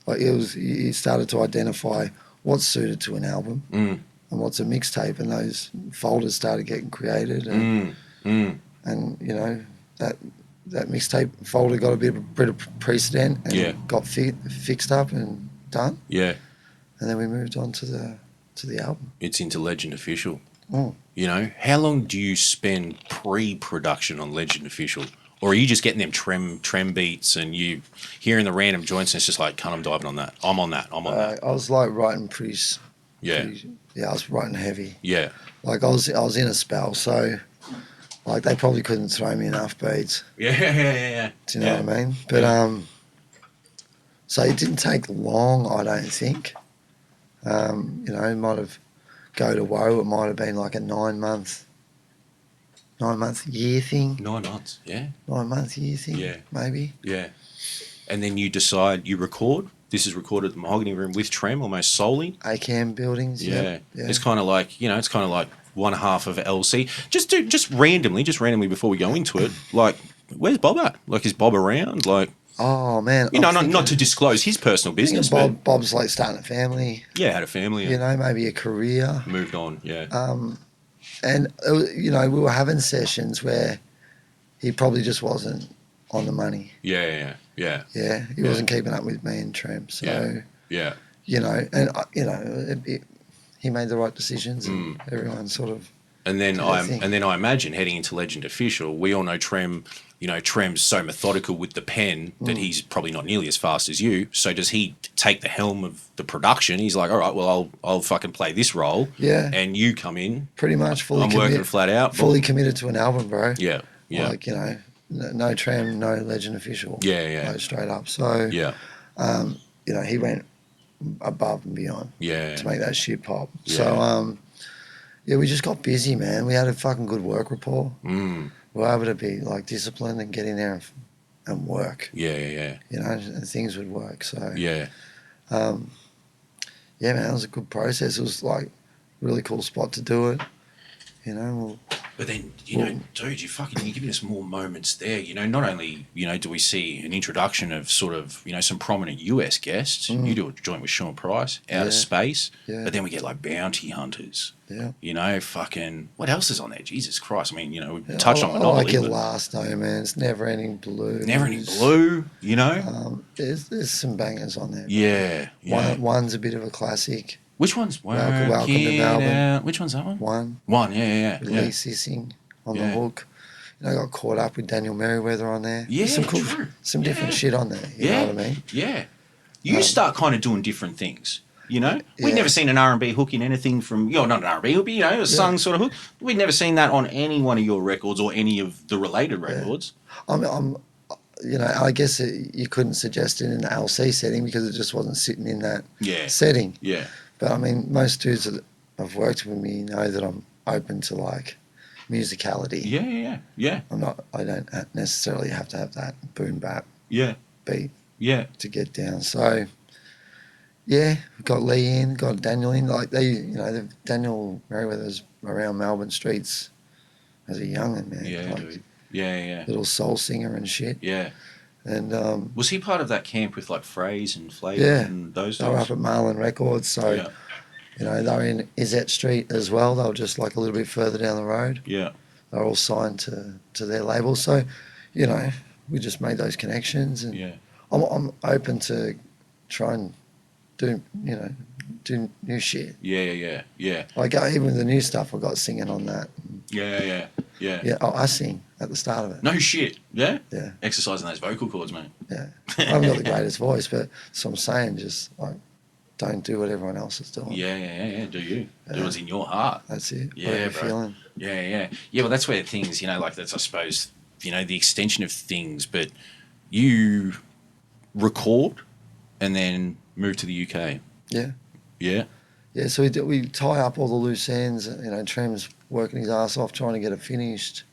like you started to identify what's suited to an album and what's a mixtape, and those folders started getting created, and you know that mixtape folder got a bit of precedent and got fixed up and done. Yeah. And then we moved on to the album. It's into Legend Official. You know, how long do you spend pre-production on Legend Official? Or are you just getting them trem beats and you hearing the random joints and it's just like, cunt, I'm diving on that. I'm on that. I was like writing pretty I was writing heavy. Yeah. Like I was in a spell, so like they probably couldn't throw me enough beats. Yeah. Do you know what I mean? But so it didn't take long, I don't think. You know, it might have go to woe. It might have been like a 9 month year thing. 9 months, yeah. 9 month year thing, maybe. Yeah. And then you decide you record. This is recorded at the Mahogany Room with Trem almost solely. ACAM buildings. Yeah. It's kind of like, you know, it's kind of like one half of LC. Just randomly before we go into it, like, where's Bob at? Like, is Bob around? Like, oh man, you know, not to disclose his personal business. Bob's like starting a family. Yeah, had a family. You know, maybe a career. Moved on. Yeah. And you know, we were having sessions where he probably just wasn't on the money. Yeah. He wasn't keeping up with me and Trem. So yeah. You know, and you know, he made the right decisions, and everyone sort of And then I imagine heading into Legend Official, we all know Trem. You know, Trem's so methodical with the pen that he's probably not nearly as fast as you. So does he take the helm of the production? He's like, all right, well, I'll fucking play this role. Yeah. And you come in. Pretty much fully I'm working flat out. Fully committed to an album, bro. Yeah. Yeah. Like, you know, no Trem, no Legend Official. Yeah, yeah. Like, straight up. So, yeah. You know, he went above and beyond to make that shit pop. Yeah. So, yeah, we just got busy, man. We had a fucking good work rapport. We were able to be like disciplined and get in there and work. Yeah, yeah, yeah. You know, and things would work. So yeah, yeah, man, it was a good process. It was like a really cool spot to do it. You know. But then, you know, dude, you're giving us more moments there. You know, not only, you know, do we see an introduction of sort of, you know, some prominent US guests. You do a joint with Sean Price, Out of Space. Yeah. But then we get like Bounty Hunters. Yeah. You know, fucking, what else is on there? Jesus Christ. I mean, you know, we touched on Monopoly. I like your last though, man. It's Never Ending Blue. Never Ending Blue, you know? There's some bangers on there. Yeah. Yeah. One's a bit of a classic. Which one's Welcome to Melbourne. Which one's that one? One, yeah. With Lee Sissing on the hook. You know, I got caught up with Daniel Merriweather on there. Yeah, some cool, true. some different shit on there. You know what I mean? Yeah. You start kind of doing different things. You know, we'd never seen an R&B hook in anything from, not an R&B hook, but, you know, a sung sort of hook. We'd never seen that on any one of your records or any of the related records. I'm you know, I guess you couldn't suggest it in the LC setting because it just wasn't sitting in that setting. Yeah. But I mean, most dudes that have worked with me know that I'm open to like musicality. Yeah. I don't necessarily have to have that boom bap beat to get down. So yeah, got Lee in, got Daniel in. Like Daniel Merriweather's around Melbourne streets as a youngin', man. Yeah, like, dude. Yeah. Little soul singer and shit. Yeah. And was he part of that camp with like Phrase and Flavor and those guys? They were up at Marlin Records, so you know, they were in Izette Street as well. They were just like a little bit further down the road. Yeah. They were all signed to their label. So, you know, we just made those connections, and I'm open to try and do new shit. Yeah. Like even the new stuff I got singing on that. Yeah. Yeah, I sing at the start of it. No shit. Yeah? Yeah. Exercising those vocal cords, mate. Yeah. I haven't got the greatest voice, but so I'm saying just like don't do what everyone else is doing. Yeah. Do you? Do what's in your heart. That's it. Yeah, what you're bro. feeling. Yeah. Well, that's where things, you know, like that's, I suppose, you know, the extension of things, but you record and then move to the UK. Yeah. Yeah. Yeah, so we tie up all the loose ends. You know, Trem's working his ass off trying to get it finished.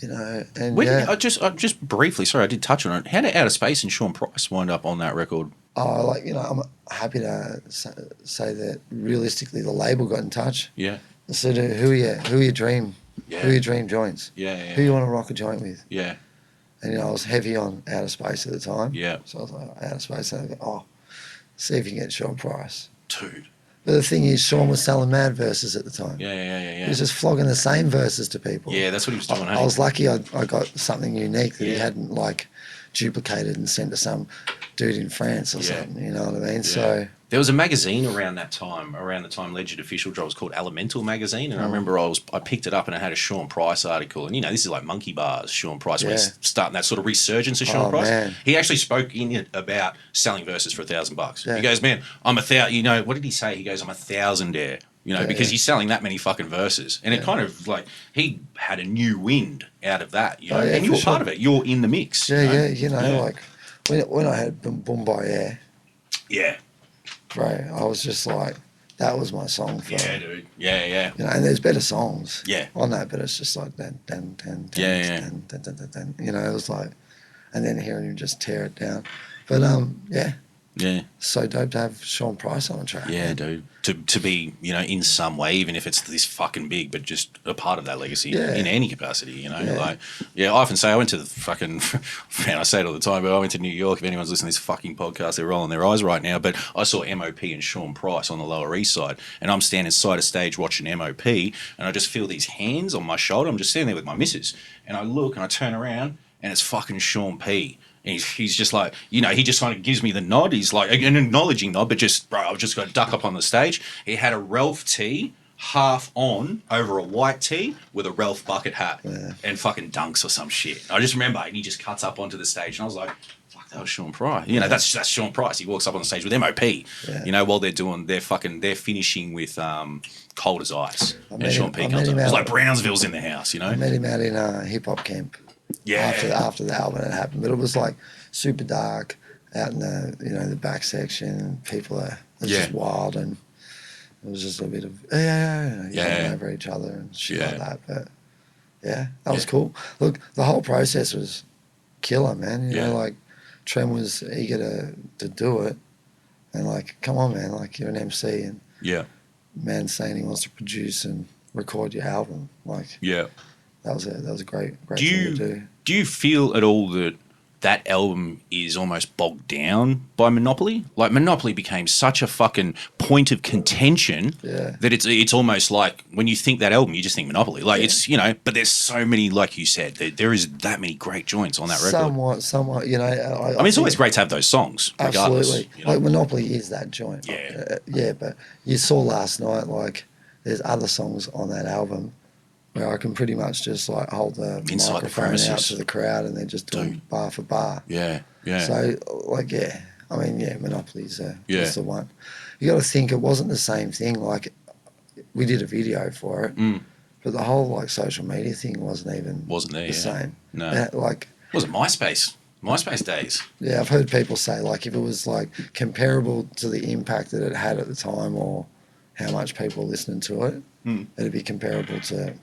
You know, and I just briefly, sorry, I did touch on it. How did Out of Space and Sean Price wind up on that record? Oh, like, you know, I'm happy to say that realistically the label got in touch. Yeah. They said, who are your dream joints? Yeah. Who you want to rock a joint with? Yeah. And, you know, I was heavy on Out of Space at the time. Yeah. So I was like, Out of Space. And I go, see if you can get Sean Price. Dude. But the thing is, Sean was selling mad verses at the time. Yeah. He was just flogging the same verses to people. Yeah, that's what he was doing. I was lucky I got something unique that he hadn't, like, duplicated and sent to some dude in France or something, you know what I mean? Yeah. So there was a magazine around the time Legend Official dropped. It was called Elemental Magazine, and I remember I picked it up and it had a Sean Price article, and you know, this is like Monkey Bars Sean Price, when he's starting that sort of resurgence of Sean Price. Man. He actually spoke in it about selling verses for $1,000. Yeah. He goes, man, I'm 1,000. You know, what did he say? He goes, I'm 1,000 there. You know, because he's selling that many fucking verses. And it kind of like, he had a new wind out of that, you know, and you're part of it. You're in the mix. You know, like when I had Boom by Air. Yeah. Bro, I was just like, that was my song for. Yeah, dude. Yeah. You know, and there's better songs. Yeah. On that, but it's just like, dun, you know, it was like, and then hearing him just tear it down. But, yeah. So dope to have Sean Price on the track. Yeah, dude. To be, you know, in some way, even if it's this fucking big, but just a part of that legacy in any capacity, you know. I often say I went to the fucking, man, I say it all the time, but I went to New York. If anyone's listening to this fucking podcast, they're rolling their eyes right now. But I saw MOP and Sean Price on the Lower East Side, and I'm standing side of stage watching MOP, and I just feel these hands on my shoulder. I'm just standing there with my missus, and I look and I turn around, and it's fucking Sean P. And he's just like, you know, he just kind of gives me the nod. He's like, an acknowledging nod, but just, bro, I've just got to duck up on the stage. He had a Ralph T half on over a white tee with a Ralph bucket hat and fucking dunks or some shit. I just remember, and he just cuts up onto the stage, and I was like, fuck, that was Sean Price. You know, that's Sean Price. He walks up on the stage with MOP, you know, while they're finishing with Cold as Ice. And Sean P comes up. It was like Brownsville's in the house, you know? I met him out in a hip-hop camp. Yeah. After the album had happened. But it was like super dark out in the, you know, the back section. And people are just wild, and it was just a bit of yelling over each other and shit like that. But yeah, that was cool. Look, the whole process was killer, man. You know, like Trem was eager to do it, and like, come on, man, like you're an MC, and man saying he wants to produce and record your album, like that was a great thing to do. Do you feel at all that album is almost bogged down by Monopoly? Like, Monopoly became such a fucking point of contention that it's almost like when you think that album, you just think Monopoly. Like, it's, you know, but there's so many, like you said, there is that many great joints on that record. Somewhat, you know. I mean, it's always great to have those songs, regardless. Absolutely. You know? Like, Monopoly is that joint. Yeah, but you saw last night, like, there's other songs on that album where I can pretty much just like hold the inside microphone the out to the crowd, and they're just doing bar for bar. Yeah. So like, I mean, Monopoly's just the one. You got to think it wasn't the same thing. Like, we did a video for it, but the whole like social media thing wasn't the same. No, like, was it MySpace days? Yeah, I've heard people say like if it was like comparable to the impact that it had at the time, or how much people listening to it, it'd be comparable to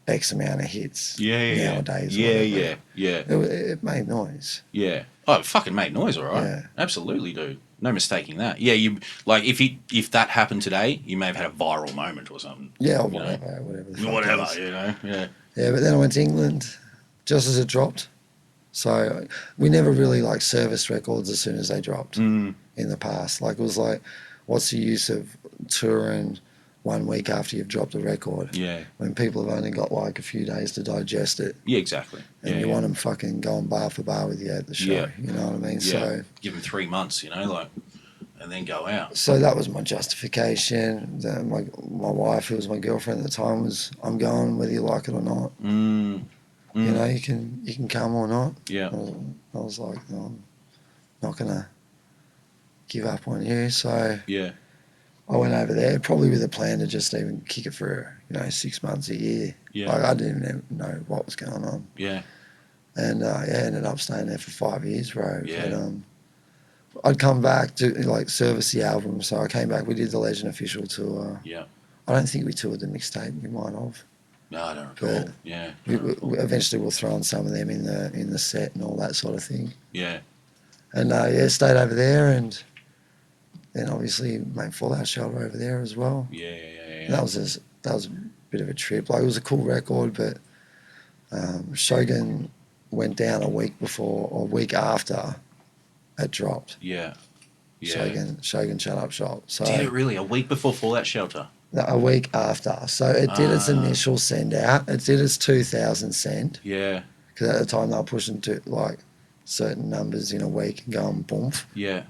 X amount of hits nowadays. It made noise. Yeah. Oh, it fucking made noise, all right. Yeah. Absolutely, dude. No mistaking that. Yeah, you like if that happened today, you may have had a viral moment or something. Yeah, or whatever. Whatever, you know. Yeah. Yeah, but then I went to England just as it dropped. So we never really like serviced records as soon as they dropped in the past. Like, it was like, what's the use of touring 1 week after you've dropped a record? Yeah. When people have only got like a few days to digest it. Yeah, exactly. And you want them fucking going bar for bar with you at the show. Yeah. You know what I mean? Yeah. So give them 3 months, you know, like, and then go out. So that was my justification. My wife, who was my girlfriend at the time, was, I'm going whether you like it or not. You know, you can come or not. Yeah. I was like, no, I'm not gonna give up on you. So I went over there, probably with a plan to just even kick it for 6 months, a year. Yeah. Like, I didn't even know what was going on. Yeah. And ended up staying there for 5 years, bro. Yeah. But I'd come back to like service the album, so I came back. We did the Legend Official tour. Yeah. I don't think we toured the mixtape. We might have. No, I don't recall. Yeah. We eventually we'll throw on some of them in the set and all that sort of thing. Yeah. And stayed over there, and then obviously made Fallout Shelter over there as well. Yeah. That was a bit of a trip. Like, it was a cool record, but Shogun went down a week after it dropped. Yeah. Shogun shut up shop. So did it really? A week before Fallout Shelter? No, a week after. So it did its initial send out. It did its 2,000 send. Yeah. Because at the time they were pushing to like certain numbers in a week and going boomf. Yeah.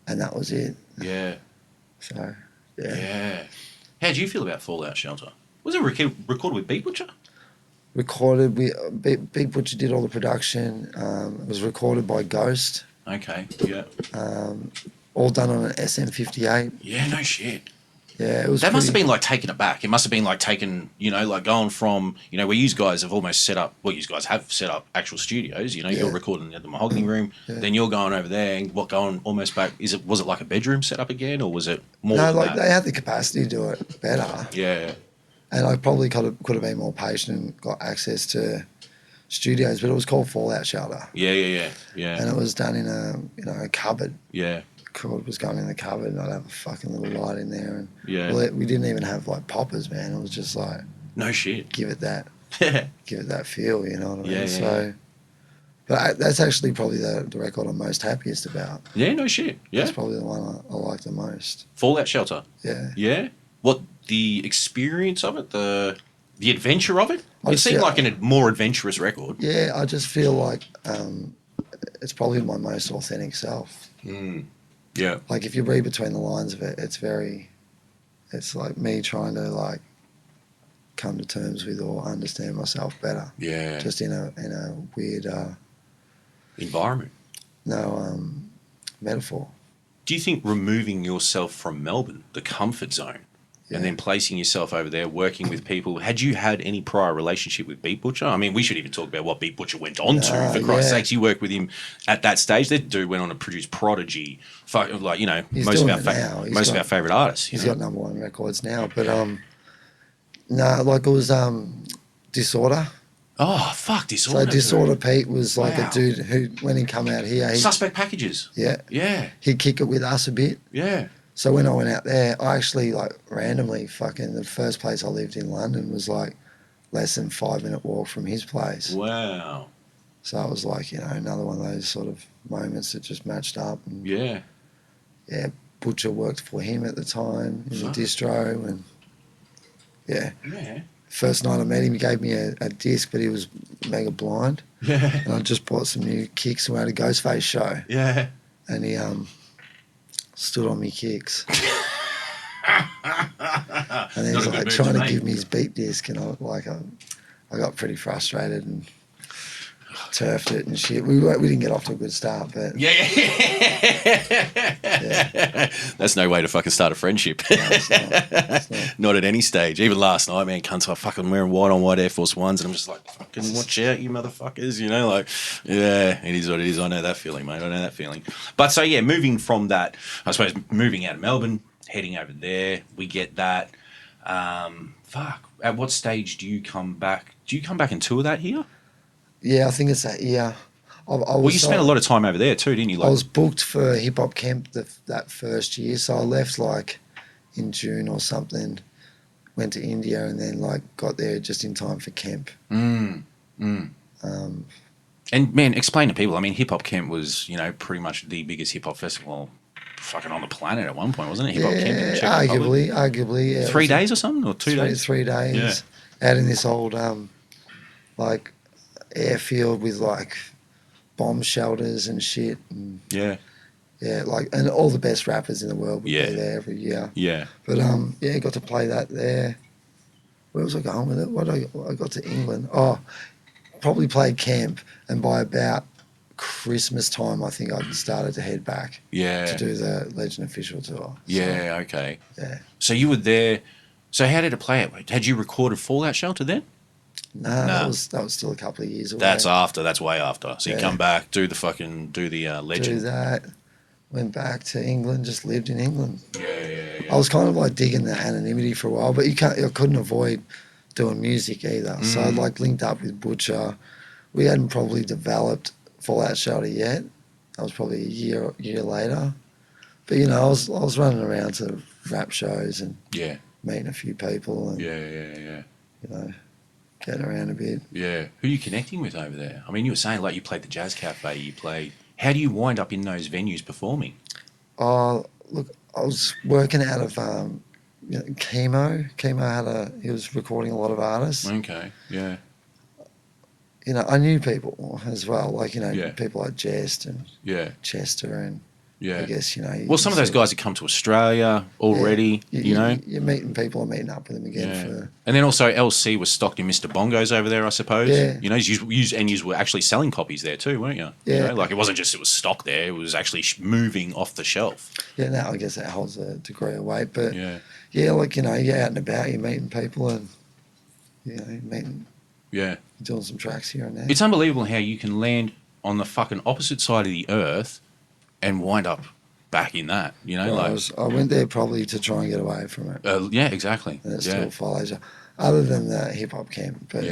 And that was it. Yeah. So, yeah. How did you feel about Fallout Shelter? Was it recorded with Beat Butcher? Recorded. Big Butcher did all the production. It was recorded by Ghost. Okay, yeah. All done on an SM58. Yeah, no shit. Yeah, it was. That must have been like taking it back. It must have been like like going from, where you guys have almost set up, you guys have set up actual studios, you're recording at the Mahogany Room, then you're going over there and going almost back. Was it like a bedroom set up again, or was it more? No, like they had the capacity to do it better. Yeah. And I probably could have been more patient and got access to studios, but it was called Fallout Shelter. Yeah. And it was done in a cupboard. Yeah. Cord was going in the cupboard, and I'd have a fucking little light in there, and we didn't even have like poppers, man. It was just like, no shit, give it that feel, you know what I mean? Yeah. So, but that's actually probably the record I'm most happiest about. Yeah, no shit. Yeah, that's probably the one I like the most. Fallout Shelter. Yeah. What, the experience of it, the adventure of it? It seemed like a more adventurous record. Yeah, I just feel like it's probably my most authentic self. Yeah. Like, if you read between the lines of it, it's very it's like me trying to like come to terms with or understand myself better. Yeah. Just in a weird environment. Metaphor. Do you think removing yourself from Melbourne, the comfort zone, and then placing yourself over there, working with people, had you had any prior relationship with Beat Butcher? I mean, we should even talk about what Beat Butcher went on to. For Christ's sakes, you worked with him at that stage. That dude went on to produce Prodigy, like, you know, most of our favourite artists. He's got '1 records now. But, no, like it was Disorder. Oh, fuck, Disorder. So Disorder Pete was like a dude who, when he come out here... Suspect Packages. Yeah. Yeah. He'd kick it with us a bit. Yeah. So when I went out there, I actually, like, randomly fucking... The first place I lived in London was, like, less than 5-minute walk from his place. Wow. So it was like, you know, another one of those sort of moments that just matched up. And, yeah. Butcher worked for him at the time in the distro, and... Yeah. First night I met him, he gave me a disc, but he was mega blind. Yeah. And I just bought some new kicks and we had a Ghostface show. Yeah. And he stood on me kicks. And then he was like trying to give me his beat disc, and I got pretty frustrated and turfed it and shit. We didn't get off to a good start, but yeah. That's no way to fucking start a friendship. No, it's not. Not at any stage. Even last night, man, cunts, I fucking wearing white on white Air Force Ones, and I'm just like, fucking watch out, you motherfuckers. You know, like, yeah, it is what it is. I know that feeling, mate. I know that feeling. But so yeah, moving from that, I suppose, moving out of Melbourne, heading over there, we get that. At what stage do you come back? Do you come back and tour that here? Yeah, I think it's that year. Well, you spent a lot of time over there too, didn't you? Like, I was booked for Hip Hop Camp that first year, so I left like in June or something, went to India, and then like got there just in time for camp. And man, explain to people. I mean, Hip Hop Camp was, you know, pretty much the biggest hip hop festival fucking on the planet at one point, wasn't it? Hip Hop Camp in the Czech Republic. Arguably. Yeah, 3 days or something, or 2 days? 3 days. Yeah. Out in this old like airfield with like bomb shelters and shit. And, like, and all the best rappers in the world would be there every year. Yeah. But got to play that there. Where was I going with it? I got to England. Oh, probably played camp, and by about Christmas time, I think I started to head back. Yeah. To do the Legend Official tour. Yeah. Okay. Yeah. So you were there. So how did it play out? Had you recorded Fallout Shelter then? No, that was still a couple of years away. That's after. That's way after. So you come back, do the Legend. Do that. Went back to England. Just lived in England. Yeah. I was kind of like digging the anonymity for a while, but I couldn't avoid doing music either. So I like linked up with Butcher. We hadn't probably developed Fallout Shelter yet. That was probably a year later. But you know, I was running around to rap shows and meeting a few people and you know, getting around a bit. Yeah. Who are you connecting with over there? I mean, you were saying like you played the Jazz Cafe, how do you wind up in those venues performing? Oh, look, I was working out of Chemo. Chemo he was recording a lot of artists. Okay, yeah. You know, I knew people as well, like, you know, people like Jest and Chester and I guess, you know. Well, some of those guys have come to Australia already, you know. You're meeting people and meeting up with them again. And then also LC was stocked in Mr. Bongos over there, I suppose. Yeah. You know, you were actually selling copies there too, weren't you? Yeah. You know, like it wasn't just it was stocked there, it was actually moving off the shelf. Yeah, now I guess that holds a degree of weight. But like, you know, you're out and about, you're meeting people and, you know, doing some tracks here and there. It's unbelievable how you can land on the fucking opposite side of the earth and wind up back in that, you know? Well, I went there probably to try and get away from it. Yeah, exactly. And it still follows you. Other than the hip hop camp. But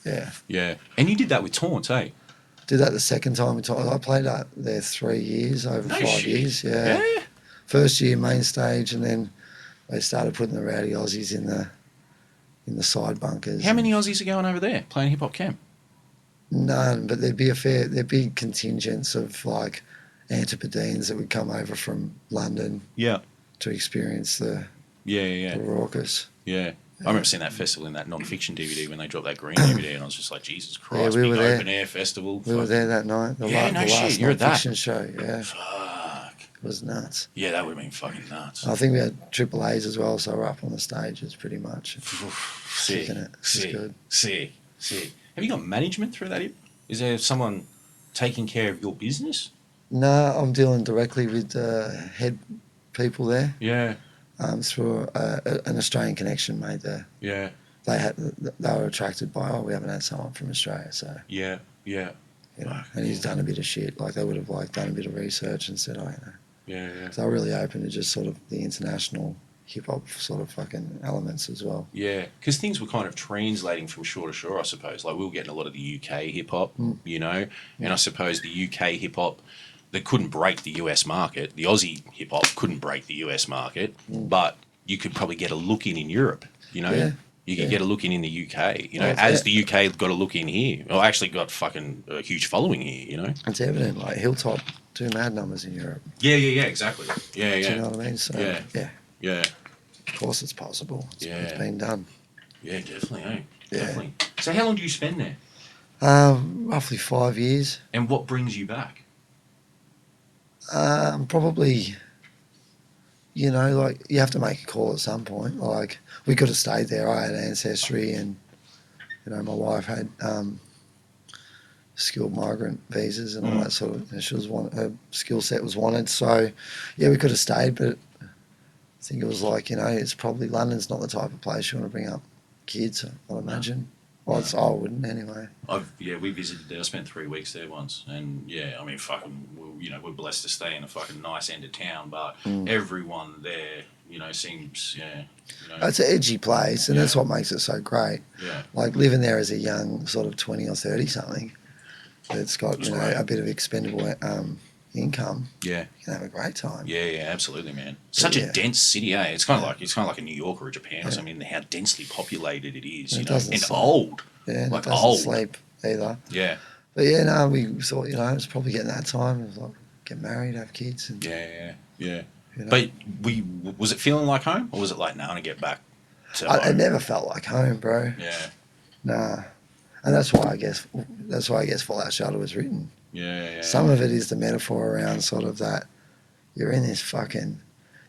yeah. And you did that with Taunts, eh? Did that the second time with Taunts. I played there 3 years, over 5 years. Yeah. First year main stage, and then they started putting the rowdy Aussies in the side bunkers. How many Aussies are going over there playing hip hop camp? None, but there'd be contingents of like Antipodeans that would come over from London to experience the raucous. Yeah. I remember seeing that festival in that non-fiction DVD when they dropped that green DVD, and I was just like, Jesus Christ, we were there. open air festival. We were there that night. The last You're at that non-fiction show. Yeah. Fuck. It was nuts. Yeah, that would have been fucking nuts. I think we had triple A's as well, so we're up on the stages pretty much. Sick. Kicking it. It's Sick. good. Sick. Sick. Have you got management through that? Is there someone taking care of your business? No, I'm dealing directly with head people there. Yeah. Through an Australian connection made there. Yeah. They were attracted by, we haven't had someone from Australia, so. Yeah. Yeah. You know, and he's done a bit of shit. Like, they would have, like, done a bit of research and said, oh, you know. Yeah, yeah. So I'm really open to just sort of the international hip-hop sort of fucking elements as well. Yeah, because things were kind of translating from shore to shore, I suppose. Like, we were getting a lot of the UK hip-hop, you know, and I suppose the UK hip-hop that couldn't break the US market, the Aussie hip-hop couldn't break the US market, but you could probably get a look in Europe, you know. Yeah. You could get a look in the UK, you know, Well, as the UK got a look in here. Or actually got fucking a huge following here, you know. It's evident, like, Hilltop do mad numbers in Europe. Yeah, exactly. Yeah, Do you know what I mean? So, Yeah. of course it's possible. It's been done. Yeah, definitely, eh? Yeah. Definitely. So how long do you spend there? Roughly 5 years. And what brings you back? Probably, you know, like, you have to make a call at some point. Like, we could have stayed there. I had ancestry and, you know, my wife had skilled migrant visas and all that sort of, and her skill set was wanted. So, yeah, we could have stayed, but I think it was like, you know, it's probably, London's not the type of place you want to bring up kids, I'd imagine. Well, I wouldn't anyway. We visited there. I spent 3 weeks there once, and I mean, fucking, you know, we're blessed to stay in a fucking nice end of town, but everyone there, you know, seems, you know, It's an edgy place, and that's what makes it so great. Yeah. Like, living there as a young sort of 20 or 30 something, that's got, you know, a bit of expendable income. Yeah. You can have a great time. Yeah, absolutely, man. Such a dense city, eh? It's kind of like a New York or a Japan or something. I mean, how densely populated it is, you know, and old. Yeah, and like it doesn't old. sleep either. Yeah. But yeah, no, we thought, you know, it's probably getting that time. It was like, get married, have kids. And, Yeah. you know. But was it feeling like home, or was it like, nah, I want to get back to home? It never felt like home, bro. Yeah. Nah. And that's why I guess Fallout Shelter was written. Yeah. Some of it is the metaphor around sort of that you're in this fucking,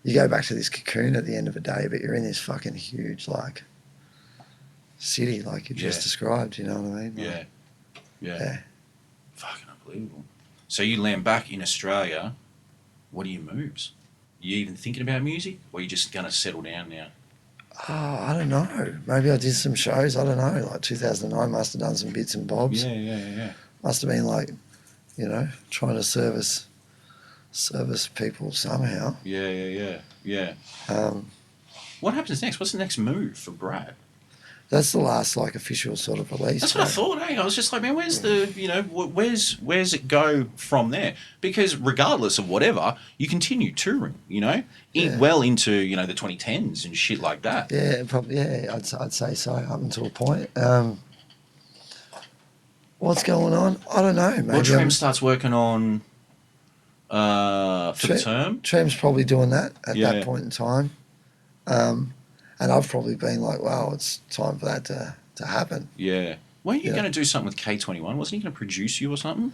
you go back to this cocoon at the end of a day, but you're in this fucking huge, like, city, like you just described, you know what I mean? Like, Yeah. Fucking unbelievable. So you land back in Australia. What are your moves? You even thinking about music, or are you just going to settle down now? Oh, I don't know. Maybe I did some shows. I don't know. Like 2009, must have done some bits and bobs. Yeah. Must have been like, you know, trying to service people somehow. Yeah. What happens next? What's the next move for Brad? That's the last, like, official sort of release. That's what I thought, eh? I was just like, man, where's the, you know, where's it go from there? Because regardless of whatever, you continue touring, you know, well into, you know, the 2010s and shit like that. Yeah, probably. Yeah, I'd say so up until a point. What's going on? I don't know. Maybe Well, Trem starts working on for the term. Trem's probably doing that at that point in time. And I've probably been like, wow, it's time for that to happen. Yeah. Weren't you going to do something with K21? Wasn't he going to produce you or something?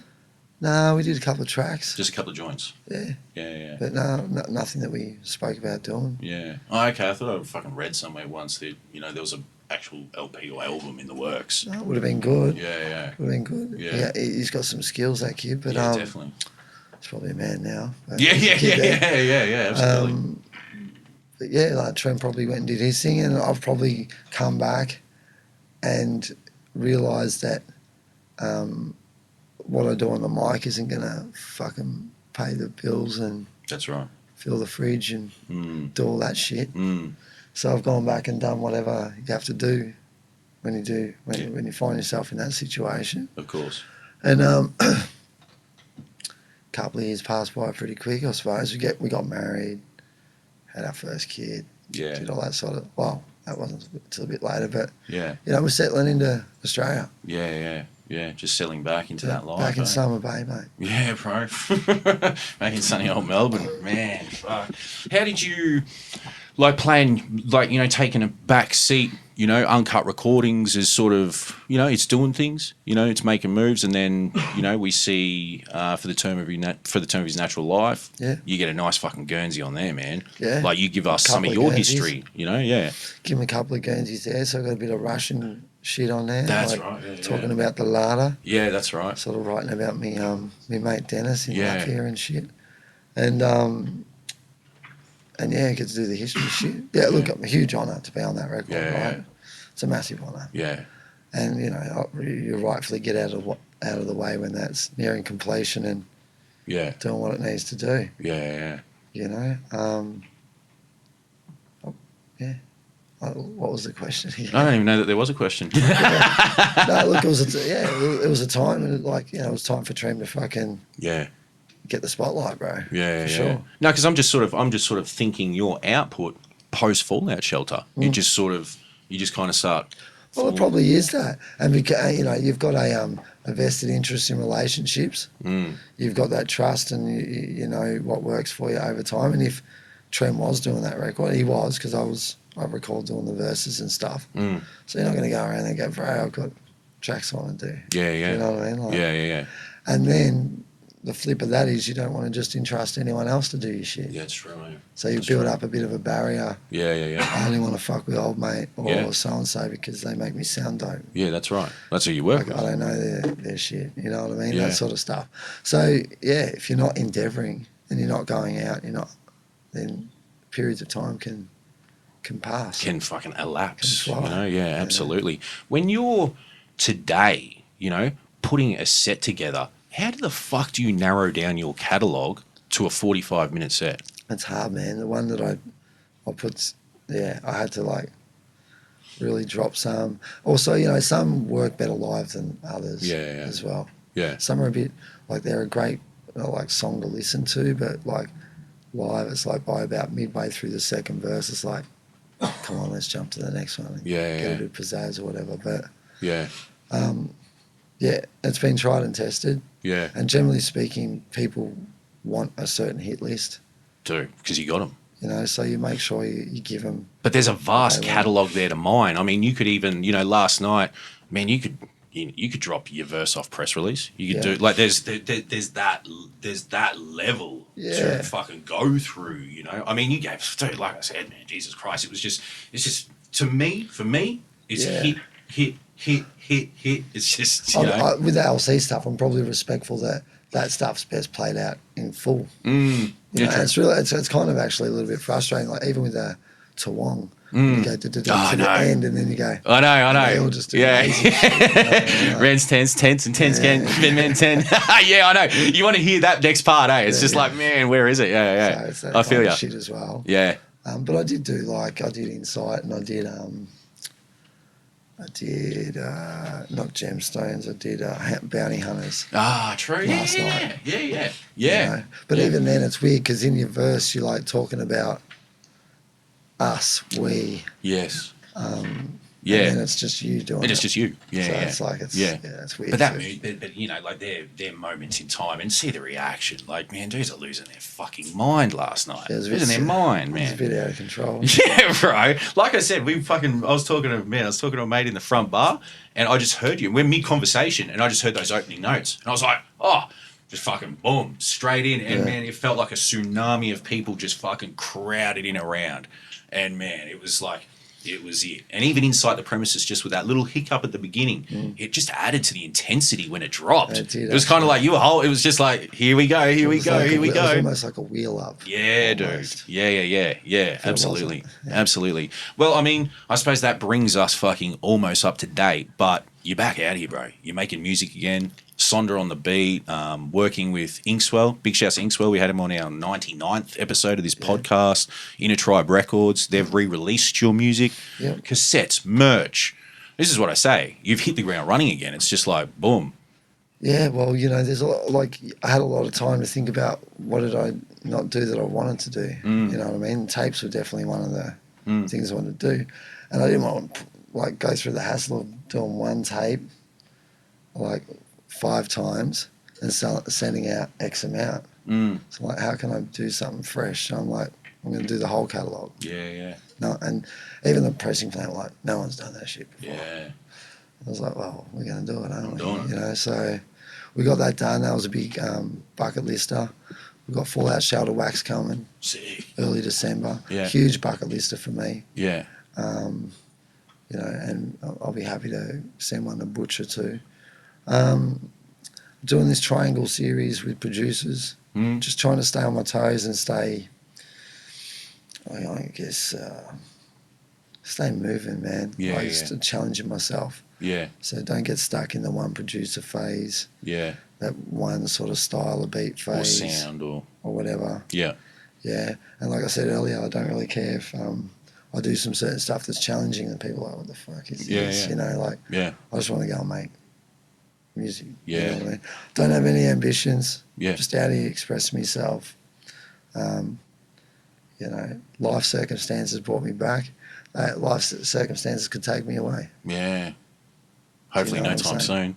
No, we did a couple of tracks. Just a couple of joints? Yeah. But no, nothing that we spoke about doing. Yeah. Oh, okay. I thought I fucking read somewhere once that, you know, there was an actual LP or album in the works. No, it would have been good. Yeah. Would have been good. Yeah. He's got some skills, that kid. But, definitely. He's probably a man now. Yeah, absolutely. But yeah, like Trent probably went and did his thing, and I've probably come back and realised that what I do on the mic isn't going to fucking pay the bills and that's right. Fill the fridge and do all that shit. So I've gone back and done whatever you have to do when you find yourself in that situation. Of course. And a couple of years passed by pretty quick, I suppose. We got married. Had our first kid, did all that sort of, well, that wasn't until a bit later, but, you know, we're settling into Australia. Yeah, just settling back into that life. Back in Summer Bay, mate. Yeah, bro. Back in sunny old Melbourne, man, fuck. How did you, like, playing, like, you know, taking a back seat You know, Uncut Recordings is sort of, you know, it's doing things. You know, it's making moves, and then, you know, we see for the term of his natural life, you get a nice fucking Guernsey on there, man. Yeah. Like you give us some of your history. You know, Give him a couple of Guernseys there, so I got a bit of Russian shit on there. That's like, right. talking about the larder. Yeah, that's right. Sort of writing about me mate Dennis in Latvia and shit, and get to do the history shit. Yeah, look, a huge honour to be on that record, right? It's a massive honour. Yeah. And, you know, you rightfully get out of the way when that's nearing completion and doing what it needs to do. Yeah. You know? What was the question? I don't even know that there was a question. No, look, it was a time, and like, you know, it was time for Treem to fucking get the spotlight, bro. Yeah, for sure. No, because I'm just sort of thinking your output post Fallout Shelter. You just kind of start. Well, it probably is that, and because, you know, you've got a vested interest in relationships. You've got that trust, and you know what works for you over time. And if Treem was doing that record, he was, because I recall doing the verses and stuff. So you're not going to go around and go, bro, I've got tracks I want to do. Yeah. You know what I mean? Like, Yeah. And then the flip of that is you don't want to just entrust anyone else to do your shit. Yeah, that's right. So you build up a bit of a barrier. Yeah. I only want to fuck with old mate or so-and-so because they make me sound dope. Yeah, that's right. That's who you work with. I don't know their shit. You know what I mean? Yeah. That sort of stuff. So, yeah, if you're not endeavouring and you're not going out, then periods of time can pass. Can fucking elapse. Can fly. You know, absolutely. When you're today, you know, putting a set together, how the fuck do you narrow down your catalogue to a 45-minute set? It's hard, man. The one that I put, I had to like really drop some. Also, you know, some work better live than others as well. Yeah. Some are a bit, like they're a great like song to listen to, but like live, it's like by about midway through the second verse, it's like, come on, let's jump to the next one and get a bit of pizzazz or whatever. But it's been tried and tested. Yeah. And generally speaking, people want a certain hit list. Do, because you got them. You know, so you make sure you give them. But there's a vast catalogue there to mine. I mean, you could even, you know, last night, man, you could drop your verse off press release. You could do, like, there's that level to fucking go through, you know. I mean, you gave, dude, like I said, man, Jesus Christ, it's just, for me, it's hit. It's just, you know. With the LC stuff, I'm probably respectful that stuff's best played out in full. You know, it's really, it's kind of actually a little bit frustrating. Like even with the Tawong, you go to the end, and then you go. I know. They all just do amazing shit, Rens 10s, and 10s can men 10. Yeah, I know. You want to hear that next part, eh? It's just like, man, where is it? Yeah. So it's that I feel kind you. of shit as well. Yeah. But I did Insight, and I did not Gemstones. I did Bounty Hunters. True. Last night. Yeah. You know? But even then, it's weird because in your verse, you're like talking about us, we. Yes. And then it's just you doing it. It's just you. Yeah. So it's like, it's weird. But you know, like their moments in time and see the reaction. Like, man, dudes are losing their fucking mind last night. Losing their mind, man. It's a bit out of control. Yeah, bro. Like I said, I was talking to a mate in the front bar, and I just heard you. We're mid-conversation, and I just heard those opening notes. And I was like, just fucking boom, straight in. And man, it felt like a tsunami of people just fucking crowded in around. And man, it was like, it was it. And even inside the premises, just with that little hiccup at the beginning, it just added to the intensity when it dropped. It was kind of like it was just like, here we go. It was almost like a wheel up. Yeah, almost. Dude. Yeah. Absolutely. Well, I mean, I suppose that brings us fucking almost up to date, but you're back out here, bro. You're making music again. Sonder on the beat, working with Inkswell. Big shouts to Inkswell. We had him on our 99th episode of this podcast. Inner Tribe Records. They've re-released your music. Yep. Cassettes, merch. This is what I say. You've hit the ground running again. It's just like, boom. Yeah, well, you know, there's a lot, like, I had a lot of time to think about what did I not do that I wanted to do. You know what I mean? Tapes were definitely one of the things I wanted to do. And I didn't want to, like, go through the hassle of doing one tape, like, 5 times and sending out X amount. So I'm like, how can I do something fresh? So I'm like, I'm going to do the whole catalogue. Yeah. No, and even the pressing plant, like, no one's done that shit before. Yeah. I was like, well, we're going to do it, aren't we? Doing it. You know, so we got that done. That was a big bucket lister. We got Fallout Shelter Wax coming. Sick. Early December. Yeah. Huge bucket lister for me. Yeah. You know, and I'll be happy to send one to Butcher too. Doing this triangle series with producers, just trying to stay on my toes and stay, I guess, stay moving, man. Yeah, like just challenging myself. Yeah. So don't get stuck in the one producer phase. Yeah. That one sort of style of beat phase. Or sound or whatever. Yeah. Yeah. And like I said earlier, I don't really care if I do some certain stuff that's challenging and people are like, what the fuck is this? You know, like, I just want to go and make music. Yeah. You know what I mean? Don't have any ambitions. Yeah. Just out here expressing myself. You know, life circumstances brought me back. Life circumstances could take me away. Yeah. Hopefully You know no what I'm time soon.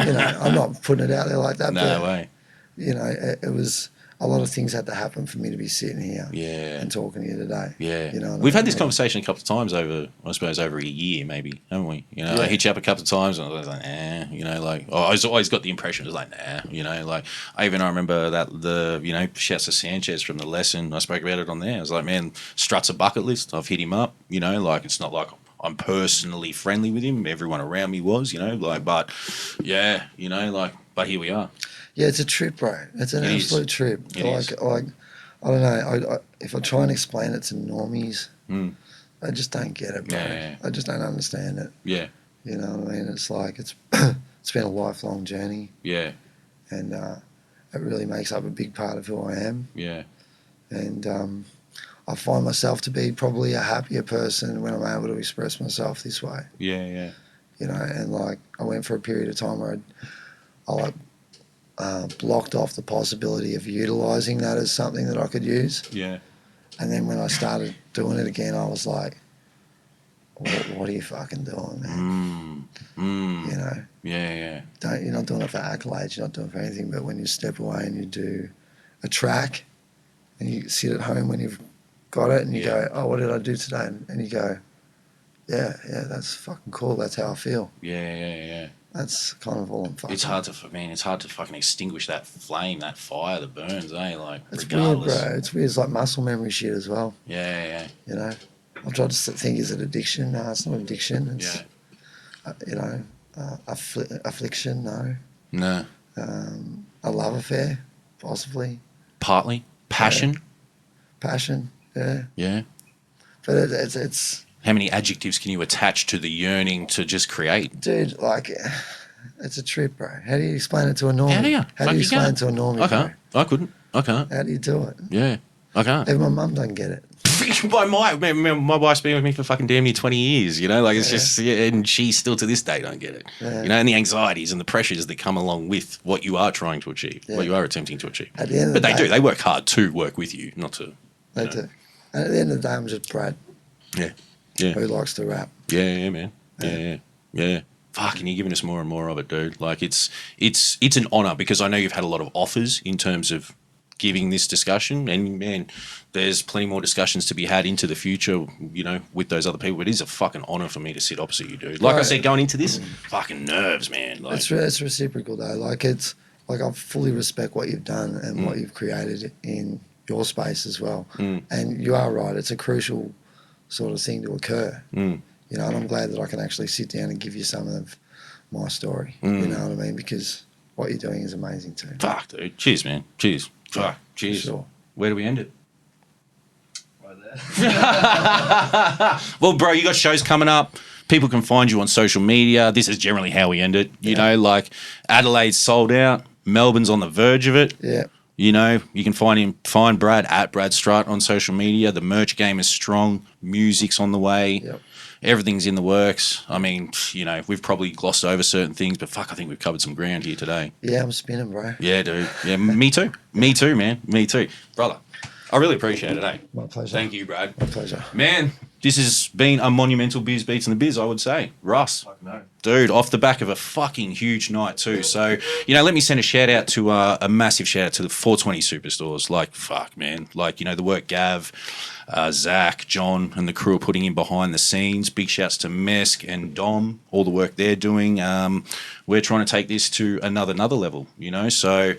You know, I'm not putting it out there like that. No but, way. You know, it was a lot of things had to happen for me to be sitting here and talking to you today. Yeah. You know, we've had this conversation a couple of times over a year maybe, haven't we? You know, I hit you up a couple of times and I was like, you know, like, I always got the impression it was like, you know, like, I remember that you know, shouts to Sanchez from The Lesson. I spoke about it on there. I was like, man, Strut's a bucket list. I've hit him up, you know, like, it's not like I'm personally friendly with him. Everyone around me was, you know, like, but yeah, you know, like, but here we are. Yeah, it's a trip, bro. It's an absolute trip. Like, I don't know. If I try and explain it to normies, I just don't get it, bro. Yeah. I just don't understand it. Yeah. You know what I mean? It's like it's been a lifelong journey. Yeah. And it really makes up a big part of who I am. Yeah. And I find myself to be probably a happier person when I'm able to express myself this way. Yeah. You know, and like I went for a period of time where I blocked off the possibility of utilising that as something that I could use. Yeah. And then when I started doing it again, I was like, what are you fucking doing, man? You know? Yeah. You're not doing it for accolades, you're not doing it for anything, but when you step away and you do a track and you sit at home when you've got it and you go, oh, what did I do today? And you go, yeah, that's fucking cool. That's how I feel. Yeah. That's kind of all I'm fucking. It's hard to fucking extinguish that flame, that fire that burns, eh? Like, it's regardless. weird, bro. It's weird. It's like muscle memory shit as well. Yeah. You know, I've tried to think, is it addiction? No, it's not addiction. It's, you know, affliction, no. No. A love affair, possibly. Partly. Passion. Passion, yeah. Yeah. But it's. How many adjectives can you attach to the yearning to just create? Dude, like, it's a trip, bro. How do you explain it to a normie? How do you? How do you explain it to a normie, I can't. bro? I couldn't. I can't. How do you do it? Yeah. I can't. Even my mum doesn't get it. My wife's been with me for fucking damn near 20 years, you know, like it's just, and she still to this day don't get it, you know, and the anxieties and the pressures that come along with what you are trying to achieve, what you are attempting to achieve. At the end of but the they day, do, they work hard to work with you, not to. They do. And at the end of the day, I'm just Brad. Yeah. Who likes to rap. Yeah, man. Yeah. Fucking, you're giving us more and more of it, dude. Like it's an honour because I know you've had a lot of offers in terms of giving this discussion, and man, there's plenty more discussions to be had into the future, you know, with those other people. It is a fucking honour for me to sit opposite you, dude. Like I said, going into this, fucking nerves, man. Like, it's reciprocal though. Like it's like I fully respect what you've done and what you've created in your space as well. And you are right; it's a crucial sort of thing to occur. You know, and I'm glad that I can actually sit down and give you some of my story. You know what I mean? Because what you're doing is amazing too. Fuck, dude. Cheers, man. Cheers. Fuck. Cheers. Sure. Where do we end it? Right there. Well, bro, you got shows coming up. People can find you on social media. This is generally how we end it. You know, like Adelaide's sold out. Melbourne's on the verge of it. Yeah. You know, you can find Brad at Brad Strut on social media. The merch game is strong. Music's on the way. Yep. Everything's in the works. I mean, you know, we've probably glossed over certain things, but fuck, I think we've covered some ground here today. Yeah, I'm spinning, bro. Yeah, dude. Yeah, me too. Me too, man. Me too. Brother, I really appreciate it, eh? My pleasure. Thank you, Brad. My pleasure. Man, This has been a monumental Biz Beats and the Biz, I would say. Russ. Fuck no. Dude, off the back of a fucking huge night too. So, let me send a shout out to a massive shout out to the 420 Superstores. Like, fuck, man. Like, the work Gav, Zach, John, and the crew are putting in behind the scenes. Big shouts to Mesk and Dom, all the work they're doing. We're trying to take this to another level, So,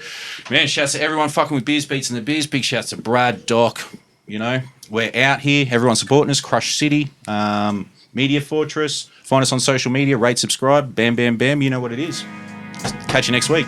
man, shouts to everyone fucking with Biz Beats and the Biz. Big shouts to Brad, Doc, We're out here. Everyone supporting us. Crush City, Media Fortress. Find us on social media. Rate, subscribe. Bam, bam, bam. You know what it is. Catch you next week.